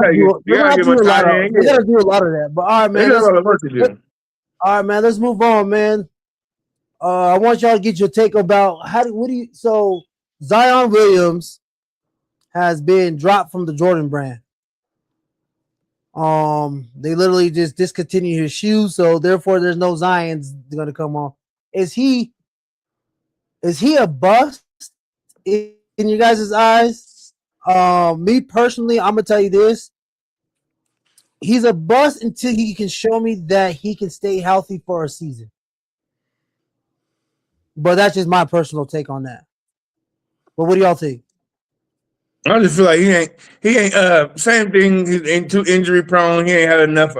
S1: lot of that. But all right, man. All right, man. Let's move on, man. I want y'all to get your take about so Zion Williams has been dropped from the Jordan brand. They literally just discontinued his shoes, so therefore there's no Zions gonna come on. Is he a bust in you guys' eyes? Me personally, I'm gonna tell you this. he's a bust until he can show me that he can stay healthy for a season. But that's just my personal take on that. But what do y'all think?
S2: I just feel like he ain't same thing. He ain't too injury prone. He ain't had enough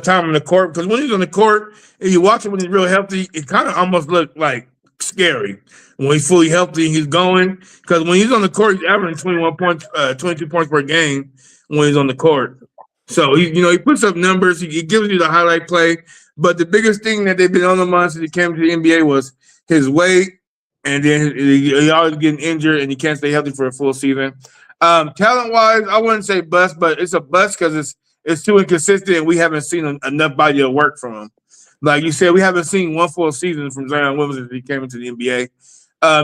S2: time on the court, because when he's on the court and you watch him when he's real healthy, it kind of almost look like scary when he's fully healthy and he's going, because when he's on the court he's averaging 21 points 22 points per game when he's on the court. So he puts up numbers, he gives you the highlight play, but the biggest thing that they've been on the month since he came to the NBA was his weight. And then he always getting injured, and he can't stay healthy for a full season. Talent-wise, I wouldn't say bust, but it's a bust because it's too inconsistent, and we haven't seen enough body of work from him. Like you said, we haven't seen one full season from Zion Williamson since he came into the NBA.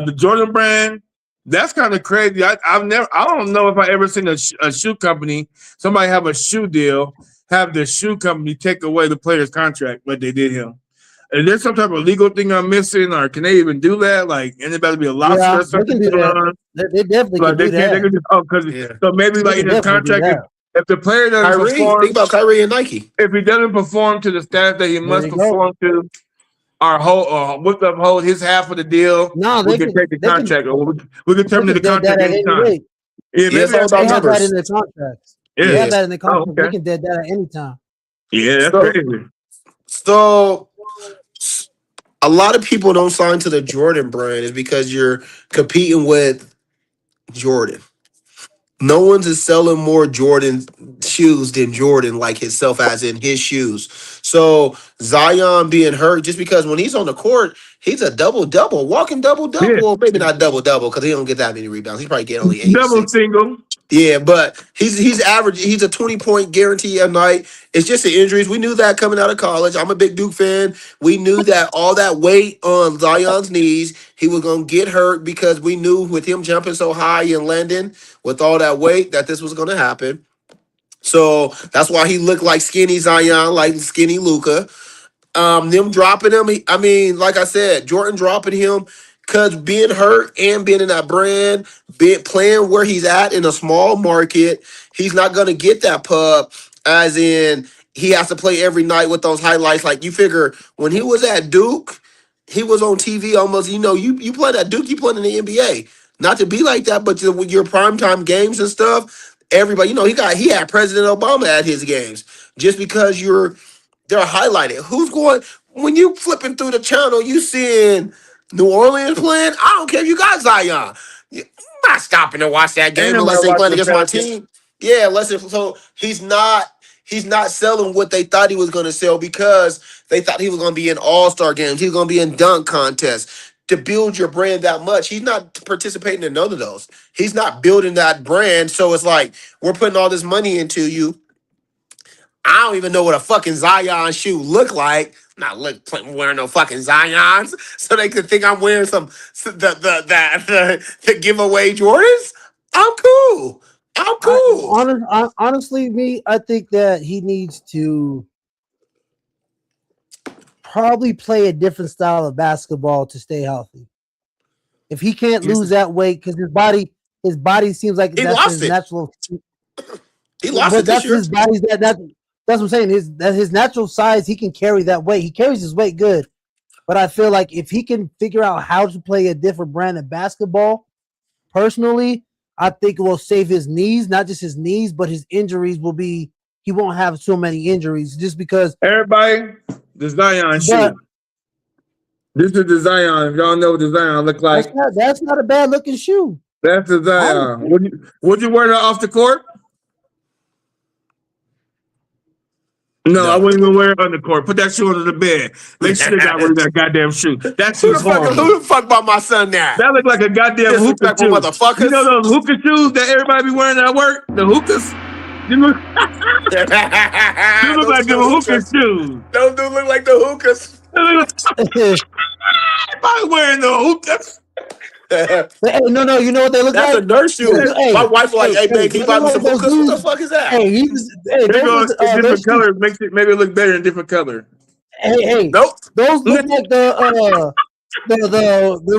S2: The Jordan brand, that's kind of crazy. I don't know if I ever seen a shoe company, somebody have a shoe deal, have the shoe company take away the player's contract, but they did him. Is there some type of legal thing I'm missing, or can they even do that? Like, anybody be a lobster or something?
S1: They definitely can do that.
S2: So maybe like in his contract, if the player doesn't perform,
S3: think about Kyrie and Nike.
S2: If he doesn't perform to the status that he must perform to, hold his half of the deal.
S1: No,
S2: we can take the contract, or we can terminate the contract at any time.
S3: Yeah, maybe
S1: they have that in their contracts.
S2: Yeah.
S1: They have that in their contract. They can dead that at any time.
S2: Yeah, that's crazy.
S3: So a lot of people don't sign to the Jordan brand is because you're competing with Jordan. No one's is selling more Jordan shoes than Jordan, like himself, as in his shoes. So Zion being hurt, just because when he's on the court, he's a double-double, walking double-double.
S2: Yeah.
S3: Well, maybe not double-double because he don't get that many rebounds. He's probably getting only 8.
S2: Double single.
S3: Yeah, but he's average. He's a 20-point guarantee a night. It's just the injuries. We knew that coming out of college. I'm a big Duke fan. We knew that all that weight on Zion's knees, he was going to get hurt, because we knew with him jumping so high and landing with all that weight that this was going to happen. So that's why he looked like skinny Zion, like skinny Luka. Them dropping him. Like I said, Jordan dropping him, because being hurt and being in that brand, playing where he's at in a small market, he's not going to get that pub, as in he has to play every night with those highlights. Like, you figure when he was at Duke, he was on TV almost, you played at Duke, you played in the NBA. Not to be like that, but with your primetime games and stuff, everybody, he had President Obama at his games, just because they're highlighted. Who's going, when you flipping through the channel, you seeing New Orleans playing? I don't care if you got Zion. I'm not stopping to watch that game unless they playing against my team. Yeah, so he's not selling what they thought he was going to sell, because they thought he was going to be in all-star games. He was going to be in dunk contests. To build your brand that much, he's not participating in none of those. He's not building that brand. So it's like, we're putting all this money into you. I don't even know what a fucking Zion shoe look like. I'm not wearing no fucking Zions, so they could think I'm wearing the giveaway Jordans. I'm cool.
S1: Honestly, I think that he needs to probably play a different style of basketball to stay healthy. If he can't lose that weight, because his body seems like that's his natural.
S3: He lost it this year.
S1: His body's that's what I'm saying. His natural size, he can carry that weight. He carries his weight good, but I feel like if he can figure out how to play a different brand of basketball, personally, I think it will save his knees. Not just his knees, but his injuries will be. He won't have so many injuries just because.
S2: Everybody, the Zion shoe. This is the Zion. Y'all know what the Zion look like.
S1: That's not a bad looking shoe.
S2: That's the Zion. Would you wear that off the court? No, I wouldn't even wear it on the court. Put that shoe under the bed. Make sure they got rid of that goddamn shoe. That's
S3: who the fuck bought my son now?
S2: That look like a goddamn hookah shoe.
S3: Motherfuckers.
S2: You know those hookah shoes that everybody be wearing at work? The hookahs? You look like the hookah shoes.
S3: Those do look like the hookahs.
S2: Everybody wearing the hookahs.
S1: Hey, no, you know what they look
S3: like? That's a nurse shoe.
S1: Hey,
S3: my wife like, hey, babe, can you buy me some hookahs? What the fuck is that?
S1: Hey,
S2: different color makes it maybe look better in different color.
S1: Hey,
S3: nope.
S1: Those look like the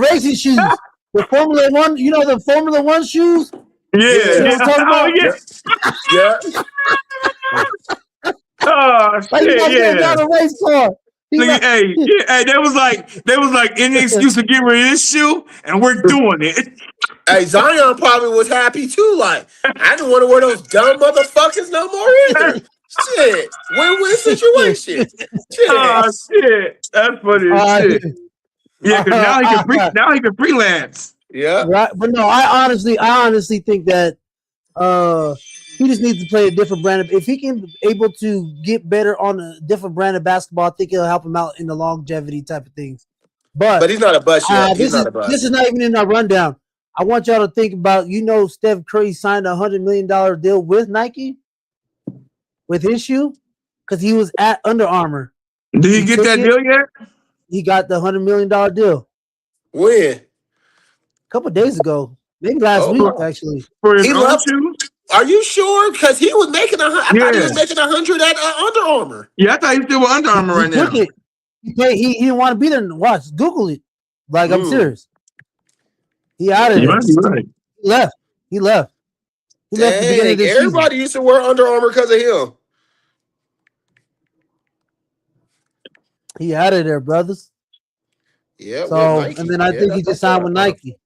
S1: racing shoes, the Formula One. You know the Formula One shoes.
S2: Yeah.
S3: Yeah.
S2: Oh
S1: Like he
S2: shit,
S1: wants to
S2: yeah.
S1: drive a race car. He
S2: Nigga,
S1: like,
S2: hey, yeah, hey, they was like any excuse to get rid of this shoe, and we're doing it.
S3: Hey, Zion probably was happy too. Like, I didn't want to wear those dumb motherfuckers no more either. Shit. Win-win situation.
S2: Oh
S3: Shit.
S2: shit, that's funny as shit. Yeah, because now he can freelance.
S3: Yeah.
S1: right, but no, I honestly think that he just needs to play a different brand of. If he can able to get better on a different brand of basketball, I think it'll help him out in the longevity type of things.
S3: But he's not a bust yet. He's not a bust.
S1: This is not even in our rundown. I want y'all to think about. Steph Curry signed a $100 million deal with Nike with his shoe because he was at Under Armour.
S2: Did he get that deal yet?
S1: He got the $100 million deal.
S3: When?
S1: A couple of days ago, maybe last week actually.
S2: For his
S3: He
S2: own
S3: left.
S2: shoe?
S3: Are you sure? Because he was making I thought he was making 100 at Under Armour.
S2: Yeah, I thought he still with Under Armour right now.
S1: He didn't want to be there. Watch, Google it. Like I'm serious. He out of there.
S2: Right.
S1: He left. He left. He left at the beginning of this
S3: everybody used to wear Under Armour because of him.
S1: He out of there, brothers.
S3: Yeah.
S1: So and then I think he just signed with Nike.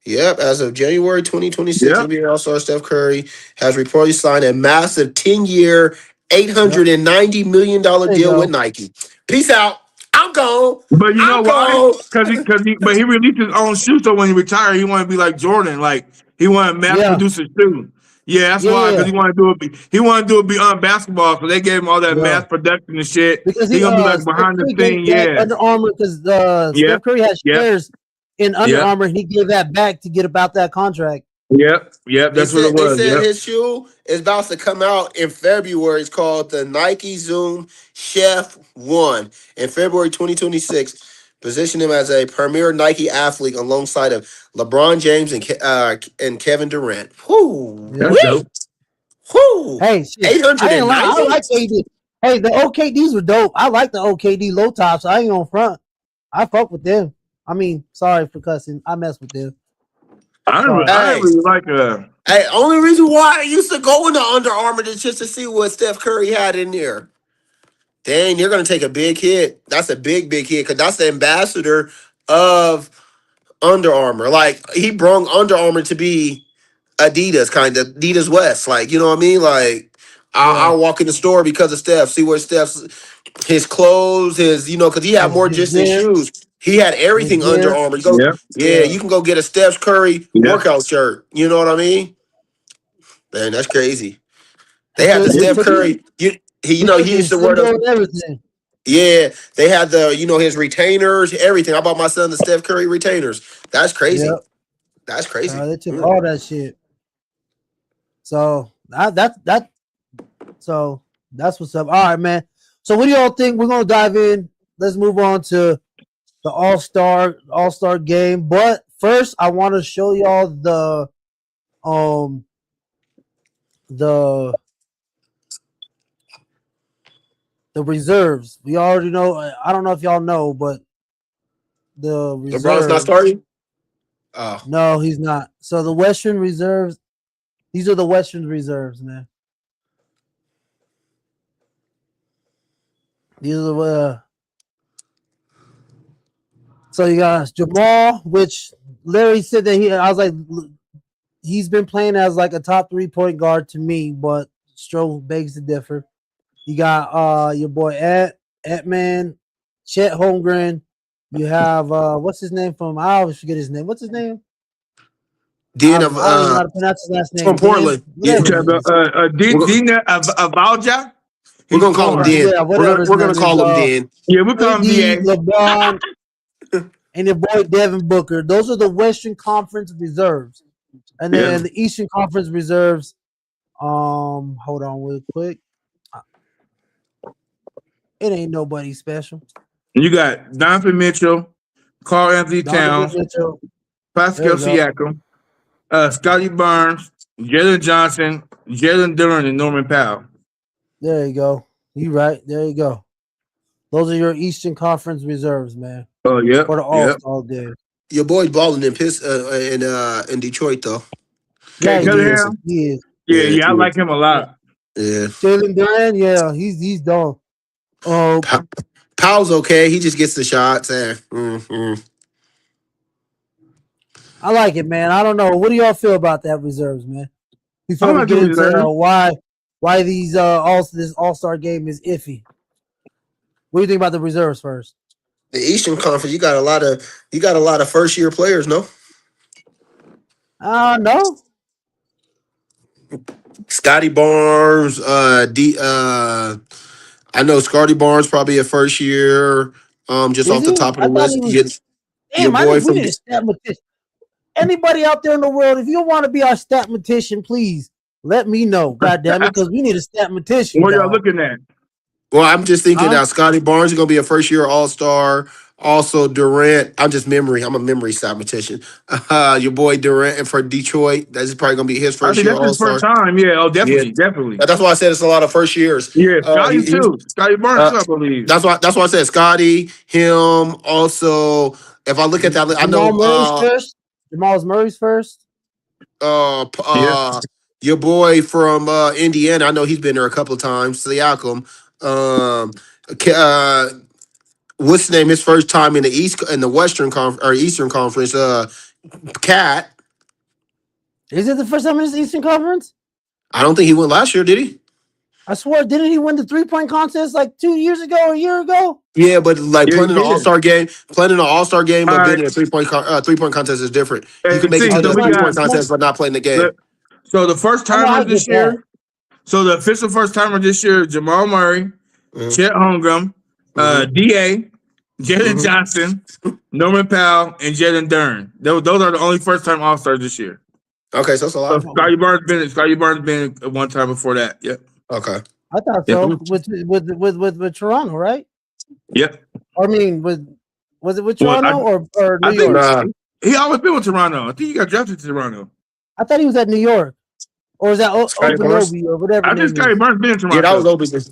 S3: Yep, as of January 2026, NBA All-Star Steph Curry has reportedly signed a massive 10-year, $890 million deal with Nike. Peace out. I'm gone.
S2: But you know why? Because he released his own shoe, so when he retired, he wanted to be like Jordan. Like he wanted to mass produce a shoe. Yeah, that's why. Because he wanted to do it. He wanted to do it beyond basketball. So they gave him all that mass production and shit.
S1: Because
S2: he gonna be like behind the scene. Yeah,
S1: Under Armour because Steph Curry has shares in Under Armour. He gave that back to get about that contract.
S2: Yep. That's what it was.
S3: They said his shoe is about to come out in February. It's called the Nike Zoom Chef 1 in February 2026. Position him as a premier Nike athlete alongside of LeBron James and Kevin Durant. Whoo!
S2: That's dope.
S3: Whoo!
S1: Hey, shit.
S3: 890.
S1: I like KD. Hey, the OKDs were dope. I like the OKD low tops. I ain't on front. I fuck with them. I mean, sorry for cussing. I mess with them.
S2: I really like
S3: Hey, only reason why I used to go into Under Armour is just to see what Steph Curry had in there. Dang, you're going to take a big hit. That's a big hit because that's the ambassador of Under Armour. Like, he brought Under Armour to be Adidas, kind of. Adidas West. Like, you know what I mean? Like, I'll walk in the store because of Steph, see where his clothes, because he had more just than shoes. He had everything Under Armour. You can go get a Steph Curry workout shirt. You know what I mean? Man, that's crazy. They had the Steph Curry. He used to wear those.
S1: Everything.
S3: Yeah, they had his retainers, everything. I bought my son the Steph Curry retainers. That's crazy.
S1: Yep.
S3: That's crazy.
S1: They took all that shit. So So that's what's up. All right, man. So what do y'all think? We're gonna dive in. Let's move on to the All-Star game. But first, I want to show y'all the reserves. We already know. I don't know if y'all know, but the reserves.
S3: LeBron's not starting? Oh.
S1: No, he's not. So the Western reserves, these are the Western reserves, man. These are the so you got Jamal, which Larry said that I was like, he's been playing as like a top 3 point guard to me, but Stroh begs to differ. You got your boy Ant-Man, Chet Holmgren. You have what's his name from? I always forget his name. What's his name?
S3: Dean
S1: I don't know how to pronounce his last name.
S3: From Portland.
S2: Dean Avalja.
S3: We're gonna call him Dean.
S1: Yeah,
S3: we're gonna call him Dean.
S2: Yeah, we'll call him Dean.
S1: LeBron and your boy Devin Booker. Those are the Western Conference reserves, and then the Eastern Conference reserves. Hold on, real quick. It ain't nobody special.
S2: You got Donovan Mitchell, Karl Anthony Towns, Pascal Siakam, Scotty Barnes, Jalen Johnson, Jalen Duren, and Norman Powell.
S1: There you go. You right. There you go. Those are your Eastern Conference reserves, man.
S2: Oh yeah.
S1: For the All-Star game.
S3: Your boy's balling in Detroit though.
S1: Yeah,
S2: he is.
S1: He is.
S2: Yeah, I like him a lot.
S3: Yeah.
S1: Jalen Duran, yeah, he's done.
S3: Powell's okay. He just gets the shots.
S1: I like it, man. I don't know. What do y'all feel about that reserves, man? Before
S2: I'm
S1: we
S2: not
S1: get
S2: doing
S1: into
S2: reserves.
S1: why these this All-Star game is iffy. What do you think about the reserves first?
S3: The Eastern Conference, you got a lot of first year players, no?
S1: No.
S3: Scotty Barnes, I know Scotty Barnes probably a first year. Just
S1: Is
S3: off the
S1: he?
S3: top of
S1: I
S3: the
S1: thought he
S3: list.
S1: was.
S3: Your
S1: Damn,
S3: boy
S1: we
S3: from
S1: need a statistician. Anybody out there in the world, if you want to be our statistician, please let me know. God damn it, because we need a statistician.
S2: What y'all
S1: Dog.
S2: looking at?
S3: Well, I'm just thinking
S1: Huh?
S3: now Scotty Barnes is gonna be a first year All-Star. Also Durant. I'm a memory statistician. Your boy Durant for Detroit. That's probably gonna be his
S2: I
S3: first
S2: think
S3: year
S2: that's his first
S3: All-Star.
S2: time. Yeah. Oh,
S3: Yeah.
S2: definitely.
S3: That's why I said it's a lot of first years.
S2: Yeah, Scotty
S3: He's
S2: too. Scotty Barnes too, I believe.
S3: that's why I said Scotty, him, also if I look at that, I know
S1: Jamal Murray's first. Jamal Murray's first.
S2: Yeah.
S3: Your boy from Indiana, I know he's been there a couple of times. Siakam. What's his name? His first time in the Western Conference or Eastern Conference. Cat.
S1: Is it the first time in this Eastern Conference?
S3: I don't think he went last year, did he?
S1: I swear, didn't he win the 3-point contest like 2 years ago or a year ago?
S3: Yeah, but like
S2: Yeah,
S3: playing in
S2: he
S3: an
S2: did.
S3: All-Star game, but
S2: All
S3: being
S2: right.
S3: in a three-point contest is different. You
S2: And
S3: can make it
S2: see,
S3: to
S2: so
S3: the
S2: we got
S3: 3-point contest, but not playing the game.
S2: so the first
S1: I know, I
S2: timer
S1: get
S2: this
S1: that.
S2: year. So the official first timer this year: Jamal Murray, Chet Holmgren, Da, Jalen Johnson, Norman Powell, and Jalen Duran. Those are the only first time All Stars this year.
S3: Okay, so that's a
S2: So
S3: lot.
S2: Scotty Barnes been one time before that. Yep.
S3: Okay.
S1: I thought so with Toronto, right?
S2: Yep.
S1: I mean, was it with
S2: Well,
S1: Toronto or New
S2: I think
S1: York?
S2: he always been with Toronto. I think he got drafted to Toronto.
S1: I thought he was at New York, or was that
S3: Scotty Barnes?
S1: Obi or whatever?
S2: I think Scotty Barnes been in Toronto.
S3: Yeah, that was Obi's.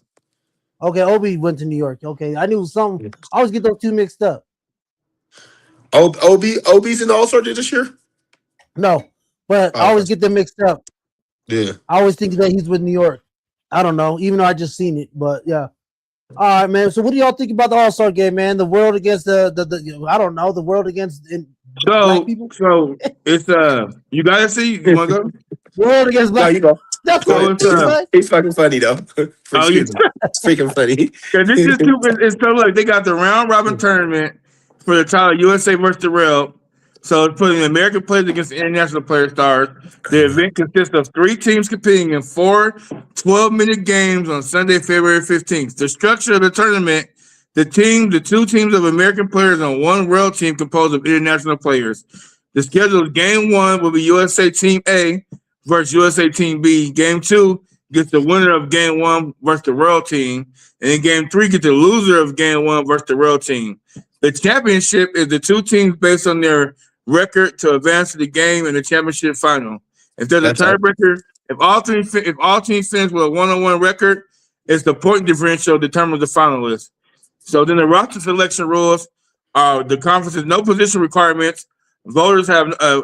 S1: Okay, Obi went to New York. Okay, I knew something. I always get those two mixed up.
S3: Obi's in the All-Star this year?
S1: No, but I always get them mixed up.
S3: Yeah.
S1: I always think that he's with New York. I don't know, even though I just seen it, but yeah. All right, man. So what do y'all think about the All-Star game, man? The world against the I don't know, the world against black people?
S2: So it's you gotta see, you wanna go?
S1: World against black
S3: you go.
S1: That's
S2: So
S1: what
S2: it's,
S3: He's fucking funny though. It's freaking funny.
S2: This is stupid. It's so like they got the round robin tournament for the title USA versus the Real. So it's putting American players against the international player stars. The event consists of 3 teams competing in 4 12-minute games on Sunday, February 15th. The structure of the tournament, the 2 teams of American players on 1 Real team composed of international players. The schedule of game 1 will be USA Team A versus USA Team B. Game 2 gets the winner of game 1 versus the Real team. And in game 3 gets the loser of game 1 versus the Real team. The championship is the 2 teams based on their record to advance to the game in the championship final. If there's a tiebreaker, if all teams finish with a 1-on-1 record, it's the point differential determines the finalist. So then the roster selection rules are the conference has no position requirements. Voters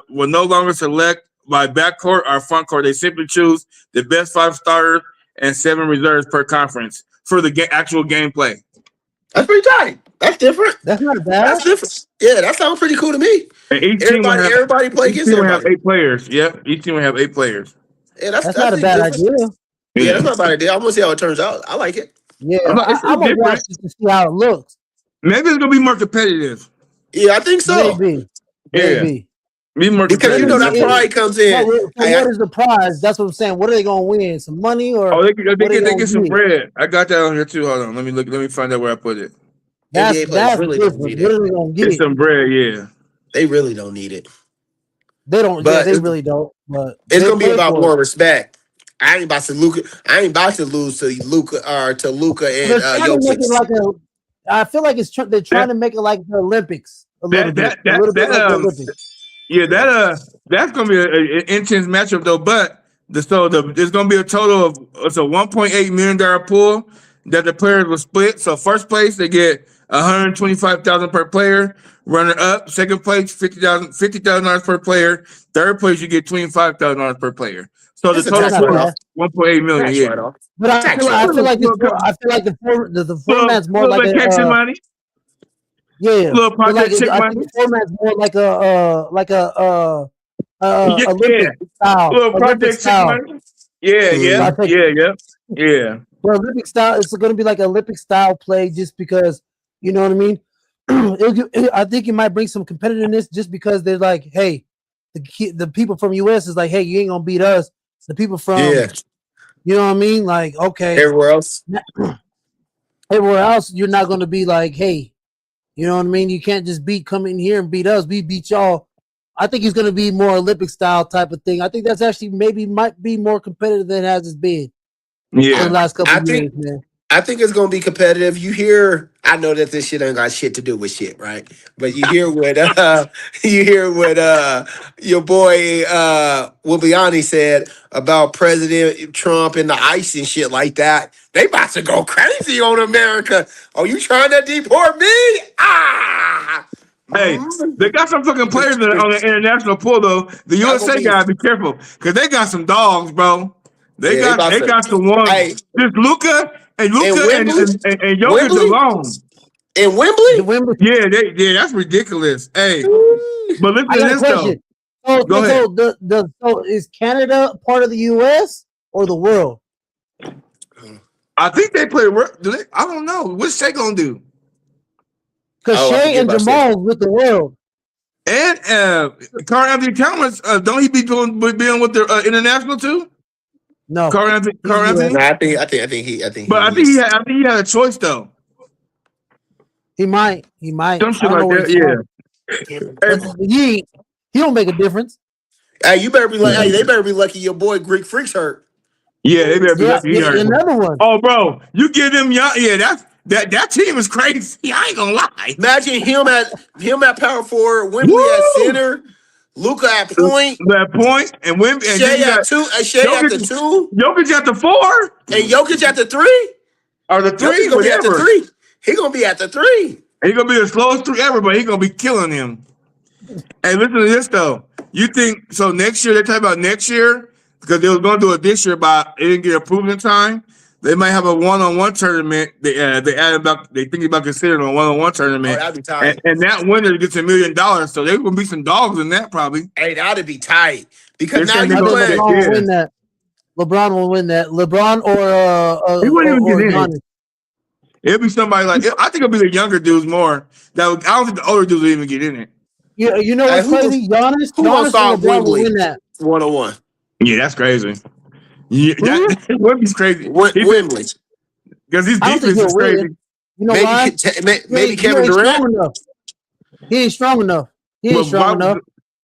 S2: will no longer select by backcourt or front court. They simply choose the best 5 starters and 7 reserves per conference for the actual gameplay.
S3: That's pretty tight. That's different.
S1: That's not bad.
S3: That's different. Yeah, that sounds pretty cool to me.
S2: And
S3: Everybody play against
S2: everybody.
S3: everybody.
S2: Have 8 players. Yep, each team will have 8 players.
S3: Yeah,
S1: that's not a bad idea.
S3: Yeah, that's not a bad idea. I'm gonna see how it turns out. I like it.
S1: Yeah, I'm gonna watch it to see how it looks.
S2: Maybe it's gonna be more competitive.
S3: Yeah, I think so.
S1: Maybe.
S2: Be more
S3: because you know that pride comes in.
S1: What is the prize? That's what I'm saying. What are they gonna win? Some money or?
S2: Oh, they get some bread. I got that on here too. Hold on, let me find out where I put it.
S1: That's really different. What are they gonna get?
S2: Some bread, yeah.
S3: They really don't need it.
S1: They don't. But they really don't. But
S3: it's gonna be about more respect. I ain't about to lose to Luka and Jokic.
S1: I feel like they're trying to make it like the Olympics a little bit.
S2: Yeah, that's gonna be an intense matchup though. But there's gonna be a total of it's a $1.8 million pool that the players will split. So first place they get $125,000 per player. Runner up, second place, $50,000 per player. Third place, you get $25,000 per player. So
S3: It's
S2: the
S3: a
S2: total
S3: tax
S2: pool
S3: write-off.
S2: is 1.8 million.
S3: Tax
S2: Yeah,
S3: write-off.
S1: But I
S3: Tax
S1: feel
S3: write-off.
S1: like the format's more
S2: little
S1: like
S2: vacation
S1: a
S2: money,
S1: yeah,
S2: little
S1: but like
S2: pocket check
S1: I think
S2: money.
S1: the format's more like
S2: Yeah,
S1: Olympic style,
S2: little project check money. Yeah,
S1: So I
S2: yeah,
S1: think
S2: yeah.
S1: for Olympic style, it's going to be like Olympic style play, just because you know what I mean. I think it might bring some competitiveness, just because they're like, hey, the people from US is like, hey, you ain't gonna beat us. The people from
S3: Yeah.
S1: you know what I mean, like, okay,
S3: Everywhere else.
S1: everywhere else you're not gonna be like, hey, you know what I mean. You can't just come in here and beat us. We beat y'all. I think he's gonna be more Olympic style type of thing. I think that's actually might be more competitive than it has been for the
S2: Yeah.
S1: last couple
S3: I
S1: of years,
S3: think
S1: man.
S3: I think it's gonna be competitive. You hear, I know that this shit ain't got shit to do with shit, right? But you hear what your boy Wibiani said about President Trump and the ICE and shit like that. They about to go crazy on America. Oh, you trying to deport me? Ah,
S2: Hey, they got some fucking players on the international pool though. The
S3: Y'all gonna
S2: USA
S3: be,
S2: gotta be careful because they got some dogs, bro. They
S3: yeah, they
S2: got
S3: about
S2: they
S3: to.
S2: got some ones.
S3: Hey,
S2: Just Luca and
S3: in Wembley,
S2: Jokic
S3: Wembley,
S2: alone.
S3: in
S1: The
S3: Wembley.
S1: Wembley.
S2: Yeah, that's ridiculous. Hey, but listen
S1: I
S2: to
S1: got a
S2: this though.
S1: question. So,
S2: Go
S1: so,
S2: ahead.
S1: so is Canada part of the U.S. or the world?
S2: I think they play. Do they? I don't know. What's Shea gonna do?
S1: Because
S3: Oh, I
S1: Shea
S3: forget
S1: and
S3: about Shea.
S1: Jamal's with the world.
S2: And Carl Anthony Towns, don't he be being with the international too?
S1: No,
S2: Carl
S1: he's U.S.
S3: No,
S2: Anthony.
S3: I think
S2: But I
S3: he
S2: think
S3: is.
S2: I think he had a choice though.
S1: He might.
S2: Some
S1: I
S2: shit
S1: don't know
S2: like
S1: where
S2: that.
S1: he's from,
S2: Yeah.
S1: but he don't make a difference.
S3: Hey, you better be like, hey,
S2: Hey,
S3: they better be lucky your boy Greek Freak's hurt.
S2: yeah, they better be
S1: Yeah,
S2: lucky he hurt.
S1: another one.
S2: Oh, bro, you give them young. Yeah, that team is crazy. I ain't gonna lie.
S3: Imagine him at power forward, Wembley at
S2: Woo!
S3: center, Luca at point,
S2: That point and then
S3: Shea
S2: you got
S3: at two, Shea at the
S2: Jokic.
S3: two,
S2: Jokic at the 4
S3: and Jokic at the three.
S2: or the
S3: Jokic
S2: 3,
S3: gonna be at the
S2: whatever.
S3: three. He gonna be at the three.
S2: He gonna be the slowest 3 ever, but he gonna be killing him. Hey, listen to this though. You think so? Next year, they're talking about next year because they was going to do it this year, but it didn't get approved in time. They might have a one-on-one tournament. They added about. They thinking about considering a one-on-one
S3: Oh,
S2: tournament,
S3: that'd be tight.
S2: and that winner gets $1 million. So there's gonna be some dogs in that probably.
S3: Hey, that'd be tight because
S2: They're
S3: now
S2: saying they
S3: you
S1: I
S2: go.
S1: think
S3: playing.
S1: LeBron will
S2: Yeah,
S1: win that. LeBron will win that. LeBron
S2: he wouldn't even
S1: or
S2: get in it.
S1: Giannis.
S2: It'll be somebody like. I think it'll be the younger dudes more. I don't think the older dudes will even get in it.
S1: You know
S3: Hey,
S1: what's crazy? Giannis
S3: who gonna
S1: and
S3: stop
S1: LeBron will
S3: Wembley
S1: win that.
S3: 1-on-1?
S2: Yeah, that's crazy. Yeah,
S1: Who?
S2: that Wemby's crazy.
S3: Wembley.
S2: Because his
S1: I don't think
S2: defense
S1: he'll
S2: is crazy.
S1: win. You know
S3: Maybe
S1: why?
S3: maybe
S1: He
S3: Kevin
S1: ain't
S3: Durant.
S1: strong enough. He ain't strong enough. He ain't
S2: But
S1: strong enough.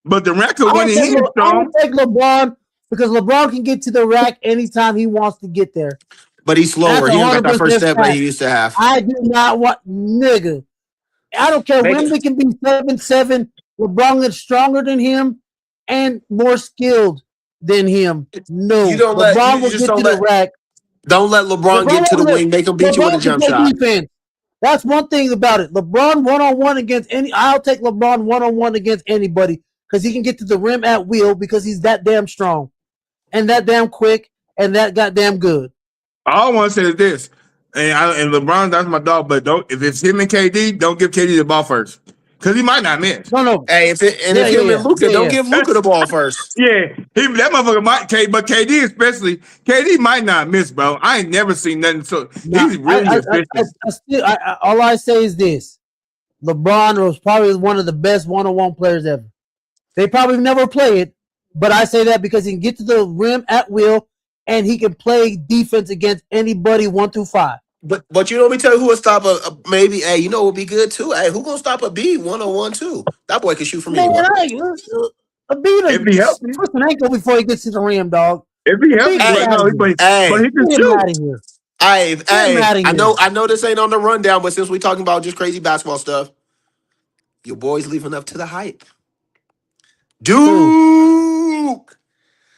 S2: the rack could win and he is
S1: I would
S2: strong.
S1: take LeBron because LeBron can get to the rack anytime he wants to get there.
S3: But he's slower.
S1: That's
S3: He don't got that
S1: 100%
S3: first step like
S1: fact.
S3: he used to have.
S1: I do not want nigga. I don't care.
S3: Make
S1: Wembley
S3: it.
S1: can be 7-7. LeBron is stronger than him and more skilled than him. No,
S3: You don't let
S1: LeBron
S3: you
S1: will
S3: just
S1: get to the rack.
S3: don't let LeBron get to the wing. Make him beat you with a
S1: LeBron can
S3: jump
S1: play
S3: shot.
S1: defense. That's one thing about it. LeBron one-on-one against any. I'll take LeBron one-on-one against anybody because he can get to the rim at will because he's that damn strong and that damn quick and that goddamn good.
S2: All I want to say is this, and LeBron, that's my dog. But don't if it's him and KD, don't give KD the ball first because he might not miss.
S1: No.
S3: Hey, if him and Luca, don't give Luca the ball first.
S2: Yeah, that motherfucker might. But KD especially, KD might not miss, bro. I ain't never seen nothing. So he's really efficient.
S1: All I say is this: LeBron was probably one of the best one-on-one players ever. They probably never play it, but I say that because he can get to the rim at will and he can play defense against anybody 1 through 5.
S3: But you know, let me tell you who will stop a maybe. Hey, you know what would be good too. Hey, who gonna stop a B 1-on-1 too? That boy can shoot from
S1: Man,
S3: anywhere.
S1: a beat
S2: If he helps me,
S1: twist an ankle before he gets to the rim, dog.
S2: if he helps me,
S3: Hey,
S2: but he can
S1: Get him
S2: shoot.
S1: out of here.
S3: Hey,
S1: outta here.
S3: I know this ain't on the rundown, but since we talking about just crazy basketball stuff, your boy's leaving up to the hype. Duke.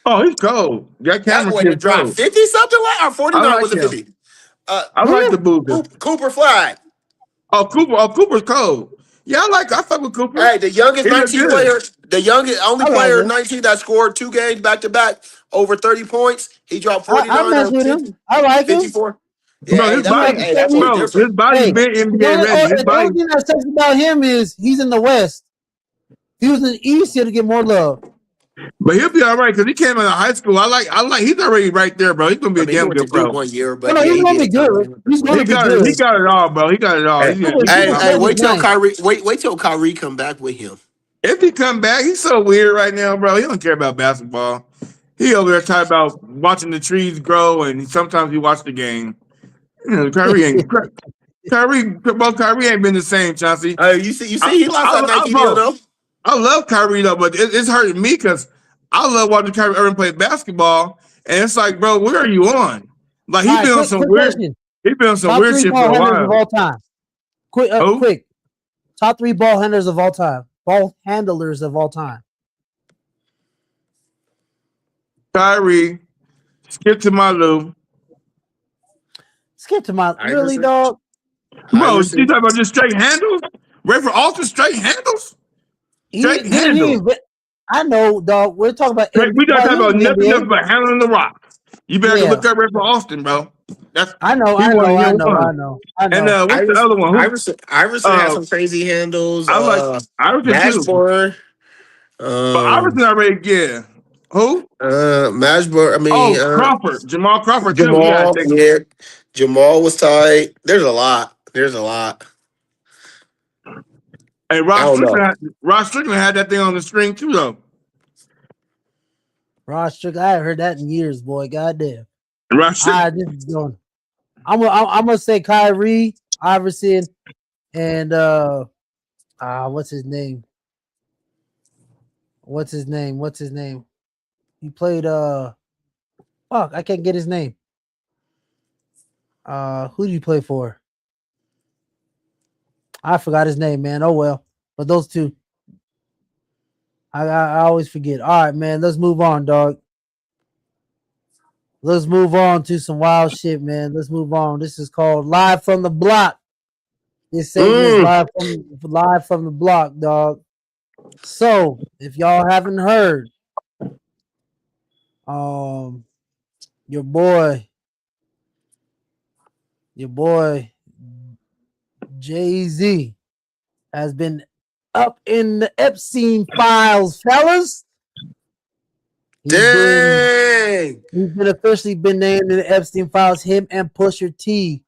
S2: Oh, he's cold. That
S3: That
S2: camera
S3: boy
S2: kid's
S3: dropped
S2: cold.
S3: 50 something or 49
S2: I like
S3: was it
S2: him.
S3: 50?
S2: I like the Booger.
S3: Cooper Flag.
S2: Oh, Cooper's cold. Yeah, I fuck with Cooper.
S3: Hey, the youngest
S2: He look
S3: 19
S2: good.
S3: player, the youngest only
S1: I like
S3: player
S1: him.
S3: 19 that scored 2 games back to back over 30 points. He dropped
S1: I
S3: 49
S1: mess
S3: on
S1: with
S3: 50,
S1: him. I like him.
S3: 54. Yeah,
S2: Bro,
S3: hey,
S2: his
S1: He
S3: that's
S1: like
S2: body,
S1: to
S3: hey,
S1: show
S3: that's what's
S1: me.
S2: bro, his
S3: different.
S2: body's
S1: Hey,
S2: been NBA ready. His
S1: the only
S2: body,
S1: thing that sucks about him is he's in the West. If he was in the East, he'll get more love.
S2: but he'll be all right because he came out of high school. I like. He's already right there, bro. He's gonna be
S3: I
S2: a
S3: mean, he
S2: damn
S3: went to
S2: good
S3: Duke
S2: pro.
S3: 1 year,
S1: No,
S3: but
S1: no,
S3: yeah,
S1: he's
S3: he
S1: gonna
S3: did
S1: be
S3: his time.
S1: good. He's
S2: He
S1: gonna be
S2: got it. He
S1: good.
S2: got it all, bro. He got it all.
S3: Hey,
S2: He's
S1: Dude,
S3: hey,
S1: he's
S3: hey,
S1: gonna
S3: wait
S1: be
S3: till
S1: nice.
S3: wait till Kyrie come back with him.
S2: if he come back, he's so weird right now, bro. He don't care about basketball. He over there talking about watching the trees grow, and sometimes he watch the game. You know, Kyrie ain't been the same, Chauncey.
S3: You see, he lost that Nike deal
S2: Bro,
S3: though.
S2: I love Kyrie though, but it's hurting me because I love watching Kyrie Irving play basketball, and it's like, bro, what are you on? Like
S1: All right, quick question.
S2: he been on some
S1: Top
S2: weird
S1: three
S2: shit for
S1: ball
S2: a
S1: handlers of
S2: while.
S1: all time.
S2: Who?
S1: Quick. Top 3 ball handlers of all time. Ball handlers of all time.
S2: Kyrie, Skip to my Lou.
S1: Skip to my really
S3: Iverson.
S1: dog.
S2: Bro, you
S3: Iverson.
S2: talking about just straight handles? Ray for Alston straight handles?
S1: He
S2: Straight
S1: didn't
S2: handles.
S1: even. I know, dog. We're talking about
S2: Straight, we not
S1: while he
S2: talking
S1: was
S2: about
S1: in the
S2: nothing else
S1: NBA.
S2: but handling the rock. You better go
S1: Yeah,
S2: look up Ray for Austin, bro. That's
S1: I know,
S2: he
S1: I
S2: one
S1: know,
S2: of
S1: I
S2: him
S1: know,
S2: one.
S1: I know, I
S2: And
S1: know.
S2: what's the other one? Who?
S3: Iverson had
S2: Uh,
S3: some crazy handles.
S2: I like Iverson too,
S3: Mashburn.
S2: but Iverson already yeah. Who?
S3: Mashburn. I mean,
S2: Oh, Crawford, Jamal Crawford too. We gotta
S3: Jamal.
S2: take.
S3: Yeah, Jamal was tight. There's a lot.
S2: Hey,
S3: I don't know.
S2: Ross Strickland had that thing on the string too, though.
S1: Ross Strickland. I haven't heard that in years, boy. Goddamn.
S2: Ross Strickland.
S1: This is going. I'm gonna say Kyrie, Iverson, and what's his name? What's his name? He played fuck, I can't get his name. Who do you play for? I forgot his name, man. Oh well. But those two. I always forget. All right, man. Let's move on, dog. Let's move on to some wild shit, man. Let's move on. This is called Live from the Block. This segment is live from the block, dog. So if y'all haven't heard, your boy Jay-Z has been up in the Epstein files, fellas.
S3: Dang.
S1: He's been officially been named in the Epstein files. Him and Pusha T.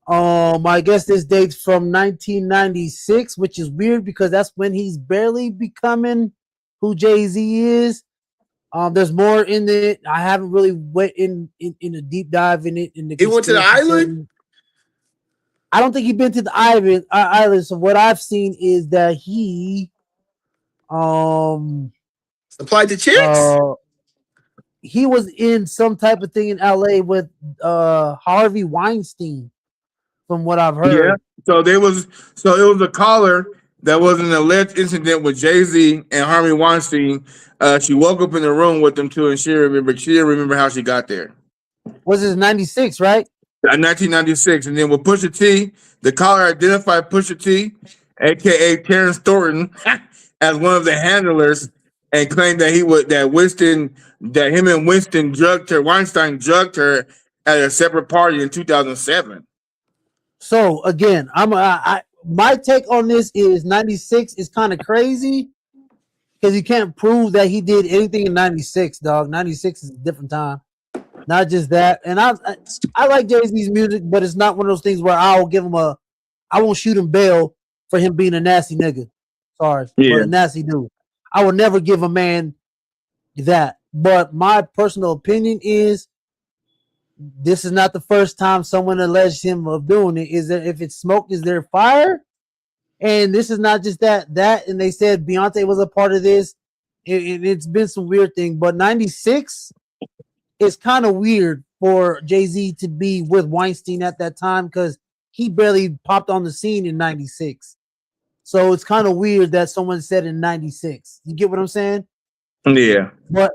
S1: I guess this dates from 1996, which is weird because that's when he's barely becoming who Jay-Z is. There's more in it. I haven't really went in a deep dive in it.
S3: He went to the island?
S1: I don't think he's been to the island. So what I've seen is that he
S3: Applied to chicks?
S1: He was in some type of thing in LA with Harvey Weinstein, from what I've heard.
S2: Yeah. So it was a caller that was an alleged incident with Jay-Z and Harvey Weinstein. She woke up in the room with them too, and she didn't remember how she got there.
S1: Was it 96, right?
S2: 1996. And then with Pusha T, the caller identified Pusha T, aka Terrence Thornton, as one of the handlers, and claimed that him and Weinstein drugged her at a separate party in 2007.
S1: So again, my take on this is 96 is kind of crazy because you can't prove that he did anything in 96, dog. 96 is a different time. Not just that. And I like Jay-Z's music, but it's not one of those things where I won't shoot him bail for him being a nasty nigga. Sorry, but a nasty dude. I would never give a man that. But my personal opinion is this is not the first time someone alleged him of doing it. Is that if it's smoke, is there fire? And this is not just that, and they said Beyonce was a part of this. It's been some weird thing, but 96 is kind of weird for Jay-Z to be with Weinstein at that time because he barely popped on the scene in 96. So it's kind of weird that someone said in 96. You get what I'm saying?
S2: Yeah.
S1: But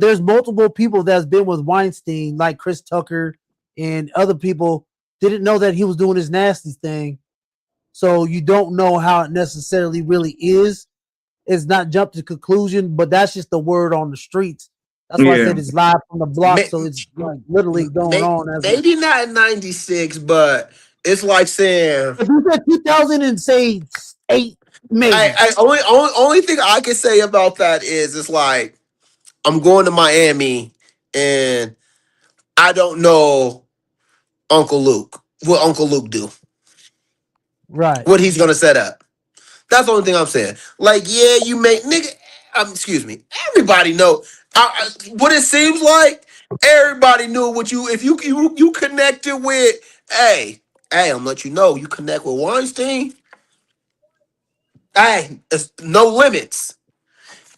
S1: there's multiple people that's been with Weinstein, like Chris Tucker and other people, didn't know that he was doing his nasty thing. so you don't know how it necessarily really is. It's not jump to conclusion, but that's just the word on the streets. That's why I said it's live from the block, so it's like literally going on. As
S3: maybe not in '96, but it's like saying
S1: if you said 2008, maybe.
S3: only thing I can say about that is it's like I'm going to Miami and I don't know Uncle Luke. What Uncle Luke do?
S1: Right.
S3: What he's gonna set up. That's the only thing I'm saying. Like, yeah, you make nigga. Excuse me. Everybody know. What it seems like. Everybody knew what you. If you connected with. Hey, I'm gonna let you know. You connect with Weinstein. Hey, it's no limits.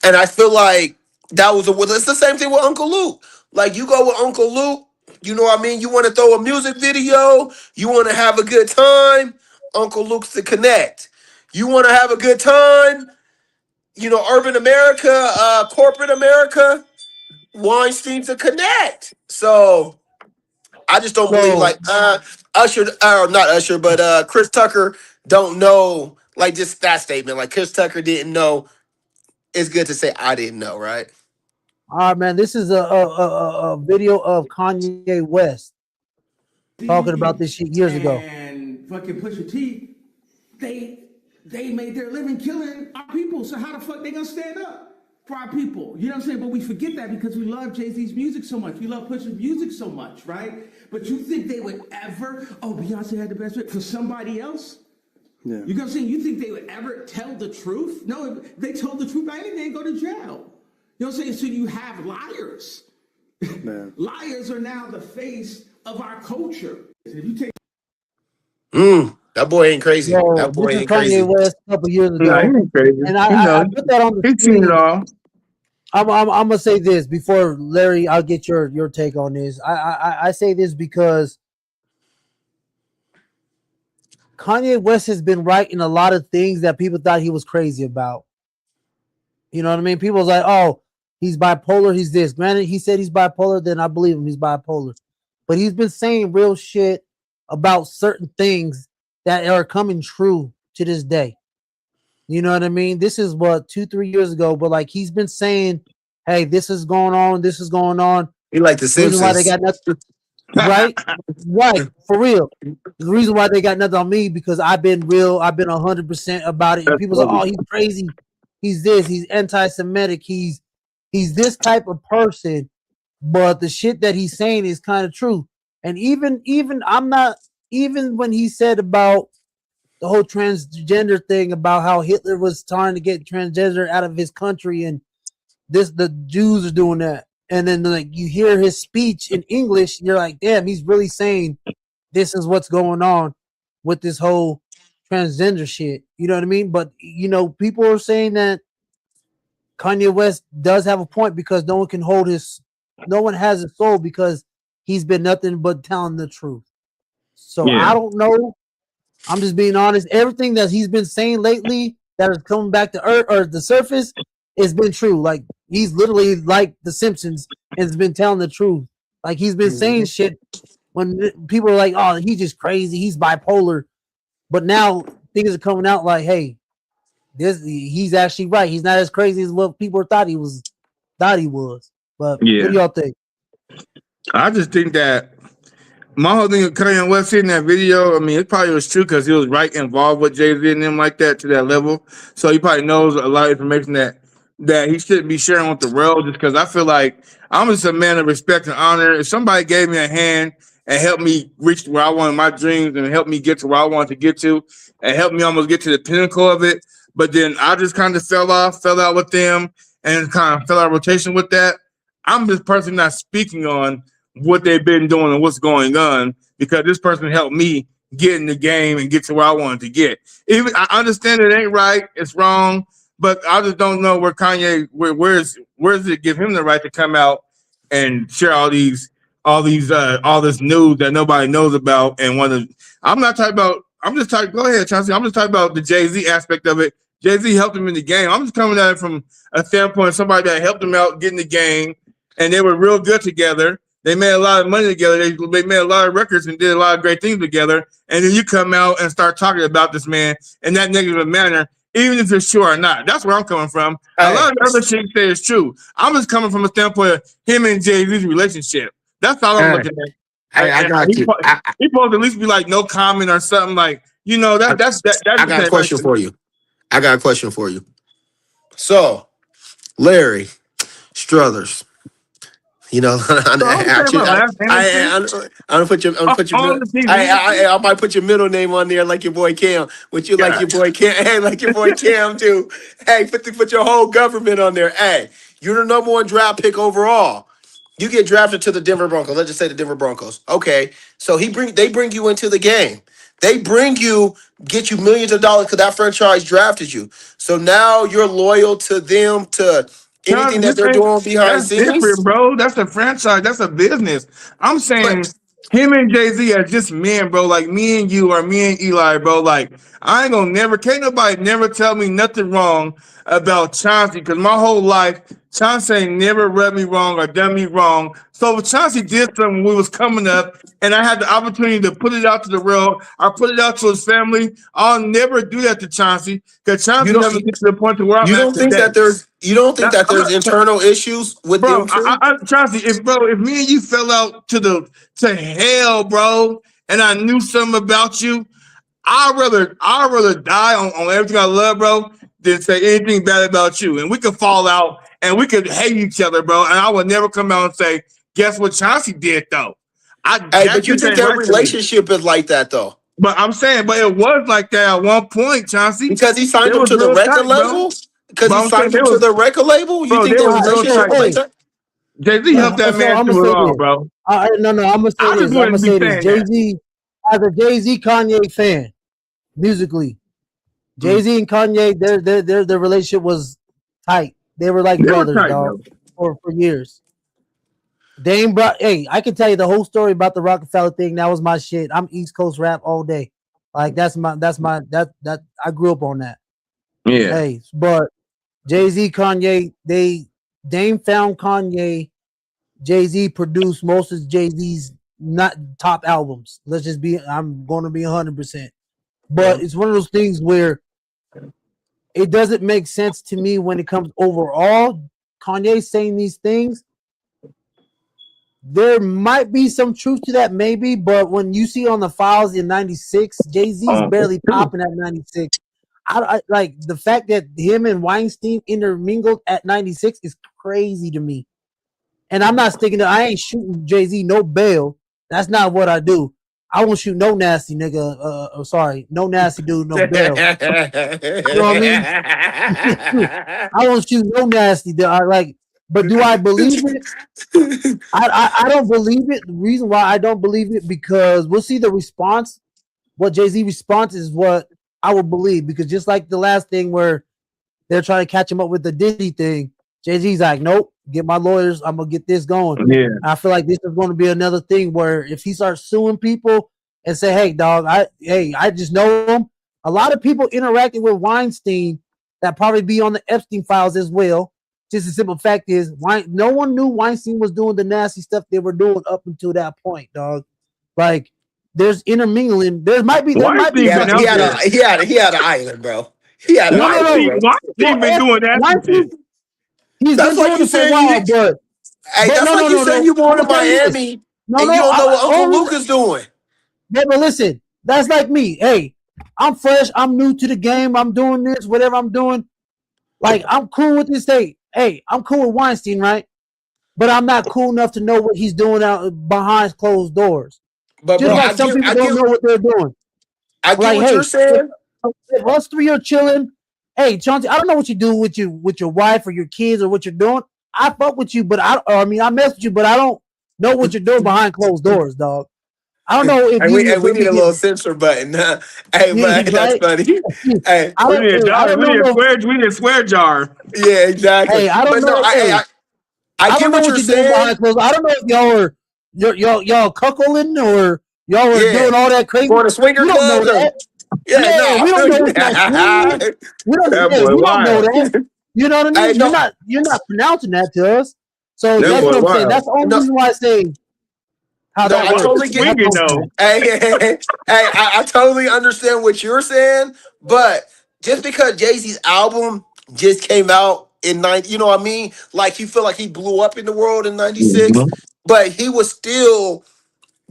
S3: And I feel like that was it's the same thing with Uncle Luke. Like you go with Uncle Luke. You know what I mean? You want to throw a music video. You want to have a good time. Uncle Luke's to connect. You want to have a good time. You know, urban America, corporate America, Weinstein to connect. So I just don't believe like Usher, not Usher, but Chris Tucker don't know like just that statement. Like Chris Tucker didn't know. It's good to say I didn't know, right?
S1: All right, man. This is a video of Kanye West talking about this shit years ago.
S6: And fucking Pusha T, they made their living killing our people. So how the fuck they gonna stand up for our people? You know what I'm saying? But we forget that because we love Jay-Z's music so much. We love Pusha's music so much, right? But you think they would ever, Beyonce had the best fit for somebody else? Yeah. You know what I'm saying? You think they would ever tell the truth? No, if they told the truth, they'd go to jail. You know what I'm saying? So you have liars. Man. Liars are now the face of our culture. If you take
S3: that boy ain't crazy.
S1: Yo,
S3: that boy ain't
S1: Kanye
S3: crazy.
S1: West a couple years ago.
S2: No, he ain't crazy.
S1: And I put that on the
S2: He's seen it all.
S1: I'm gonna say this before Larry. I'll get your take on this. I say this because Kanye West has been right in a lot of things that people thought he was crazy about. You know what I mean? People was like, "Oh, he's bipolar. He's this." Granted, he said he's bipolar. Then I believe him. He's bipolar, but he's been saying real shit about certain things that are coming true to this day. You know what I mean? This is what 2-3 years ago, but like he's been saying, "Hey, this is going on. This is going on."
S3: He like the Simpsons.
S1: Why they got nothing, right? Right, for real. The reason why they got nothing on me because I've been real. I've been 100% about it. And people say, "Oh, he's crazy. He's this. He's anti-Semitic. He's this type of person." But the shit that he's saying is kind of true. And even when he said about the whole transgender thing, about how Hitler was trying to get transgender out of his country, and the Jews are doing that. And then like you hear his speech in English, you're like, damn, he's really saying this is what's going on with this whole transgender shit. You know what I mean? But you know, people are saying that Kanye West does have a point because no one has his soul because he's been nothing but telling the truth. So I don't know. I'm just being honest. Everything that he's been saying lately that is coming back to earth or the surface has been true. Like he's literally like the Simpsons and has been telling the truth. Like he's been saying shit when people are like, "Oh, he's just crazy. He's bipolar." But now things are coming out like, "Hey, he's actually right. He's not as crazy as what people thought he was." But what do y'all think?
S2: I just think that my whole thing with Kanye West in that video, I mean, it probably was true because he was right involved with Jay-Z and them like that to that level. So he probably knows a lot of information that he shouldn't be sharing with the world just because I feel like I'm just a man of respect and honor. If somebody gave me a hand and helped me reach where I wanted my dreams and helped me get to where I wanted to get to and helped me almost get to the pinnacle of it, but then I just kind of fell out with them and kind of fell out of rotation with that, I'm this person not speaking on what they've been doing and what's going on because this person helped me get in the game and get to where I wanted to get. Even I understand it ain't right, it's wrong, but I just don't know where Kanye where does it give him the right to come out and share all this news that nobody knows about and I'm just talking. Go ahead, Chauncey. I'm just talking about the Jay-Z aspect of it. Jay-Z helped him in the game. I'm just coming at it from a standpoint of somebody that helped him out get in the game, and they were real good together. They made a lot of money together. They made a lot of records and did a lot of great things together. And then you come out and start talking about this man in that negative manner, even if it's true or not. That's where I'm coming from. A lot of the other shit you say is true. I'm just coming from a standpoint of him and Jay-Z's relationship. That's all I'm looking at.
S3: I got you.
S2: He supposed to at least be like no comment or something like, you know, that's
S3: I got a question for you. I got a question for you. So, Larry Struthers, you know, I might put your middle name on there like your boy Cam. Like your boy Cam? Hey, like your boy Cam too. Hey, put your whole government on there. Hey, you're the number 1 draft pick overall. You get drafted to the Denver Broncos. Let's just say the Denver Broncos. Okay, so they bring you into the game. They get you millions of dollars because that franchise drafted you. So now you're loyal to them, to anything that they're doing behind scenes.
S2: Different, bro. That's a franchise. That's a business. I'm saying him and Jay-Z are just men, bro. Like me and you or me and Eli, bro. Like I ain't gonna can't nobody never tell me nothing wrong about Chauncey because my whole life Chauncey ain't never rubbed me wrong or done me wrong. So if Chauncey did something when we was coming up and I had the opportunity to put it out to the world, I put it out to his family, I'll never do that to Chauncey because Chauncey never gets to the point to where
S3: you don't think that there's internal issues with
S2: bro,
S3: them?
S2: Chauncey, if me and you fell out to hell, bro, and I knew something about you, I'd rather die on everything I love, bro, than say anything bad about you. And we could fall out and we could hate each other, bro. And I would never come out and say, guess what Chauncey did, though.
S3: But you think their relationship is like that, though?
S2: But I'm saying, but it was like that at one point, Chauncey.
S3: Because he signed him to the record label? Because he signed him to the record label? You think their relationship like that?
S2: Jay-Z helped that man through it all, bro.
S1: No, I'm going to say this. Jay-Z, as a Jay-Z Kanye fan, musically, Jay-Z and Kanye, their relationship was tight. They were like brothers, dog, for years. I can tell you the whole story about the Rockefeller thing. That was my shit. I'm East Coast rap all day. Like I grew up on that.
S2: Yeah.
S1: Hey, but Jay-Z, Kanye, Dame found Kanye. Jay-Z produced most of Jay-Z's not top albums. I'm going to be 100%. But it's one of those things where it doesn't make sense to me when it comes overall. Kanye saying these things, there might be some truth to that, maybe, but when you see on the files in 96, Jay-Z's barely popping at 96. I like the fact that him and Weinstein intermingled at 96 is crazy to me. And I'm not I ain't shooting Jay-Z no bail. That's not what I do. I won't shoot no nasty nigga. Sorry, no nasty dude, no bail. You know what I mean? I won't shoot no nasty dude. But do I believe it? I don't believe it. The reason why I don't believe it, because we'll see the response. What Jay-Z response is what I would believe, because just like the last thing where they're trying to catch him up with the Diddy thing, Jay-Z's like, nope, get my lawyers. I'm going to get this going.
S2: Yeah.
S1: I feel like this is going to be another thing where if he starts suing people and say, hey, dog, I just know him. A lot of people interacting with Weinstein that probably be on the Epstein files as well. Just the simple fact is, no one knew Weinstein was doing the nasty stuff they were doing up until that point, dog. Like, there's intermingling. He had
S3: an island, bro. He had an island.
S2: Weinstein been doing that.
S1: That's
S3: like you saying you saying you born in Miami and you don't know what Uncle Luke is doing.
S1: But listen, that's like me. Hey, I'm fresh. I'm new to the game. I'm doing this, whatever I'm doing. Like, I'm cool with this. Hey, I'm cool with Weinstein, right? But I'm not cool enough to know what he's doing out behind closed doors. But just like some people don't know what they're doing.
S3: I get what you're saying.
S1: If us three are chilling, hey, Chauncey, I don't know what you do with your wife or your kids or what you're doing. I fuck with you, but I mess with you, but I don't know what you're doing behind closed doors, dog. I don't know if
S3: we need a little censor button. Hey, but that's funny. Hey,
S2: we need a swear jar.
S3: Yeah, exactly.
S1: Hey, I don't know.
S3: I get what you're saying.
S1: I don't know if y'all cuckolding or y'all are doing all that crazy.
S3: For the swinger club.
S1: We don't know that. We don't know that. You know what I mean? You're not pronouncing that to us. So that's what I'm saying. That's the only reason why I say how
S3: No,
S1: that
S3: I
S2: What
S1: works.
S2: was
S3: totally get.
S1: That's
S2: swinging
S1: what I'm
S2: though?
S1: saying.
S3: I totally understand what you're saying, but just because Jay-Z's album just came out in 90, you know what I mean? Like you feel like he blew up in the world in 96,
S2: Mhm.
S3: but he was still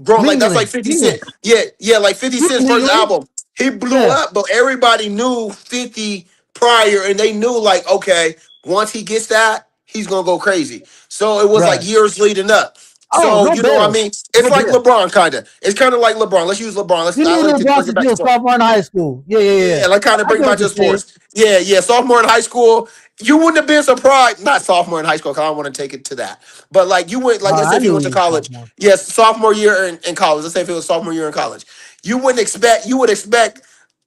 S3: growing. Like that's like
S1: Mingling.
S3: 50
S1: Yeah.
S3: Cent. Yeah, like 50
S1: He was
S3: Cent's first
S1: mingling.
S3: album. He blew
S1: Yeah.
S3: up, but everybody knew 50 prior, and they knew like, okay, once he gets that, he's gonna go crazy. So it was like
S1: Right.
S3: years leading up.
S1: Oh,
S3: So
S1: no
S3: you know what I
S1: bail.
S3: mean? It's
S1: No
S3: like
S1: bail.
S3: LeBron, kind of. It's kind of like LeBron. Let's use LeBron.
S1: You
S3: I
S1: knew
S3: like
S1: Lil
S3: to
S1: Bron
S3: bring it
S1: since
S3: back
S1: he
S3: to
S1: was
S3: sports.
S1: sophomore in high school. Yeah, yeah, yeah.
S3: Yeah, like kind of
S1: I
S3: bring
S1: get
S3: it
S1: what
S3: back
S1: you're
S3: to
S1: saying.
S3: sports. Yeah. Sophomore in high school, you wouldn't have been surprised. Not sophomore in high school, because I don't want to take it to that. But like you went, like let's say
S1: I
S3: if you
S1: knew
S3: went
S1: he
S3: to
S1: was
S3: college.
S1: sophomore.
S3: Yes, sophomore year in college. Let's say if it was sophomore year in college. You would expect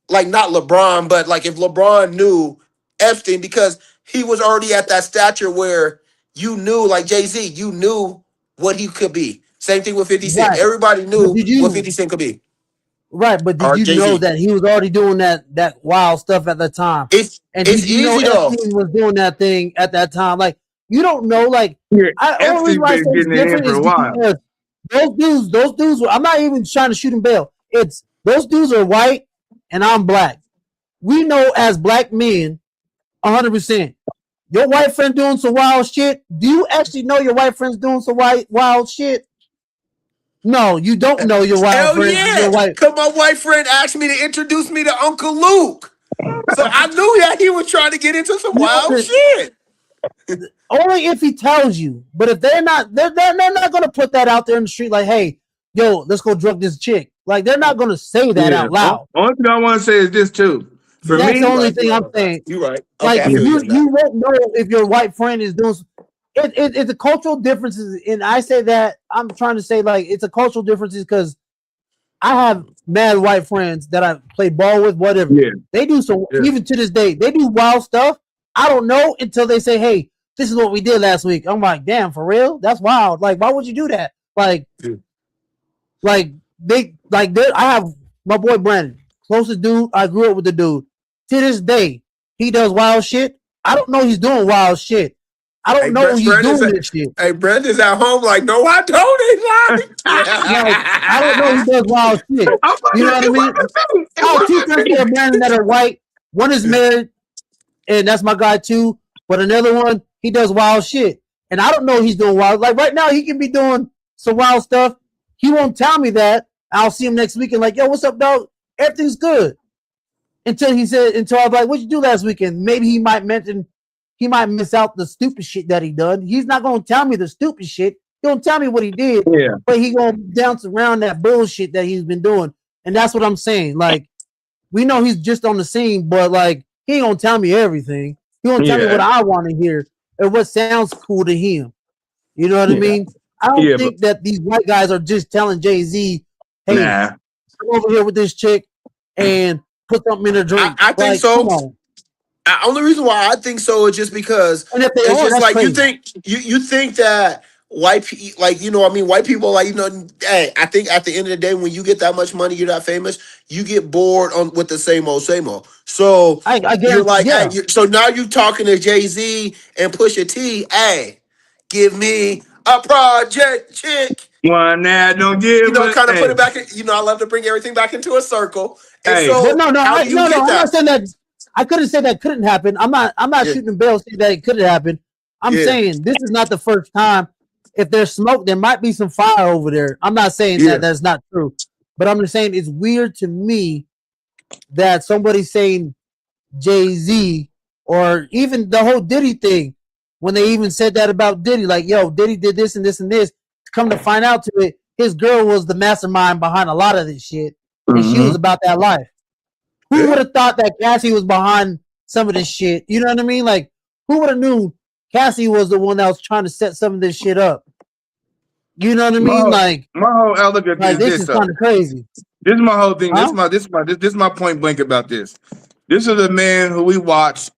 S3: like not LeBron, but like if LeBron knew Epstein, because he was already at that stature where you knew, like Jay-Z, you knew what he could be. Same thing with 50 Cent.
S1: Right.
S3: Everybody
S1: But
S3: knew what 50 Cent could be.
S1: did
S3: Or
S1: you know
S3: Jay-Z.
S1: that he was already doing that wild stuff at the time? And
S3: It's
S1: did you know
S3: easy though.
S1: Epstein was doing that thing at that time? Like, you don't know. Like,
S2: Yeah,
S1: only reason
S2: Epstein's
S1: why I say
S2: been
S1: it's
S2: getting it in
S1: different
S2: for
S1: is
S2: a while.
S1: because those dudes were, I'm not even trying to shoot him bail. It's those dudes are white and I'm black. We know as black men, 100%. Your white friend doing some wild shit. Do you actually know your white friend's doing some wild shit? No, you don't know your wild
S3: Hell
S1: friend.
S3: yeah.
S1: Your white.
S3: Cause my white friend asked me to introduce me to Uncle Luke. So I knew that he was trying to get into some wild
S1: Listen,
S3: shit.
S1: only if he tells you. But if they're not, they're not gonna put that out there in the street. Like, hey, yo, let's go drug this chick. Like, they're not gonna say that
S2: Yeah.
S1: out loud.
S2: Only thing I want to say is this too. For
S1: That's the
S2: me,
S1: only thing I'm saying.
S3: You right. Okay,
S1: Like,
S3: I feel you on that.
S1: you won't know if your white friend is doing. It's a cultural differences, and I say that I'm trying to say like it's a cultural differences because I have mad white friends that I play ball with, whatever.
S2: yeah,
S1: They do so
S2: yeah.
S1: even to this day, they do wild stuff. I don't know until they say, hey, this is what we did last week. I'm like, damn, for real? That's wild. Like, why would you do that? Like,
S3: Yeah.
S1: I have my boy Brandon, closest dude. I grew up with the dude. To this day, he does wild shit. I don't know he's doing wild shit. I don't know he's doing this shit.
S3: Hey, Brenda's at home like, no, I don't. He's
S1: Like, I don't know he does wild shit.
S2: I'm like,
S1: You know what I mean? I have two friends that are married that are white. One is married, and that's my guy too. But another one, he does wild shit. And I don't know he's doing wild. Like right now, he can be doing some wild stuff. He won't tell me that. I'll see him next week and like, yo, what's up, dog? Everything's good. Until I'm like, what'd you do last weekend? Maybe he might miss out the stupid shit that he done. He's not gonna tell me the stupid shit. He gonna tell me what he did,
S2: Yeah.
S1: but he gonna dance around that bullshit that he's been doing. And that's what I'm saying. Like, we know he's just on the scene, but like he ain't gonna tell me everything. He gonna tell me what I want to hear and what sounds cool to him. You know what I mean? I don't think that these white guys are just telling Jay-Z, hey, come over here with this chick and put something in her drink.
S3: I think
S1: like,
S3: so.
S1: Come on.
S3: Only reason why I think so is just because
S1: And if they
S3: it's
S1: are,
S3: just
S1: that's
S3: like
S1: crazy.
S3: you think that white people, like, you know what I mean, white people, like, you know, hey, I think at the end of the day, when you get that much money, you're that famous, you get bored on with the same old. So
S1: I
S3: you're
S1: guarantee,
S3: like,
S1: yeah.
S3: hey, so now you talking to Jay-Z and Pusha T, hey, give me a project chick.
S2: One that don't give
S3: You know,
S2: a
S3: kind of put
S2: hey,
S3: it back. You know, I love to bring everything back into a circle. And
S2: hey.
S1: But
S3: so,
S1: no,
S3: how do you get
S1: I'm
S3: that?
S1: not saying that. I couldn't say that couldn't happen. I'm not
S3: Yeah.
S1: shooting bail saying that it couldn't happen. I'm
S3: Yeah.
S1: saying this is not the first time. If there's smoke, there might be some fire over there. I'm not saying
S3: Yeah.
S1: that that's not true, but I'm just saying it's weird to me that somebody's saying Jay-Z or even the whole Diddy thing when they even said that about Diddy, like, yo, Diddy did this and this and this. Come to find out to it, his girl was the mastermind behind a lot of this shit, and she was about that life. Who would have thought that Cassie was behind some of this shit? You know what I mean? Like, who would have knew Cassie was the one that was trying to set some of this shit up? You know what I mean? Like,
S2: my whole outlook at
S1: like this is
S2: though.
S1: kind of crazy.
S2: This is my whole thing.
S1: Huh?
S2: This is my point blank about this. This is a man who we watch,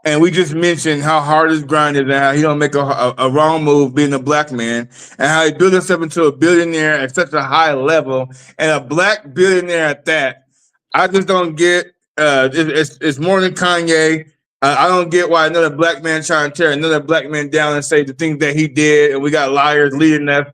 S2: and we just mentioned how hard his grind is and how he don't make a wrong move being a black man, and how he built himself into a billionaire at such a high level, and a black billionaire at that. I just don't get. It's more than Kanye. I don't get why another black man trying to tear another black man down and say the things that he did, and we got liars leading us.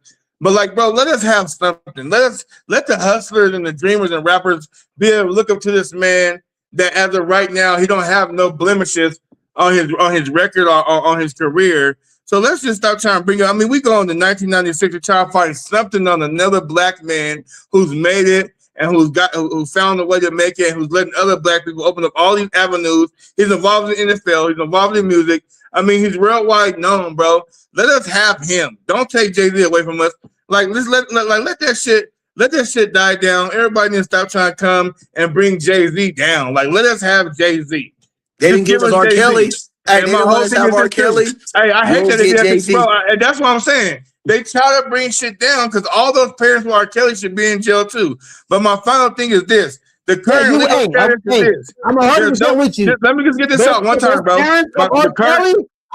S2: But like, bro, let us have something. Let the hustlers and the dreamers and rappers be able to look up to this man that as of right now, he don't have no blemishes on his record or on his career. So let's just stop trying to bring it. I mean, we go into 1996 to try to find something on another black man who's made it and who found a way to make it, and who's letting other black people open up all these avenues. He's involved in the NFL. He's involved in music. I mean, he's worldwide known, bro. Let us have him. Don't take Jay-Z away from us. Like, let's let that shit die down. Everybody needs to stop trying to come and bring Jay-Z down. Like, let us have Jay-Z.
S3: They didn't give us R. Kelly. Hey, they didn't let us have R. Kelly.
S2: Hey, I hate that they did, bro. And that's what I'm saying. They try to bring shit down because all those parents with R. Kelly should be in jail too. But my final thing is this: the current legal status is this.
S1: I'm 100% with you.
S2: Let me just get this out one time, bro.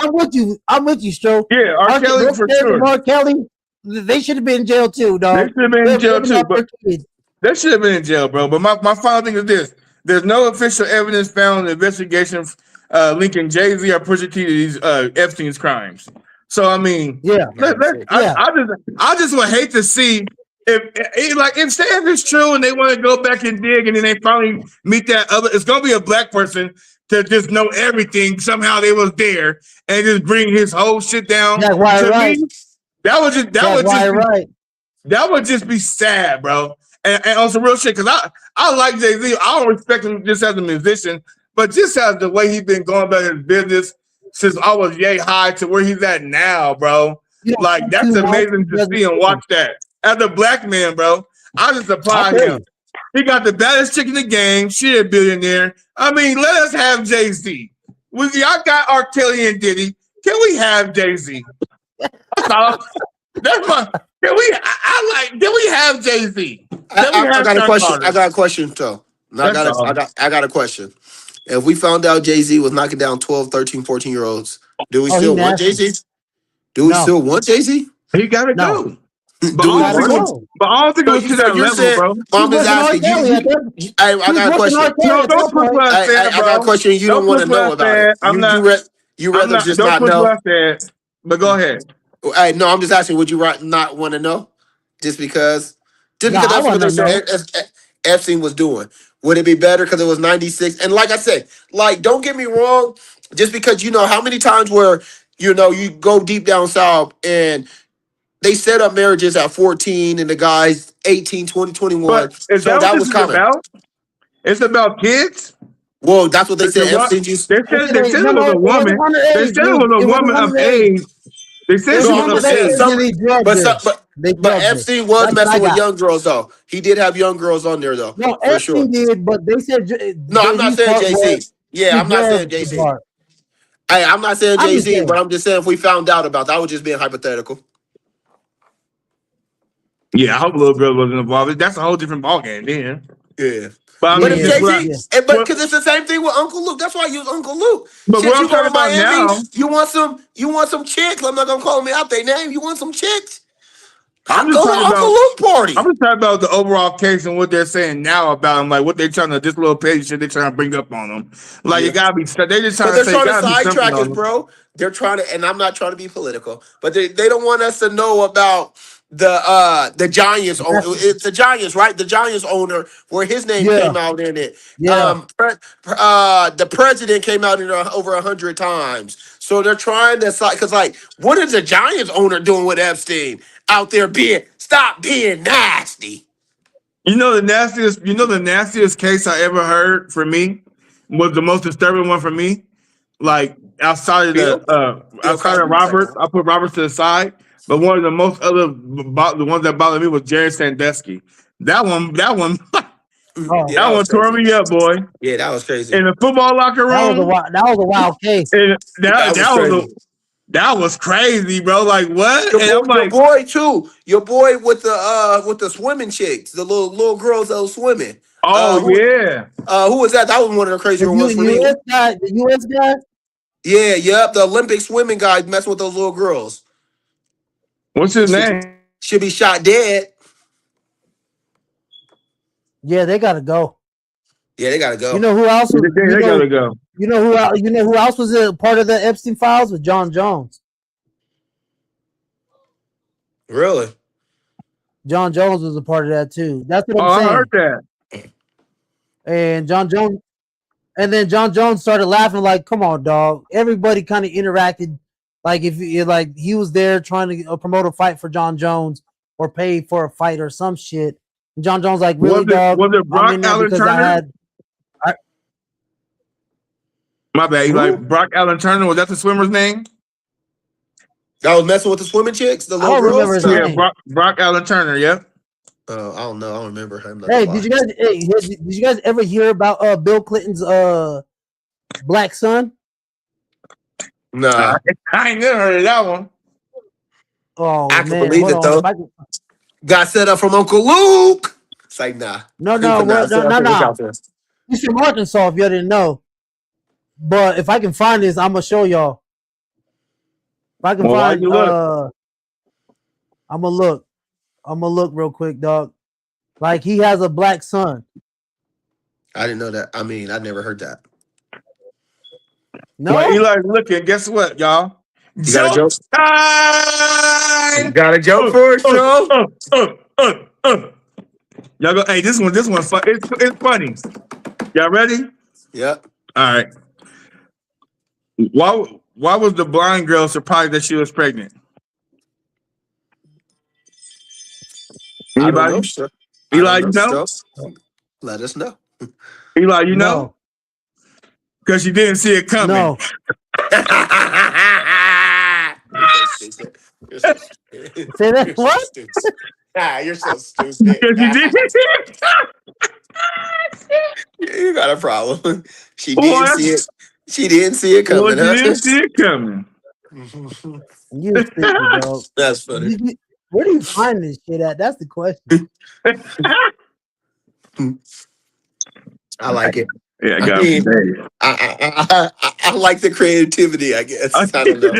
S1: I'm with you. I'm with you, Stro.
S2: Yeah, R. Kelly for sure.
S1: R. Kelly, they should have been in jail too, dog.
S2: They should have been in jail too. But they should have been in jail, bro. But my final thing is this: there's no official evidence found in the investigation linking Jay-Z or Pusha T to these Epstein's crimes. So I mean, I just would hate to see if say if it's true and they want to go back and dig and then they finally meet that other, it's gonna be a black person to just know everything. Somehow they was there and just bring his whole shit down.
S1: That
S2: would just be sad, bro. And on some real shit, because I like Jay-Z. I don't respect him just as a musician, but just as the way he's been going about his business since I was yay high to where he's at now, bro. Like, that's amazing to see and watch that. As a black man, bro, I just applaud him. He got the baddest chick in the game. She a billionaire. I mean, let us have Jay-Z. Y'all got R. Kelly and Diddy. Can we have Jay-Z? That's all. That's my. Can we have Jay-Z?
S3: I got a question. I got a question, though. I got a question. If we found out Jay-Z was knocking down 12, 13, 14-year-olds, do we still want Jay-Z? Do we still want Jay-Z?
S2: He gotta go. But I don't think it was to that level, bro.
S3: I'm just asking you. I got a question.
S2: Don't put what I said, bro.
S3: I got a question you don't want to know about it. You rather just not know.
S2: What I said, but go ahead.
S3: No, I'm just asking, would you not want to know? Just because that's what they're saying Epstein was doing. Would it be better because it was 96? And like I said, like, don't get me wrong, just because how many times where you go deep down south and they set up marriages at 14 and the guys 18, 20, 21.
S2: But is
S3: so that was coming.
S2: It's about kids.
S3: Well, that's what they said.
S2: Epstein they said it was a woman. They said it was a woman of age. They said she was of age.
S3: But Epstein was messing with young girls, though. He did have young girls on there, though.
S1: No, Epstein did, but they said.
S3: No, I'm not saying Jay-Z. Yeah, I'm not saying Jay-Z. I'm not saying Jay-Z, but I'm just saying if we found out about that, I was just being hypothetical.
S2: Yeah, I hope little girl wasn't involved. That's a whole different ballgame, then.
S3: Yeah.
S2: But
S3: if Jay-Z, because it's the same thing with Uncle Luke. That's why I use Uncle Luke.
S2: But what I'm talking about now,
S3: you want some chicks. I'm not gonna call them out their name. You want some chicks?
S2: I'm just talking about
S3: Uncle Luke party.
S2: I'm just talking about the overall case and what they're saying now about him, like what they're trying to this little page shit they're trying to bring up on them. Like it gotta be. They just trying to say. They're trying to
S3: sidetrack us, bro. They're trying to, and I'm not trying to be political, but they don't want us to know about the Giants owner. It's the Giants, right? The Giants owner, where his name came out in it. Yeah. The president came out in over 100 times. So they're trying to, because like, what is the Giants owner doing with Epstein out there stop being nasty?
S2: The nastiest case I ever heard for me was the most disturbing one for me. Like outside of Roberts, I put Roberts to the side. But one of the the ones that bothered me was Jarrell Sanders. That one tore me up, boy.
S3: Yeah, that was crazy.
S2: In the football locker room,
S1: that was a wild case.
S2: That was crazy, bro. Like what?
S3: Your boy with the swimming chicks, the little girls that was swimming.
S2: Oh yeah.
S3: Who was that? That was one of the crazier ones for me.
S1: The US guy.
S3: Yeah, yep. The Olympic swimming guy messing with those little girls.
S2: What's his name?
S3: Should be shot dead.
S1: Yeah, they gotta go.
S3: Yeah, they gotta go.
S1: You know who else?
S2: They gotta go.
S1: You know who else was a part of the Epstein files? With John Jones.
S3: Really?
S1: John Jones was a part of that too. That's what
S2: Oh,
S1: I'm
S2: I
S1: saying.
S2: heard that.
S1: And then John Jones started laughing like, "Come on, dog." Everybody kind of interacted like if like he was there trying to promote a fight for John Jones or pay for a fight or some shit. And John Jones like, "Really, dog?
S2: Was it
S1: I'm
S2: Brock
S1: in there
S2: Allen
S1: because I
S2: Turner?
S1: had
S2: My bad. You
S1: who?
S2: like Brock Allen Turner? Was that the swimmer's name?
S3: I was messing with the swimming chicks, the
S1: I
S3: little
S1: don't remember
S3: girls.
S1: his
S2: Yeah,
S1: name.
S2: Brock Allen Turner. Yeah.
S3: I don't know. I don't remember him. Not
S1: Hey,
S3: gonna lie.
S1: did you guys ever hear about Bill Clinton's black son?
S3: Nah,
S2: I ain't never heard of that one.
S1: Oh
S3: I can
S1: man,
S3: believe
S1: hold
S3: it
S1: on.
S3: though.
S1: If I can,
S3: Got set up from Uncle Luke. It's like nah.
S1: no,
S3: Couldn't put
S1: what,
S3: set up from Luke
S1: no.
S3: out there.
S1: He's from Arkansas. If you didn't know, but if I can find this, I'm gonna show y'all. If I can
S2: Well, why
S1: find,
S2: you look?
S1: I'm gonna look. I'm gonna look real quick, dog. Like he has a black son.
S3: I didn't know that. I mean, I never heard that.
S1: No,
S2: While Eli's looking, guess what, y'all?
S3: You got a
S2: Joke
S3: joke? You
S2: time!
S3: got a joke for us, Joe?
S2: Y'all go. Hey, this one fun. It's funny. Y'all ready?
S3: Yep.
S2: All right. Why was the blind girl surprised that she was pregnant?
S3: I don't know,
S2: Anybody?
S3: sir.
S2: Eli, you know?
S3: Let us know.
S2: Eli, you know?
S1: no,
S2: Because she didn't see it coming.
S1: no.
S3: You're so stupid.
S1: Say that
S3: You're so
S1: what?
S3: stupid. You're so stupid.
S2: Because she didn't see it.
S3: You got a problem. She
S2: Well,
S3: didn't see it. She didn't see it
S2: well,
S3: coming,
S2: she
S3: huh?
S2: didn't see it coming.
S1: You stupid, dog.
S3: That's funny.
S1: Where do you find this shit at? That's the question.
S3: I like it.
S2: Yeah, I
S3: I
S2: got
S3: mean,
S2: it.
S3: I like the creativity, I guess. I don't know.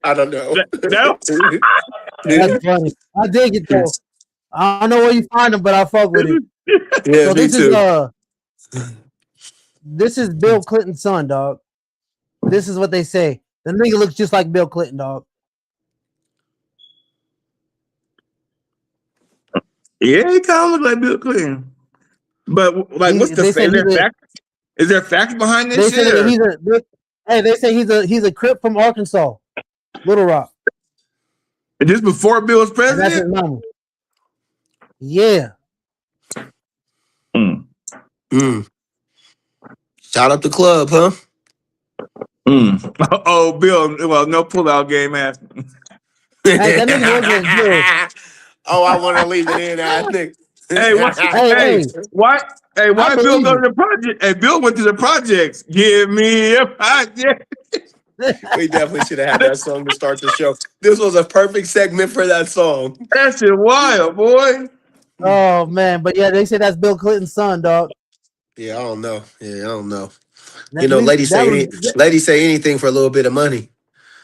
S3: I don't know.
S2: No.
S1: That's funny. I dig it though. I don't know where you find them, but I fuck with it.
S3: Yeah,
S1: So
S3: me too.
S1: this is Bill Clinton's son, dog. This is what they say. The nigga looks just like Bill Clinton, dog.
S2: Yeah, he kind of looks like Bill Clinton. But like, what's the fact? Is there facts behind this
S1: shit? They say he's a Crip from Arkansas, Little Rock.
S2: Is this before Bill was president?
S1: And that's his mama. Yeah.
S3: Shout out the club, huh?
S2: Oh, Bill. Well, no pullout game ass.
S1: Hey, that nigga was good.
S3: Oh, I want to leave it in, I think.
S2: Hey, why Bill go to the project? Hey, Bill went to the projects. Give me a project.
S3: We definitely should have had that song to start the show. This was a perfect segment for that song.
S2: That shit wild, boy.
S1: Oh man, but yeah, they say that's Bill Clinton's son, dog.
S3: Yeah, I don't know. You know, ladies say anything for a little bit of money.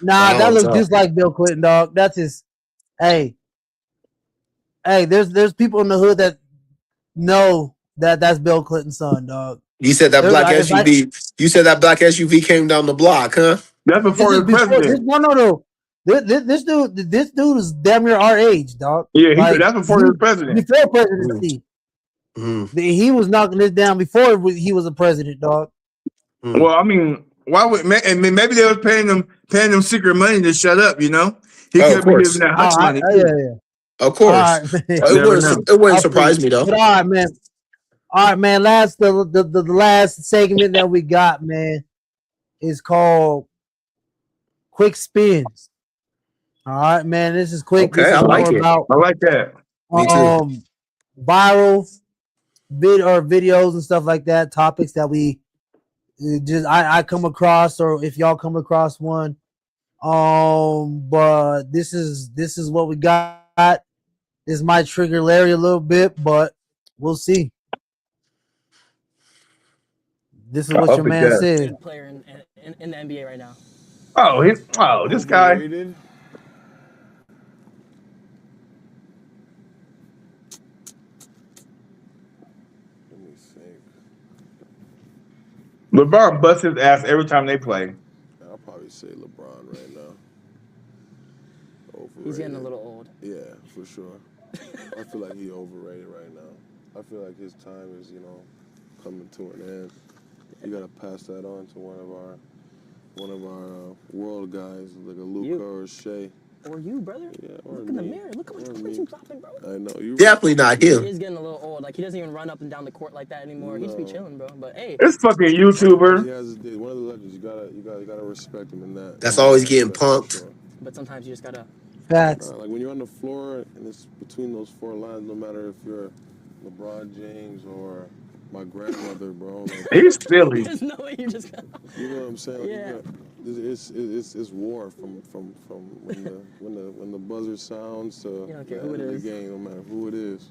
S1: Nah, that looks just like Bill Clinton, dog. That's his. Hey, there's people in the hood that know that's Bill Clinton's son, dog.
S3: You said that black SUV. You said that black SUV came down the block, huh?
S2: That's before the president.
S1: No. This dude is damn near our age, dog.
S2: Yeah, that's before the president.
S1: Before presidency. He was knocking this down before he was a president, dog.
S2: Well, I mean, why would maybe they was paying them secret money to shut up? You know, he could be giving that hush money.
S1: Yeah.
S3: Of course,
S1: right,
S3: it wouldn't surprise me though.
S1: But all right, man. The last segment that we got, man, is called Quick Spins. All right, man. This is quick.
S3: Okay,
S1: this is
S3: I like it.
S2: I like that.
S3: Me too.
S1: Viral videos and stuff like that. Topics that we I come across, or if y'all come across one. But this is what we got. This might trigger Larry a little bit, but we'll see. This is what your man said.
S7: Player in the NBA right now.
S2: Oh, this guy.
S5: Let me think.
S2: LeBron busts his ass every time they play.
S5: I'll probably say LeBron right now.
S7: He's getting a little old.
S5: Yeah, for sure.
S8: I feel like he overrated right now. I feel like his time is, coming to an end. You gotta pass that on to one of our world guys, like a Luka or Shea.
S7: Or you, brother.
S8: Yeah, or
S7: Look
S8: me.
S7: in the mirror. Look how much points you dropping, bro.
S8: I know you.
S3: Definitely not
S7: He
S3: him.
S7: is getting a little old. Like, he doesn't even run up and down the court like that anymore. He just be chilling, bro. But hey,
S2: This fucking
S8: He
S2: YouTuber.
S8: has his day. One of the legends. You gotta respect him in that.
S3: That's always getting punked.
S8: Sure.
S7: but sometimes you just gotta.
S1: Facts.
S8: Like when you're on the floor and it's between those four lines, no matter if you're LeBron James or my grandmother, bro. Like,
S2: He's silly.
S7: There's no way you just.
S8: you know what I'm saying? Like,
S7: Yeah.
S8: It's war from when the buzzer sounds to
S7: You don't care
S8: the
S7: who
S8: end
S7: it
S8: of
S7: is.
S8: the game, no matter who it is.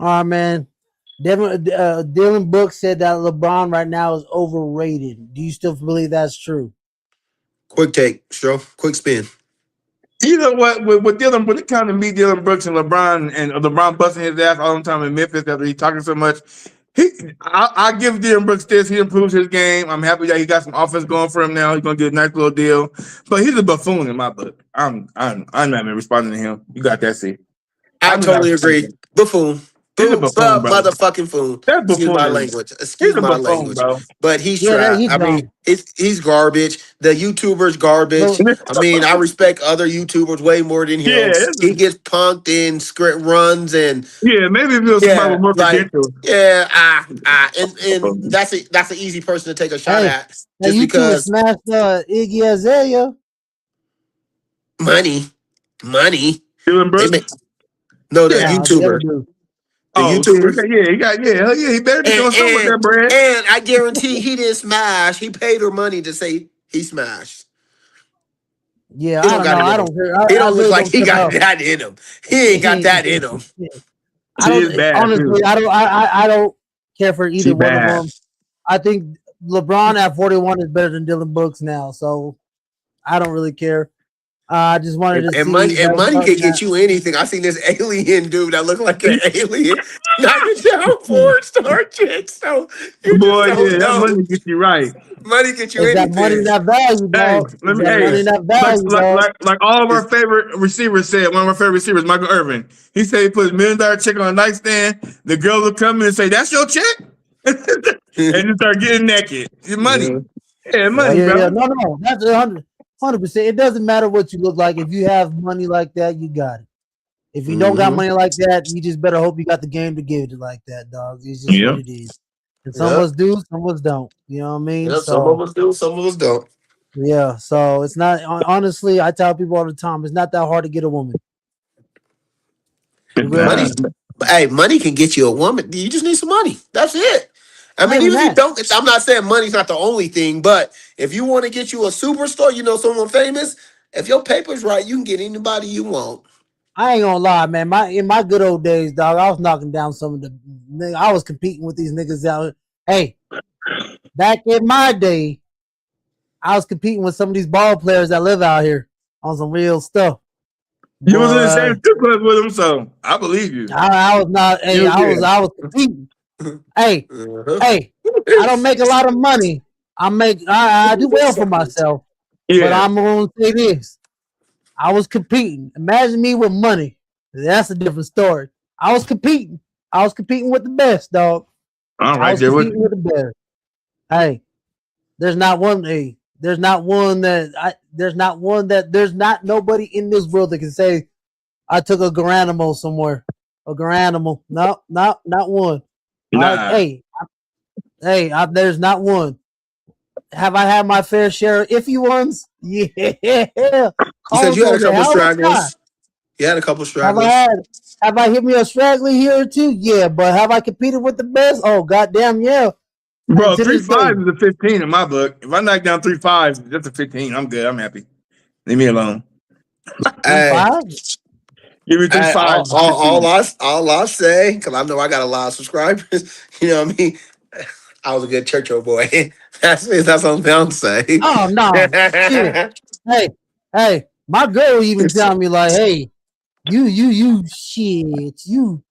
S1: All right, man. Dylan Brooks said that LeBron right now is overrated. Do you still believe that's true?
S3: Quick take, Stro. Quick spin.
S2: You know what? With Dylan, when it comes to me, Dylan Brooks and LeBron busting his ass all the time in Memphis after he talking so much, I give Dylan Brooks this. He improves his game. I'm happy that he got some offense going for him now. He's gonna get a nice little deal. But he's a buffoon in my book. I'm not even responding to him. You got that, see?
S3: I totally agree. Buffoon.
S2: He's a buffoon, bro.
S3: Motherfucking fool.
S2: That's
S3: Excuse my
S2: buffoonery.
S3: language.
S2: He's
S3: Excuse
S2: a
S3: my
S2: buffoon,
S3: language.
S2: bro.
S3: But he's
S1: Yeah,
S3: trash.
S1: he's
S3: I mean, he's garbage. The YouTuber's garbage.
S1: But-
S3: I mean, I respect other YouTubers way more than him.
S2: Yeah,
S3: He gets punked in script runs and
S2: yeah, maybe if it was somebody with more credentials.
S3: and that's an easy person to take a shot at
S1: Now
S3: just
S1: you two
S3: because
S1: smashed Iggy Azalea.
S3: money.
S2: Dylan Brooks.
S3: No, the
S1: Yeah,
S3: YouTuber.
S1: dude.
S3: The YouTuber.
S2: He better be doing something with that bread.
S3: And I guarantee he didn't smash. He paid her money to say he smashed.
S1: Yeah,
S3: He
S1: I don't know. I don't care.
S3: He don't look
S1: really
S3: like he
S1: don't
S3: got
S1: care
S3: that in him. He ain't got that in him.
S1: I
S2: She is
S1: don't
S2: bad,
S1: honestly.
S2: too.
S1: I don't care for either
S2: She
S1: one
S2: bad.
S1: of them. I think LeBron at 41 is better than Dylan Brooks now, so I don't really care. I just wanted to see.
S3: And money can get you anything. I seen this alien dude that looked like an alien knocking down porn-star chicks. So you
S2: Boy,
S3: just don't
S2: that
S3: know.
S2: money gets you right.
S3: Money get you
S1: Is that
S3: anything.
S1: money that value,
S2: Hey,
S1: dog?
S2: let me.
S1: Is that money
S2: Hey,
S1: that value, dog?
S2: like all of our favorite receivers said. One of our favorite receivers, Michael Irvin. He said he put $1 million check on a nightstand. The girl would come in and say, "That's your check," and just start getting naked. Your money, money, bro.
S1: Yeah. No, that's 100%. It doesn't matter what you look like. If you have money like that, you got it. If you don't got money like that, you just better hope you got the game to give it like that, dog. It's just what it is. And some of us do, some of us don't. You know what I mean?
S3: Yep, some of us do, some of us don't.
S1: Yeah, so it's not honestly. I tell people all the time, it's not that hard to get a woman.
S3: Money can get you a woman. You just need some money. That's it. I mean, even if you don't, I'm not saying money's not the only thing, but if you want to get you a superstar, someone famous, if your paper's right, you can get anybody you want.
S1: I ain't gonna lie, man. In my good old days, dog, I was knocking down some of the. I was competing with these niggas out. Hey, back in my day, I was competing with some of these ball players that live out here on some real stuff.
S2: You was in the same strip club with him, so I believe you.
S1: I was not. Hey, I was competing. Hey, I don't make a lot of money. I do well for myself.
S2: Yeah.
S1: But I'm gonna say this. I was competing. Imagine me with money. That's a different story. I was competing. With the best, dog.
S2: All right, there
S1: with the best. Hey, there's not nobody in this world that can say I took a Garanimo somewhere. A Garanimo. No, not one.
S2: Nah.
S3: There's
S1: not one. Have I had my fair share of iffy ones? Yeah.
S3: You said you had a couple stragglers. You had a couple stragglers.
S1: Have I hit me a straggler here or two? Yeah, but have I competed with the best? Oh, goddamn, yeah.
S2: Bro, 3.5 is a 15 in my book. If I knock down 3.5, that's a 15. I'm good. I'm happy. Leave me alone.
S1: 3.5?
S2: Give me 3.5.
S3: All I say, because I know I got a lot of subscribers. You know what I mean? I was a good church boy. That's what I'm going to say.
S1: Oh, no. Shit. Hey, my girl even tell me like, hey, you shit, you.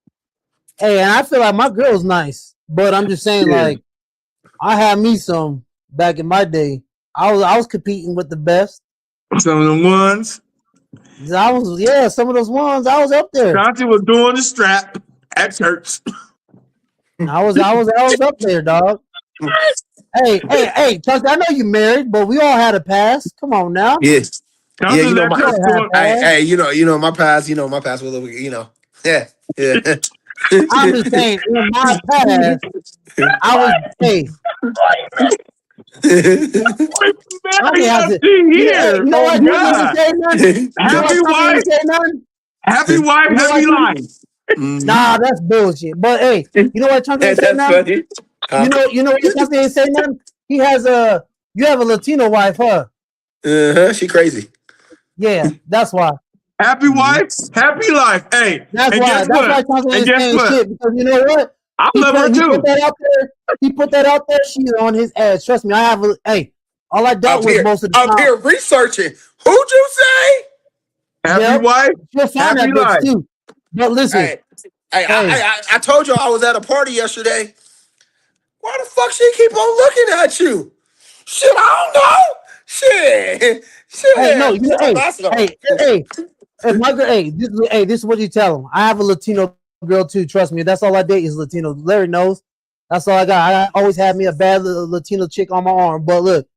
S1: Hey, and I feel like my girl's nice, but I'm just saying, like, I had me some back in my day. I was competing with the best.
S2: Some of them ones.
S1: Some of those ones I was up there.
S2: Chauncey was doing the strap at church.
S1: I was up there, dog. Hey, Chauncey, I know you married, but we all had a past. Come on now.
S3: Yes.
S2: Chauncey
S3: Yeah, you know
S2: was
S3: my
S2: at church doing-
S3: hey, my past, was a little, yeah.
S1: I'm just saying, in my past, I was
S2: Marry
S1: has
S2: up
S1: it.
S2: to here.
S1: You know
S2: Oh,
S1: what?
S2: God.
S1: Say nothing.
S2: Happy wife, happy wife,
S1: You know
S2: happy
S1: what?
S2: life.
S1: Nah, that's bullshit. But hey, you know what Chauncey ain't say
S3: That's
S1: nothing?
S3: funny.
S1: You know what Chauncey ain't say nothing? He has you have a Latino wife, huh?
S3: She crazy.
S1: Yeah, that's why.
S2: Happy wife, happy life. Hey,
S1: That's
S2: and
S1: why.
S2: guess
S1: That's why
S2: what?
S1: Chauncey
S2: And
S1: ain't
S2: guess
S1: saying
S2: what?
S1: shit because you know what?
S2: I love her
S1: He
S2: too.
S1: put that out there. He put that out there. She's on his ass. Trust me. I have all I dealt with most of the
S3: Up
S1: time.
S3: here researching. Who'd you say?
S2: Happy
S1: Yep.
S2: wife,
S1: You'll find
S2: happy
S1: that bitch
S2: life.
S1: too. But listen,
S3: Hey, I told you I was at a party yesterday. Why the fuck she keep on looking at you? Shit, I don't know. Shit.
S1: hey, no,
S3: Hey.
S1: this is what you tell him. I have a Latino girl too. Trust me. That's all I date is Latino. Larry knows. That's all I got. I always had me a bad Latino chick on my arm. But look,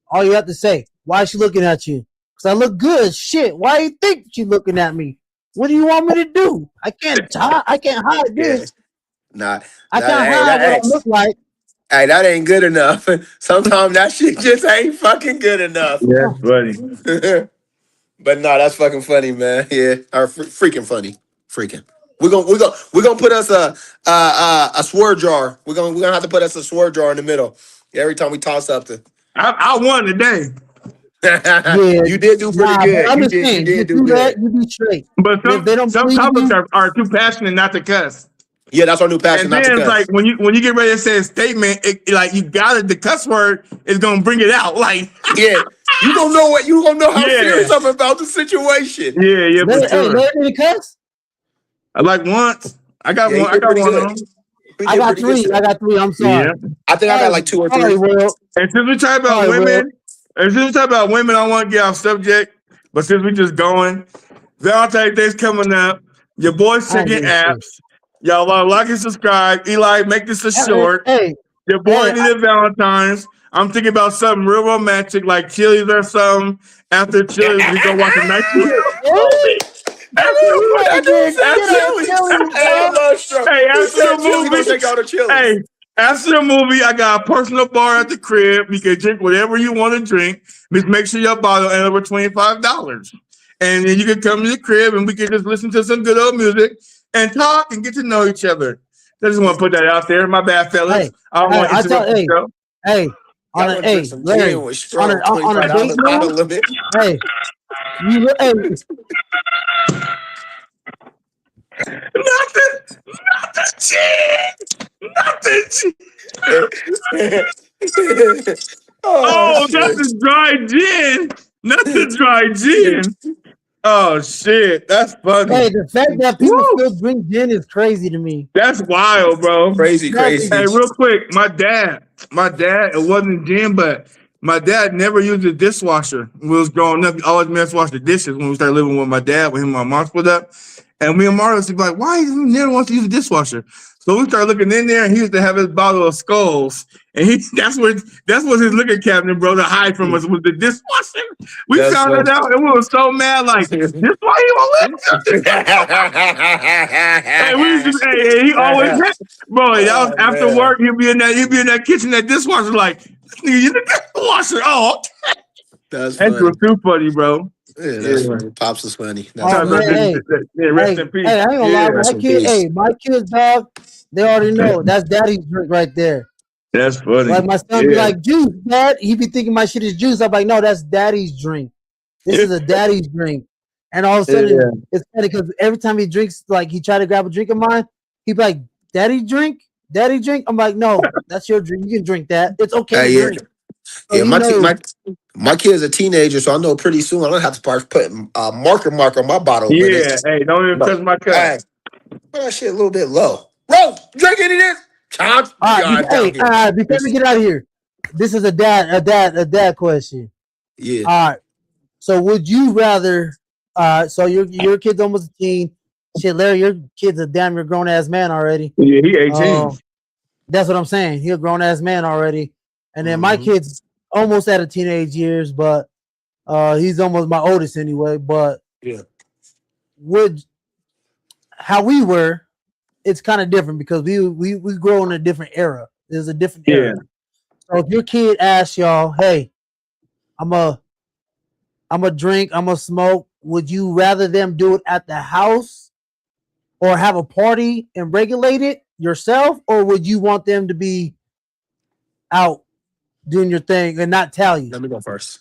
S1: all you have to say, why is she looking at you? Because I look good. Shit. Why do you think she looking at me? What do you want me to do? I can't hide this.
S3: Nah,
S1: I can't hide what I look like.
S3: Hey, that ain't good enough. Sometimes that shit just ain't fucking good enough.
S2: Yeah, buddy.
S3: But no, that's fucking funny, man. Yeah, or freaking funny. Freaking. We're gonna put us a swear jar. We're gonna have to put us a swear jar in the middle every time we toss something.
S2: I won today.
S3: Yeah, you did do pretty good.
S1: I'm
S3: You
S1: just saying,
S3: did do
S1: do
S3: good.
S1: that, you be straight.
S2: But
S1: If they don't
S2: some
S1: believe
S2: topics
S1: you,
S2: are too passionate not to cuss.
S3: Yeah, that's our new passion.
S2: And
S3: Not
S2: then
S3: to
S2: it's
S3: cuss.
S2: like when you get ready to say a statement, like you got it, the cuss word is gonna bring it out. Like
S3: yeah, you gonna know how
S2: Yeah.
S3: serious I'm about the situation.
S2: yeah, for sure.
S1: Larry didn't cuss.
S2: I like once. I got
S3: Yeah,
S2: one. I got one of them.
S1: I got three. I'm sorry.
S2: Yeah.
S3: I think I got like 2 or 3.
S1: Sorry, Will.
S2: And since we talk about women, I don't want to get off subject. But since we just going, Valentine's Day's coming up. Your boy's checking apps. Y'all want to like and subscribe. Eli, make this a short.
S1: Hey,
S2: Your boy needed Valentine's. I'm thinking about something real romantic, like Chili's or something. After Chili's, we go watch a nice movie.
S3: Hey,
S2: after the movie, I got a personal bar at the crib. You can drink whatever you want to drink. Just make sure your bottle ain't over $25. And then you can come to the crib and we can just listen to some good old music and talk and get to know each other. I just want to put that out there. My bad, fellas. I don't want to interrupt the show.
S1: On a date night,
S2: Nothing. Oh, that's the dry gin. Not the dry gin. Oh shit, that's funny.
S1: Hey, the fact that people still drink gin is crazy to me.
S2: That's wild, bro.
S3: Crazy.
S2: Hey, real quick, my dad, it wasn't gin, but my dad never used a dishwasher when we was growing up. He always made us wash the dishes when we started living with my dad, when him and my mom split up. And me and Mario used to be like, why he never wants to use a dishwasher? So we started looking in there, and he used to have his bottle of Skulls, and that's what his liquor cabinet, bro, to hide from us was the dishwasher. We found it out, and we were so mad, like, this why he won't let Hey, he always had, bro. That was after work. He'd be in that kitchen, that dishwasher, like, you the dishwasher. Oh, okay.
S3: That's
S2: was too funny, bro.
S3: Yeah, that's funny. Pops is funny.
S2: Rest in peace.
S1: Hey, I ain't gonna lie. My kids, dog, they already know that's daddy's drink right there.
S2: That's funny.
S1: Like my son be like, juice, dad. He be thinking my shit is juice. I'm like, no, that's daddy's drink. This is a daddy's drink. And all of a sudden, it's funny because every time he drinks, like he try to grab a drink of mine, he be like, daddy drink. I'm like, no, that's your drink. You can drink that. It's okay to drink. So
S3: my kid's a teenager, so I know pretty soon I'm gonna have to start putting marker on my bottle.
S2: Yeah, hey, don't even touch my cup.
S3: Hey, that shit a little bit low. Bro, drink any of this. All
S1: right, before we get out of here, this is a dad question.
S3: Yeah.
S1: All right. So would you rather So your kid's almost a teen. Shit, Larry, your kid's a damn near grown ass man already.
S2: Yeah, he 18.
S1: That's what I'm saying. He's a grown ass man already. And then my kid's almost at a teenage years, but he's almost my oldest anyway. But how we were, it's kind of different because we grow in a different era. There's a different era. So if your kid asks y'all, hey, I'm a drink, I'm a smoke, would you rather them do it at the house or have a party and regulate it yourself, or would you want them to be out doing your thing and not tell you?
S3: Let me go first.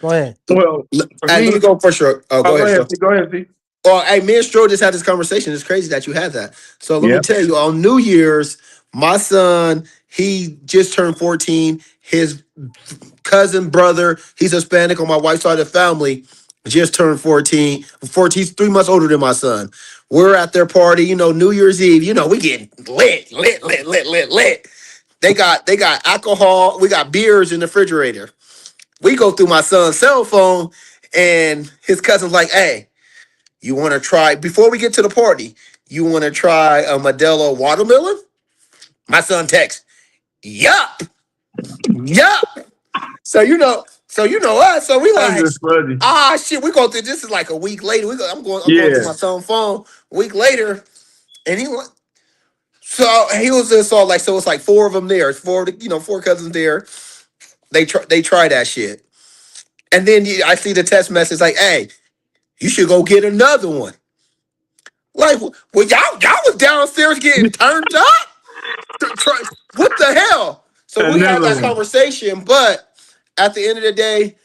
S1: Go ahead.
S2: Well,
S3: let me go first. Go ahead.
S2: Go ahead, Steve.
S3: Well, hey, me and Stro just had this conversation. It's crazy that you had that. So let me tell you, on New Year's, my son, he just turned 14. His cousin brother, he's Hispanic on my wife's side of the family, just turned 14. He's 3 months older than my son. We're at their party, New Year's Eve. We get lit. They got alcohol. We got beers in the refrigerator. We go through my son's cell phone, and his cousin's like, hey, you want to try, before we get to the party, you want to try a Modelo watermelon? My son texts, yup. So you know us. So we like, shit, we go through, this is like a week later. I'm going through my son's phone a week later, and he was just all like, so it's like four of them there. It's four cousins there. They try that shit. And then I see the text message like, hey, you should go get another one. Like, well, y'all was downstairs getting turned up? What the hell? So we had that conversation, but at the end of the day,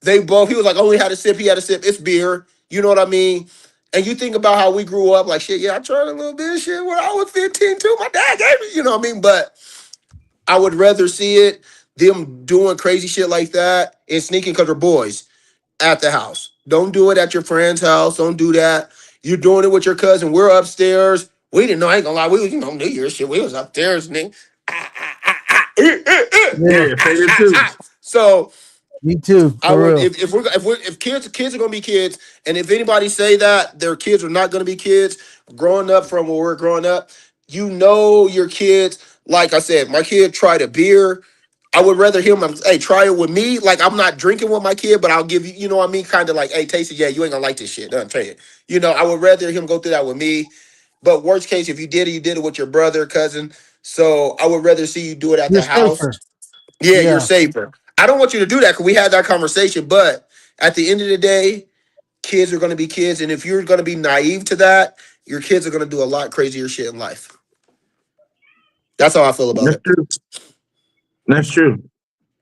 S3: he was like, only had a sip, he had a sip. It's beer. You know what I mean? And you think about how we grew up, like, shit, I tried a little bit of shit when I was 15 too. My dad gave me, you know what I mean? But I would rather see them doing crazy shit like that and sneaking because they're boys at the house. Don't do it at your friend's house. Don't do that. You're doing it with your cousin. We're upstairs. We didn't know. I ain't gonna lie. We was, New Year's shit. We was upstairs, nigga. So
S1: me too.
S3: If kids are gonna be kids, and if anybody say that their kids are not gonna be kids, growing up from where we're growing up, your kids. Like I said, my kid tried a beer. I would rather him, hey, try it with me. Like, I'm not drinking with my kid, but I'll give you, you know what I mean? Kind of like, hey, taste it. Yeah, you ain't gonna like this shit. Don't try it. I would rather him go through that with me. But worst case, if you did it with your brother, cousin. So I would rather see you do it at the house. Yeah, you're safer. I don't want you to do that because we had that conversation. But at the end of the day, kids are going to be kids. And if you're going to be naive to that, your kids are going to do a lot crazier shit in life. That's how I feel about it.
S2: That's true.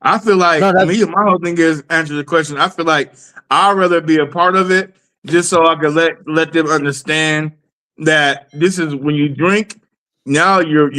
S2: I feel like my whole thing is answer the question. I feel like I'd rather be a part of it just so I can let them understand that this is when you drink. Now your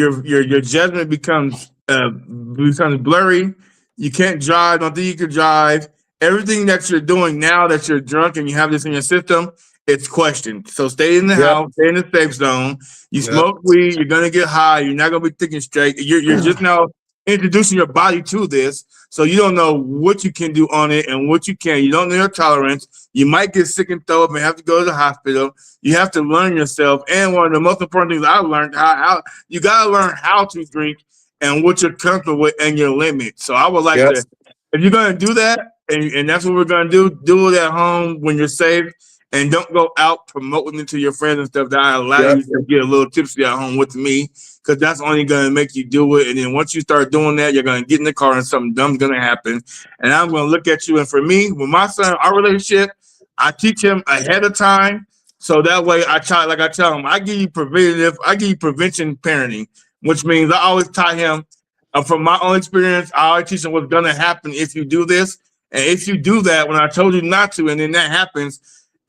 S2: judgment becomes blurry. You can't drive. Don't think you can drive. Everything that you're doing now that you're drunk and you have this in your system, it's questioned. So stay in the house, stay in the safe zone. You smoke weed, you're gonna get high. You're not gonna be thinking straight. You're just now introducing your body to this, so you don't know what you can do on it and what you can. You don't know your tolerance. You might get sick and throw up and have to go to the hospital. You have to learn yourself. And one of the most important things I learned, how you gotta learn how to drink and what you're comfortable with and your limits. So I would like to, if you're gonna do that, and that's what we're gonna do it at home when you're safe. And don't go out promoting it to your friends and stuff that I allow you to get a little tipsy at home with me, because that's only going to make you do it. And then once you start doing that, you're going to get in the car and something dumb's going to happen. And I'm going to look at you. And for me, with my son, our relationship, I teach him ahead of time. So that way I tell him, I give you prevention parenting, which means I always tie him from my own experience. I always teach him what's going to happen if you do this. And if you do that, when I told you not to, and then that happens,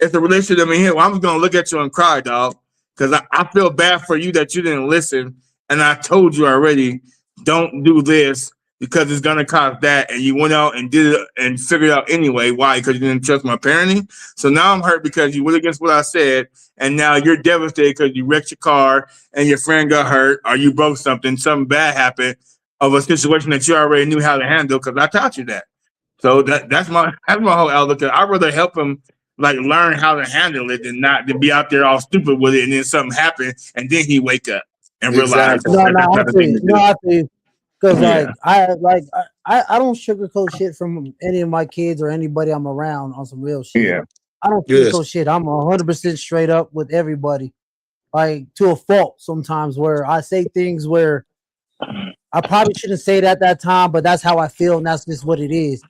S2: it's a relationship in here. Well, I'm just going to look at you and cry, dog, because I feel bad for you that you didn't listen. And I told you already, don't do this because it's going to cause that. And you went out and did it and figured it out anyway. Why? Because you didn't trust my parenting. So now I'm hurt because you went against what I said. And now you're devastated because you wrecked your car and your friend got hurt or you broke something bad happened of a situation that you already knew how to handle because I taught you that. So that's my whole outlook. I'd rather help him like learn how to handle it and not to be out there all stupid with it, and then something happens, and then he wake up and realize
S3: Exactly.
S1: No,
S2: that's
S1: I
S2: not the
S1: feel
S2: thing
S1: you.
S2: to do.
S1: No, I feel you. Because
S2: Yeah.
S1: I don't sugarcoat shit from any of my kids or anybody I'm around on some real shit.
S2: Yeah.
S1: I don't
S3: Yes.
S1: sugarcoat shit. I'm 100% straight up with everybody, like to a fault sometimes, where I say things where I probably shouldn't say it at that time, but that's how I feel, and that's just what it is.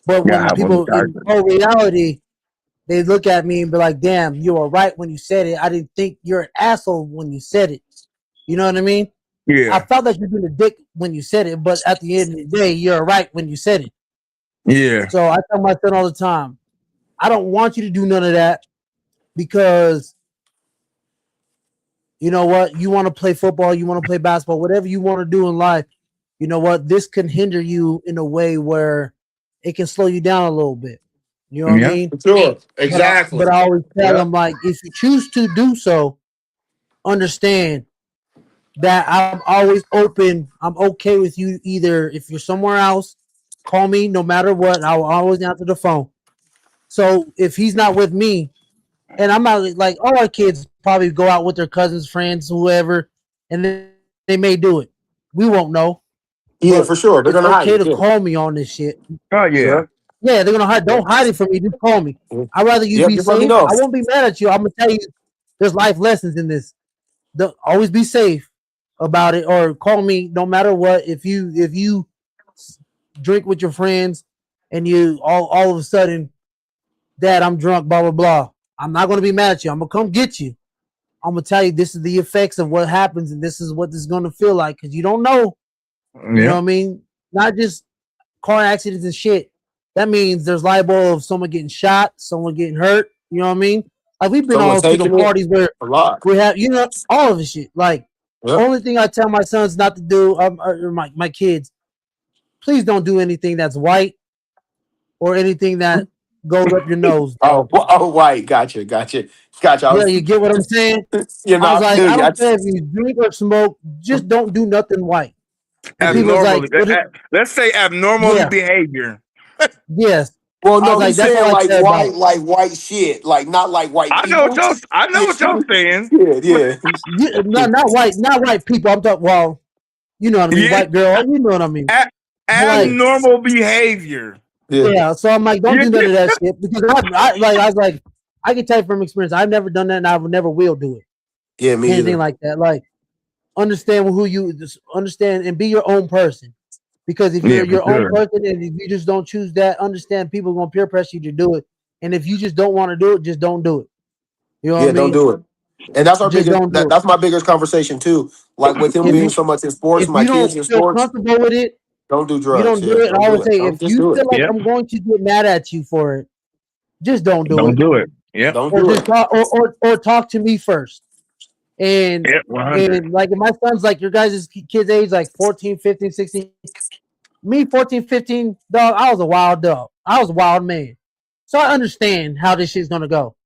S1: But
S2: Yeah,
S1: when people in reality, they look at me and be like, "Damn, you were right when you said it. I didn't think you're an asshole when you said it." You know what I mean? I
S2: Yeah.
S1: felt like you've been a dick when you said it, but at the end of the day, you're right when you said it.
S2: Yeah.
S1: So I tell my son all the time, I don't want you to do none of that because you know what? You want to play football, you want to play basketball, whatever you want to do in life. You know what? This can hinder you in a way where it can slow you down a little bit. You know what I
S2: Yeah.
S1: mean?
S3: Sure. Exactly.
S1: But I always tell
S3: Yeah.
S1: them, like, if you choose to do so, understand that I'm always open. I'm okay with you either if you're somewhere else, call me no matter what. I will always answer the phone. So if he's not with me, and I'm not like all our kids probably go out with their cousins, friends, whoever, and they may do it. We won't know.
S3: Yeah,
S1: But
S3: for sure. They're
S1: it's
S3: gonna hide
S1: okay
S3: it.
S1: to
S3: Yeah.
S1: call me on this shit.
S2: Oh yeah.
S3: Sure.
S1: Yeah, they're gonna hide. Don't hide it from me. Just call me. I'd rather you
S3: Yep,
S1: be
S3: just let me
S1: safe.
S3: know.
S1: I won't be mad at you. I'm gonna tell you there's life lessons in this. Always be safe about it, or call me no matter what. If you drink with your friends and you all of a sudden, Dad, I'm drunk, blah blah blah. I'm not gonna be mad at you. I'm gonna come get you. I'm gonna tell you this is the effects of what happens, and this is what this is gonna feel like because you don't know. You know what I mean? Not just car accidents and shit. That means there's liable of someone getting shot, someone getting hurt. You know what I mean? Like we've been
S3: Someone
S1: all to the
S3: taking it
S1: parties where
S3: a lot.
S1: we have, you know, all of the shit. Like
S3: Yep.
S1: only thing I tell my sons not to do, or my kids, please don't do anything that's white or anything that goes up your nose. Dog.
S3: White. Gotcha. I
S1: Yeah,
S3: was,
S1: you get what I'm saying?
S3: you know,
S1: I was
S3: I
S1: like,
S3: feel
S1: I
S3: you.
S1: don't care if you drink or smoke, just don't do nothing white. And people was like,
S2: Abnormally. Let's say abnormally
S1: yeah,
S2: behavior.
S1: yes.
S3: Well,
S1: I was
S3: no,
S1: like,
S3: he's
S1: that's all
S3: saying
S1: I
S3: like
S1: care about.
S3: white shit, like not like white
S2: I know
S3: people.
S2: what y'all saying.
S3: Yeah.
S1: Not white people. I'm talking. Well, you know what I mean.
S2: Yeah.
S1: White girl. You know what I mean. But like,
S2: Abnormal behavior.
S1: yeah. So I'm like, don't
S2: You
S1: do none
S2: get-
S1: of that shit because I was like, I can tell you from experience, I've never done that, and I never will do it.
S3: Yeah, me
S1: Anything
S3: either.
S1: like that. Like, understand who you understand and be your own person. Because if you're
S2: Yeah,
S1: your
S2: for
S1: own
S2: sure.
S1: person and if you just don't choose that, understand people are gonna peer pressure you to do it. And if you just don't want to do it, just don't do it. You know what
S3: Yeah,
S1: I
S3: don't
S1: mean?
S3: do it. And that's our
S1: Just
S3: biggest.
S1: don't do it.
S3: That's my biggest conversation too. Like with him being so much in sports,
S1: If
S3: my
S1: you
S3: kids
S1: don't
S3: in
S1: feel
S3: sports,
S1: comfortable with it,
S3: don't do
S1: you
S3: drugs.
S1: don't do
S3: Yeah,
S1: it. And
S3: don't
S1: I
S3: do
S1: always
S3: it.
S1: say, if
S3: Don't just
S1: you
S3: do it.
S1: feel like
S2: Yep.
S1: I'm going to get mad at you for it, just don't do
S2: Don't
S1: it.
S2: do it. Yep.
S3: Don't
S1: Or
S3: do
S1: just
S3: it.
S1: talk, or talk to me first. And
S2: Yep. 100.
S1: and like if my son's like your guys' kids' age, like 14, 15, 16. Me, 14, 15, dog, I was a wild dog. I was a wild man. So I understand how this shit's gonna go.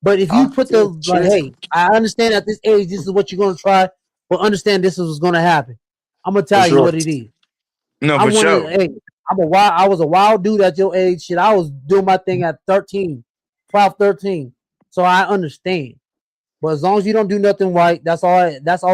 S1: But if you put the
S3: Yeah,
S1: like,
S3: sure.
S1: hey, I understand at this age, this is what you're gonna try, but understand this is what's gonna happen. I'm gonna
S3: For
S1: tell you
S3: sure.
S1: what it is.
S2: No,
S1: I'm
S2: for
S1: one of
S2: sure.
S1: hey, I was a wild dude at your age. Shit, I was doing my thing at 13, 12, 13. So I understand. But as long as you don't do nothing white, that's all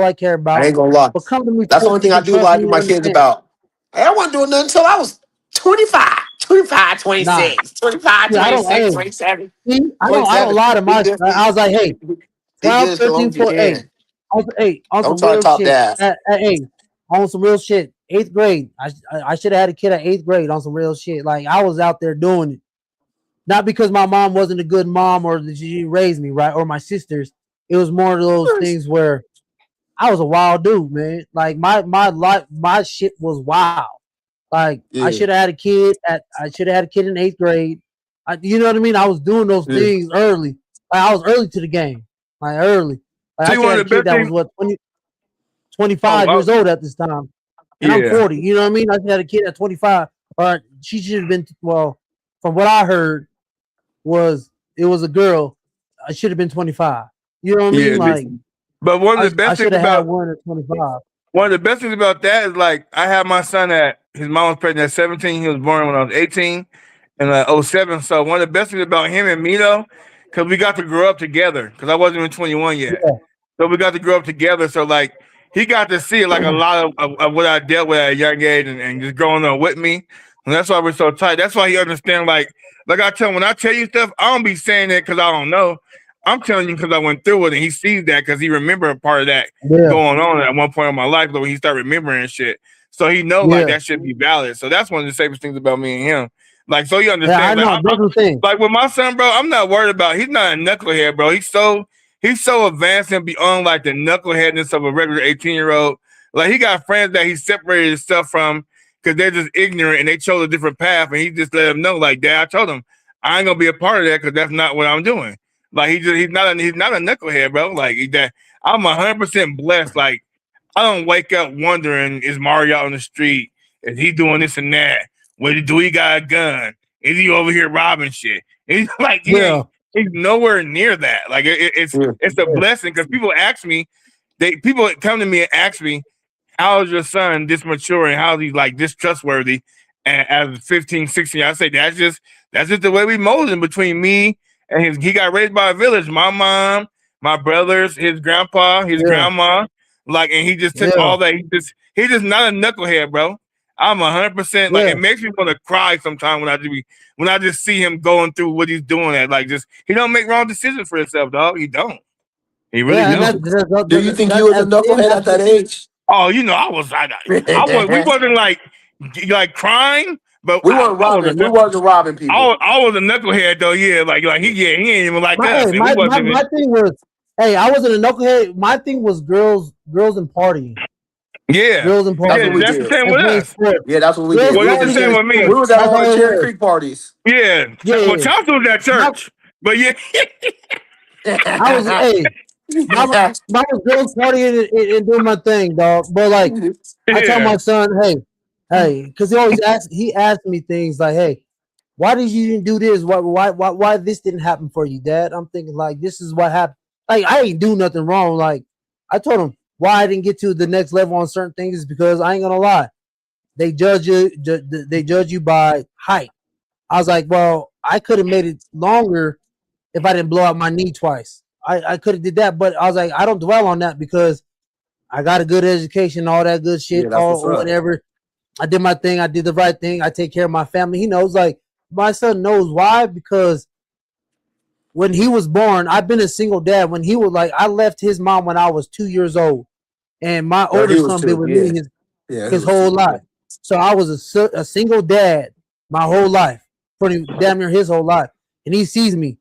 S1: I care
S3: I
S1: about.
S3: ain't gonna lie.
S1: But come to me
S3: That's the
S1: first,
S3: only
S1: you
S3: thing I
S1: can
S3: do
S1: trust
S3: lie
S1: me
S3: to
S1: and
S3: my kids
S1: understand.
S3: about. Hey, I wasn't doing nothing until I was 25,
S1: Nah.
S3: 26, 25,
S1: Yeah, I don't
S3: 26,
S1: hey,
S3: 27,
S1: see, I don't
S3: 27.
S1: lie to
S3: Be
S1: my
S3: good.
S1: I was like, hey,
S3: Be
S1: 12,
S3: good as long
S1: 13,
S3: as you
S1: 14, hey,
S3: can.
S1: on
S3: Don't
S1: some
S3: try to
S1: real
S3: top
S1: shit.
S3: that.
S1: Hey, on some real shit. 8th grade. I should have had a kid at 8th grade on some real shit. Like I was out there doing it. Not because my mom wasn't a good mom or that she raised me, right? Or my sisters. It was more of those things where I was a wild dude, man. Like my life, my shit was wild. Like I
S3: Yeah,
S1: should have had a kid I should have had a kid in 8th grade. You know what I mean? I was doing those
S3: yeah,
S1: things early. Like I was early to the game. Like early. Like I
S2: See,
S1: should
S2: one
S1: have
S2: of
S1: had a
S2: the
S1: kid
S2: best
S1: that was
S2: things.
S1: what 20,
S2: Oh,
S1: 25 years old at this time. And I'm
S2: yeah.
S1: 40. You know what I mean? I should have had a kid at 25. Or she should have been from what I heard it was a girl. I should have been 25. You know what I
S2: Yeah.
S1: mean? Like
S2: But one of the
S1: I
S2: best things
S1: should have had
S2: about
S1: one at 25.
S2: that is like I had my son at his mom was pregnant at 17. He was born when I was 18 and 07. So one of the best things about him and me though because we got to grow up together. Because I wasn't even 21 yet,
S1: Yeah.
S2: so we got to grow up together. So like he got to see like a lot of what I dealt with at a young age and just growing up with me. And that's why we're so tight. That's why he understands. Like I tell him, when I tell you stuff, I don't be saying it because I don't know. I'm telling you because I went through it, and he sees that because he remembered a part of that going on at one point in my life. But when he started remembering shit, so he know like that should be valid. So that's one of the safest things about me and him. Like, so you understand?
S1: Yeah, I know.
S2: Like with my son, bro, I'm not worried about. He's not a knucklehead, bro. He's so advanced and beyond like the knuckleheadness of a regular 18-year-old. Like he got friends that he separated himself from because they're just ignorant and they chose a different path, and he just let them know, like, Dad, I told him I ain't gonna be a part of that because that's not what I'm doing. Like he's not a knucklehead, bro. Like that, I'm 100% blessed. Like I don't wake up wondering, is Mario out on the street? Is he doing this and that? Do he got a gun? Is he over here robbing shit? He's like, he's nowhere near that. Like it's a blessing because people ask me, people come to me and ask me, how is your son this mature and how is he like this trustworthy? And as 15, 16, I say that's just the way we molded him between me and he got raised by a village. My mom, my brothers, his grandpa, his grandma, like, and he just took all that. He's just not a knucklehead, bro. I'm 100% like it makes me want to cry sometimes when I just see him going through what he's doing. He don't make wrong decisions for himself, dog. He don't. He really don't.
S3: Do you think you was a knucklehead at that age?
S2: Oh, you know, I was. We wasn't like crying. But
S3: we weren't robbing. We wasn't robbing people.
S2: I was a knucklehead though. Yeah, he ain't even like us.
S1: My thing was, I wasn't a knucklehead. My thing was girls and partying.
S2: Yeah,
S1: girls and partying.
S2: That's the same with us.
S3: Yeah, that's what we did.
S2: Well, that's the same with me.
S3: We was at all the Cherry Creek parties.
S2: Yeah. Well, Chop was at church, but yeah.
S1: I was I was girls partying and doing my thing, dog. But like, I tell my son, hey, because he asked me things like, hey, why did you do this? Why this didn't happen for you, Dad? I'm thinking like, this is what happened. Like, I ain't do nothing wrong. Like, I told him why I didn't get to the next level on certain things is because I ain't gonna lie, they judge you by height. I was like, well, I could have made it longer if I didn't blow out my knee twice. I could have did that, but I was like, I don't dwell on that because I got a good education, all that good shit, whatever. I did my thing. I did the right thing. I take care of my family. He knows, like, my son knows why, because when he was born, I've been a single dad. When he was like, I left his mom when I was 2 years old, and my older son been with me his whole life. So I was a single dad my whole life, pretty damn near his whole life. And he sees me.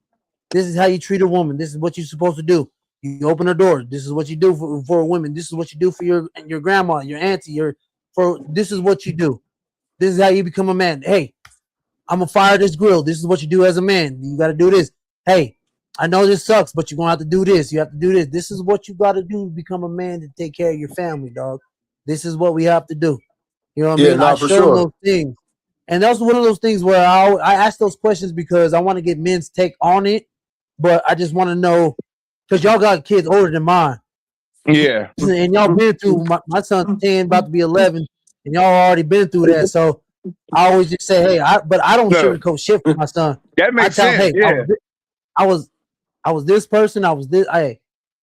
S1: This is how you treat a woman. This is what you're supposed to do. You open her door. This is what you do for a woman. This is what you do for your grandma, your auntie, this is what you do. This is how you become a man. Hey, I'm gonna fire this grill. This is what you do as a man. You got to do this. Hey, I know this sucks, but you're gonna have to do this. You have to do this. This is what you got to do to become a man to take care of your family, dog. This is what we have to do. You know what I mean? I show those things, and that's one of those things where I ask those questions because I want to get men's take on it, but I just want to know because y'all got kids older than mine.
S2: Yeah,
S1: and y'all been through. My son's 10, about to be 11, and y'all already been through that. So I always just say, hey, but I don't sugarcoat shit for my son.
S2: That makes sense. Hey, yeah.
S1: I was this person. I was this. I ain't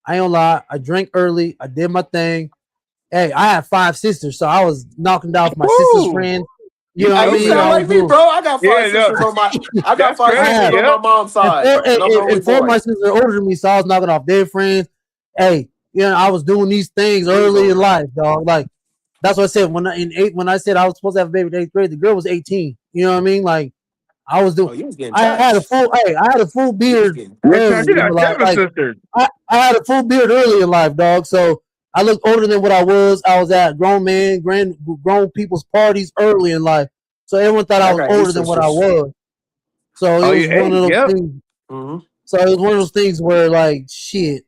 S1: gonna lie. I drank early. I did my thing. Hey, I have 5 sisters, so I was knocking down my sister's friends. You know what I mean?
S3: You sound like me, bro. I got 5 sisters on my. I got 5 sisters on my mom's side.
S1: And 4 of my sisters are older than me, so I was knocking off their friends. Hey. I was doing these things early in life, dog. Like that's what I said when I said I was supposed to have a baby in 8th grade. The girl was 18. You know what I mean? Like I was doing. I had a full beard. I had a full beard early in life, dog. So I looked older than what I was. I was at grown people's parties early in life. So everyone thought I was older than what I was. So it was one of those things. Mm-hmm. So it was one of those things where like shit.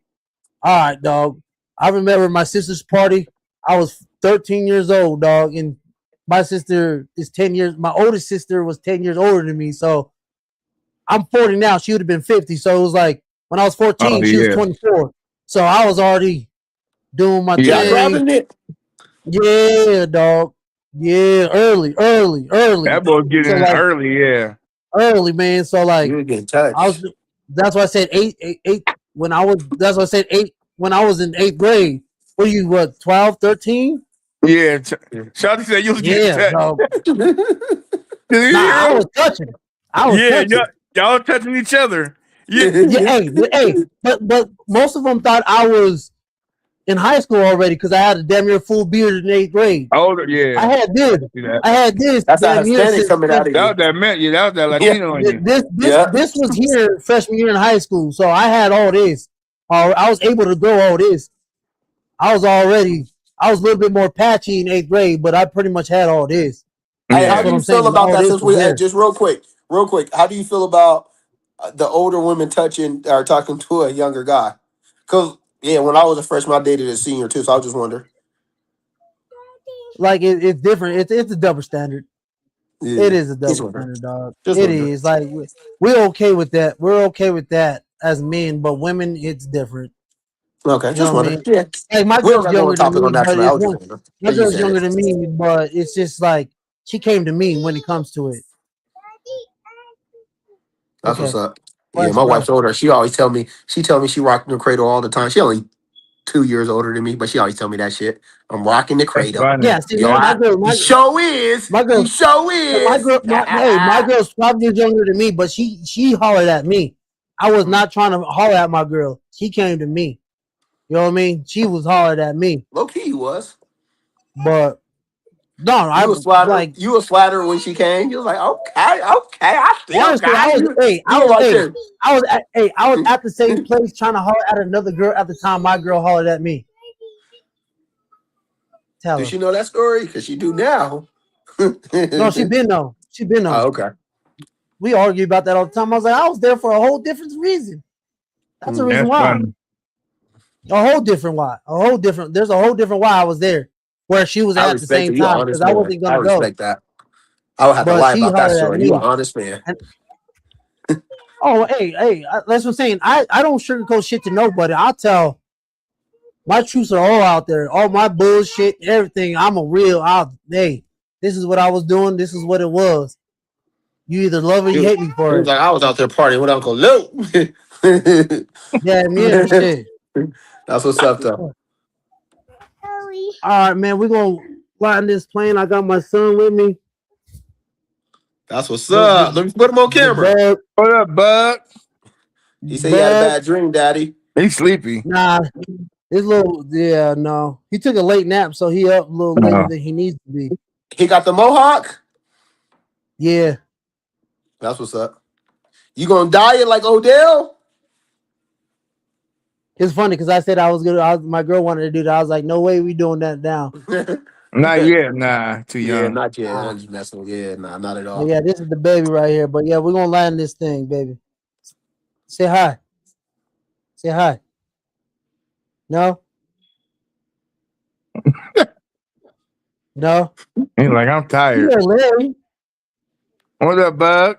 S1: All right, dog. I remember my sister's party. I was 13 years old, dog, and my sister is 10 years. My oldest sister was 10 years older than me, so I'm 40 now. She would have been 50. So it was like when I was 14, she was 24. So I was already doing my thing. Yeah, dog. Yeah, early. That
S2: boy getting early,
S1: early, man. So like,
S3: you were getting touched.
S1: That's why I said eight when I was. That's why I said 8 when I was in 8th grade. What are you? What 12, 13?
S2: Yeah, Shawty said you was getting
S1: Yeah,
S2: touched.
S1: no.
S2: Did you
S1: Nah,
S2: hear
S1: I
S2: him?
S1: was touching. I was
S2: Yeah,
S1: touching.
S2: y'all touching each other. Yeah,
S1: Yeah, hey, but most of them thought I was in high school already because I had a damn near full beard in 8th grade.
S2: older. Yeah,
S1: I had this.
S2: see that.
S1: I had this
S3: That's that
S1: damn year
S3: Hispanic
S1: since
S3: coming out of
S2: That
S3: you.
S2: was that man. Yeah, that was that
S3: Yeah.
S2: Latino in you.
S1: this was here freshman year in high school, so I had all this. I was able to grow all this. I was a little bit more patchy in 8th grade, but I pretty much had all this.
S3: Hey,
S1: That's
S3: how do
S1: what
S3: you
S1: I'm saying.
S3: feel
S1: Is
S3: about
S1: all
S3: that?
S1: this
S3: Since
S1: was
S3: we
S1: there.
S3: just real quick, how do you feel about the older women touching or talking to a younger guy? Because when I was a freshman, I dated a senior too, so I was just wondering.
S1: Like it's different. It's a double standard.
S3: Yeah,
S1: It is a
S3: just
S1: double
S3: wondering.
S1: standard, dog.
S3: Just
S1: It
S3: wondering.
S1: is. Like we're okay with that. We're okay with that as men, but women, it's different.
S3: Okay,
S1: You
S3: just
S1: know what I
S3: wondering.
S1: mean?
S3: Yeah,
S1: Like my
S3: we don't
S1: girl's
S3: got to go on
S1: younger than
S3: topic
S1: me,
S3: on that
S1: but
S3: tonight. I
S1: it's
S3: was just
S1: one.
S3: wondering.
S1: My
S3: You
S1: girl's
S3: said
S1: younger
S3: it.
S1: than me, but it's just like she came to me when it comes to it.
S3: That's what's
S1: Okay,
S3: up. Yeah,
S1: let's
S3: my
S1: go.
S3: wife's older. She always tell me. She tell me she rocking the cradle all the time. She only 2 years older than me, but she always tell me that shit. I'm rocking the
S2: That's
S3: cradle.
S2: funny.
S1: Yeah, see,
S3: Yo,
S1: my girl,
S3: he show is.
S1: my
S3: He
S1: girl,
S3: show
S1: my
S3: is.
S1: girl, my girl's 5 years younger than me, but she hollered at me. I was not trying to holler at my girl. She came to me. You know what I mean? She was hollered at me,
S3: Low key, he was.
S1: but no, I
S3: You was flattered.
S1: like
S3: You was flattered when she came. You was like, okay, I still
S1: honestly,
S3: got you. You were like this.
S1: I was at the same place trying to holler at another girl at the time. My girl hollered at me. Tell
S3: Does
S1: her.
S3: she know that story? Because she do now.
S1: No, she been though. She been though.
S3: Oh, okay.
S1: We argue about that all the time. I was like, I was there for a whole different reason. That's the reason
S2: That's
S1: why.
S2: funny.
S1: A whole different why. There's a whole different why I was there, where she was
S3: I
S1: at the
S3: respect
S1: same
S3: it. You an
S1: time because
S3: honest
S1: I
S3: man.
S1: wasn't
S3: I
S1: gonna go.
S3: respect that. I would have to
S1: But
S3: lie
S1: she
S3: about that
S1: hollered at
S3: story. You an
S1: me.
S3: honest man.
S1: And, hey, that's what I'm saying. I don't sugarcoat shit to nobody. I'll tell my truths are all out there. All my bullshit, everything. I'm a real hey, this is what I was doing, this is what it was. You either love or
S3: He
S1: you
S3: was,
S1: hate me
S3: he
S1: for
S3: was
S1: it.
S3: like, I was out there partying with Uncle Lou.
S1: Yeah, shit.
S3: That's what's up, though.
S1: All right, man, we're gonna fly in this plane. I got my son with me.
S3: That's what's up. Let me put him on camera.
S1: Bug,
S2: What up, bud?
S3: He said he had a
S1: bug.
S3: bad dream, Daddy.
S2: He's sleepy.
S1: Nah, no. He took a late nap, so he up a little later than he needs to be.
S3: He got the mohawk.
S1: Yeah.
S3: That's what's up. You gonna diet like Odell?
S1: It's funny because I said I was gonna. My girl wanted to do that. I was like, "No way, we doing that now."
S2: Not yet. Nah, too
S3: Yeah,
S2: young.
S3: not yet. I'm just messing with. Yeah, nah, not at
S1: But
S3: all.
S1: yeah, this is the baby right here. But yeah, we're gonna land this thing, baby. Say hi. Say hi. No. No.
S2: He's like, I'm tired.
S1: Yeah, Larry.
S2: What up, bud?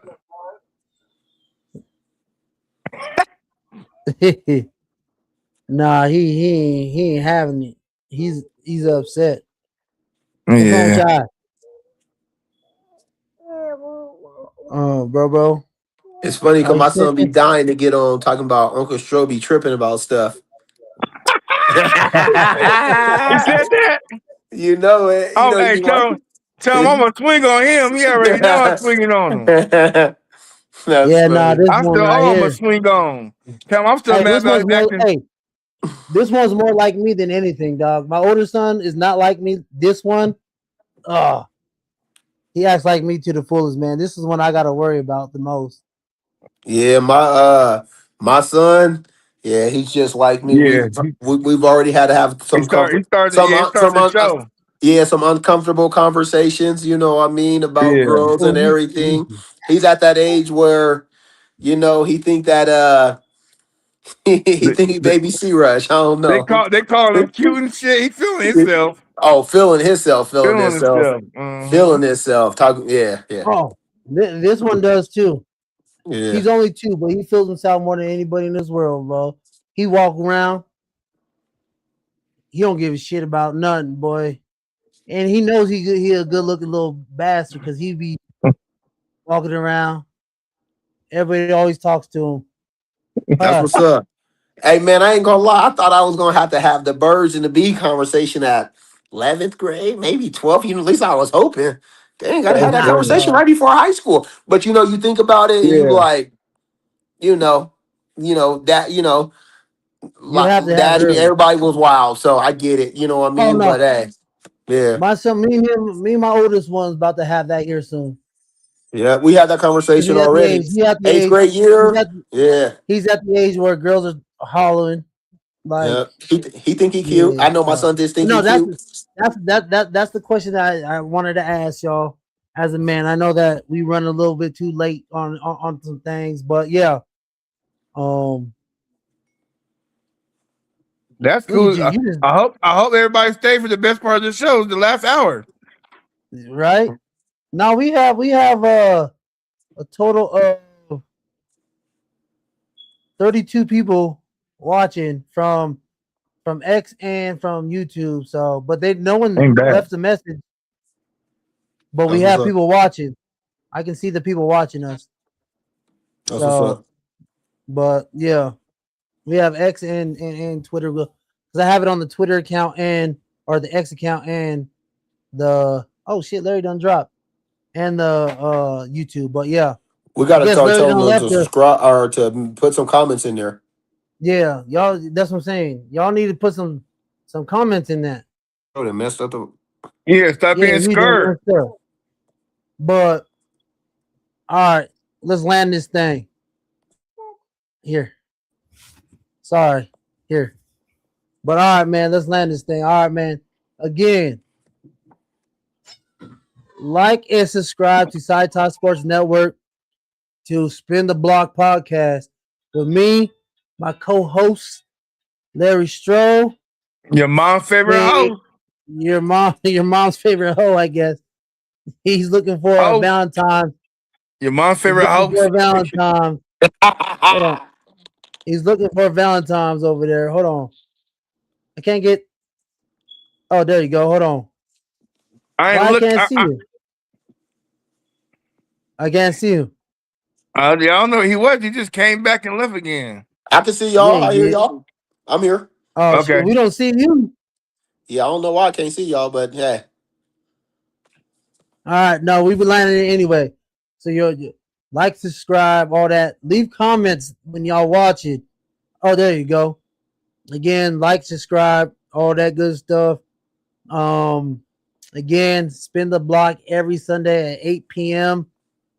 S1: Nah, he ain't having it. He's upset. What's wrong with
S2: Yeah.
S1: your eye? Oh, bro.
S3: It's funny because
S1: You
S3: my son be
S1: tripping?
S3: dying to get on talking about Uncle Stro be tripping about stuff.
S2: He said that?
S3: You know it. You
S2: Oh,
S3: know he
S2: hey,
S3: be like.
S2: tell him I'm going to swing on him. He already know I'm swinging on him.
S3: That's
S1: Yeah, nah,
S3: funny.
S1: this
S2: I'm
S1: one
S2: still,
S1: right
S2: I'm going to
S1: here.
S2: swing on. Tell him I'm still
S1: Hey,
S2: mad
S1: this
S2: about
S1: one's
S2: his
S1: more.
S2: acting.
S1: Hey, this one's more like me than anything, dog. My older son is not like me. This one, he acts like me to the fullest, man. This is one I gotta worry about the most.
S3: Yeah, my son, yeah, he's just like me.
S2: Yeah.
S3: We've already had to have
S2: He
S3: some comfort,
S2: started the show.
S3: some uncomfortable conversations. You know what I mean, about
S2: Yeah.
S3: girls
S1: Oh,
S3: and everything. He's at that age where, he think that he think he baby C Rush. I don't
S2: They
S3: know.
S2: call him cute and shit. He feeling himself.
S3: Oh, feeling himself,
S2: Feeling himself.
S3: feeling himself. Talking, yeah.
S1: Oh, this one does too.
S3: Yeah.
S1: He's only 2, but he feels himself more than anybody in this world, bro. He walk around. He don't give a shit about nothing, boy. And he knows he a good looking little bastard because he be walking around. Everybody always talks to him.
S3: That's what's up. Hey man, I ain't gonna lie. I thought I was gonna have to have the birds and the bee conversation at 11th grade, maybe 12th. At least I was hoping. Dang, gotta have that
S1: Nah,
S3: conversation
S1: dog.
S3: right before high school. But you think about it, and you
S2: Yeah.
S3: like, you know, that,
S1: You
S3: like
S1: have to have it
S3: daddy,
S1: early.
S3: everybody was wild, so I get it. You know what I
S1: Oh
S3: mean? But
S1: no,
S3: hey, yeah,
S1: my son, me and my oldest one's about to have that here soon.
S3: yeah, we had that conversation
S1: He's at the
S3: already.
S1: age. He at the
S3: Eighth
S1: age.
S3: grade
S1: He's
S3: year,
S1: at.
S3: yeah,
S1: He's at the age where girls are hollering.
S3: yeah.
S1: Like,
S3: He think he cute.
S1: yeah.
S3: I know my son just think he
S1: No,
S3: cute.
S1: that's the question that I wanted to ask y'all as a man. I know that we run a little bit too late on some things, but yeah.
S2: That's
S1: Look at
S2: cool.
S1: you. You just
S2: I hope everybody stay for the best part of the show, the last hour.
S1: right now we have a total of 32 people watching from X and from YouTube. So, but no one
S2: Ain't bad.
S1: left a message. But we
S3: That's what's
S1: have
S3: up.
S1: people watching. I can see the people watching us.
S3: That's what's
S1: So,
S3: up.
S1: but yeah, we have X and Twitter because I have it on the Twitter account or the X account and the Larry done dropped and the YouTube. But yeah,
S3: We
S1: I
S3: gotta
S1: guess
S3: start
S1: Larry
S3: telling
S1: done
S3: them
S1: left
S3: to
S1: there.
S3: subscribe or to put some comments in there.
S1: Yeah, y'all. That's what I'm saying. Y'all need to put some comments in that.
S3: Oh, they messed up the.
S2: Yeah, stop
S1: Yeah,
S2: being
S1: we done
S2: scared.
S1: messed up. But all right, let's land this thing here. Sorry, here. But all right, man, let's land this thing. All right, man. Again, like and subscribe to Side Talk Sports Network to Spin the Block podcast with me, my co-host Larry Stroh,
S2: Your mom's favorite
S1: and
S2: host.
S1: your mom's favorite hoe, I guess. He's looking for a
S2: Host.
S1: Valentine.
S2: Your mom's
S1: He's
S2: favorite
S1: looking for
S2: host.
S1: a Valentine. Hold on. He's looking for Valentine's over there. Hold on. I can't get. Oh, there you go. Hold on.
S2: I ain't
S1: Why I
S2: look.
S1: can't see you? I can't see you.
S2: I don't know. He just came back and left again.
S3: I can see
S1: Yeah,
S3: y'all.
S1: he
S3: I hear
S1: did.
S3: y'all. I'm here.
S1: Oh shit,
S2: Okay.
S1: we don't see you.
S3: Yeah, I don't know why I can't see y'all, but hey.
S1: All right, no, we be landing it anyway. So you like, subscribe, all that. Leave comments when y'all watch it. Oh, there you go. Again, like, subscribe, all that good stuff. Again, Spin the Block every Sunday at 8 p.m.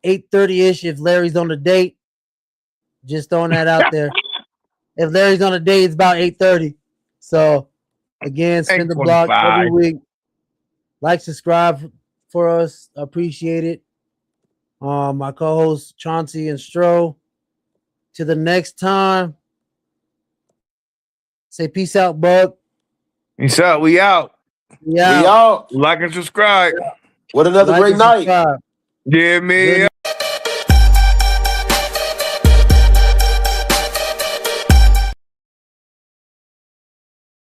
S1: 8:30-ish if Larry's on the date. Just throwing that out there. If Larry's on a date, it's about 8:30. So again, Spin the Block every
S2: 8:25.
S1: week. Like, subscribe for us. Appreciate it. My co-host Chauncey and Stro. To the next time. Say peace out, bud.
S2: Peace out. We out.
S1: We
S3: We
S1: out.
S3: out.
S2: Like and subscribe.
S3: What another
S1: Like
S3: great
S1: and
S3: night.
S1: subscribe.
S2: Give me
S1: Good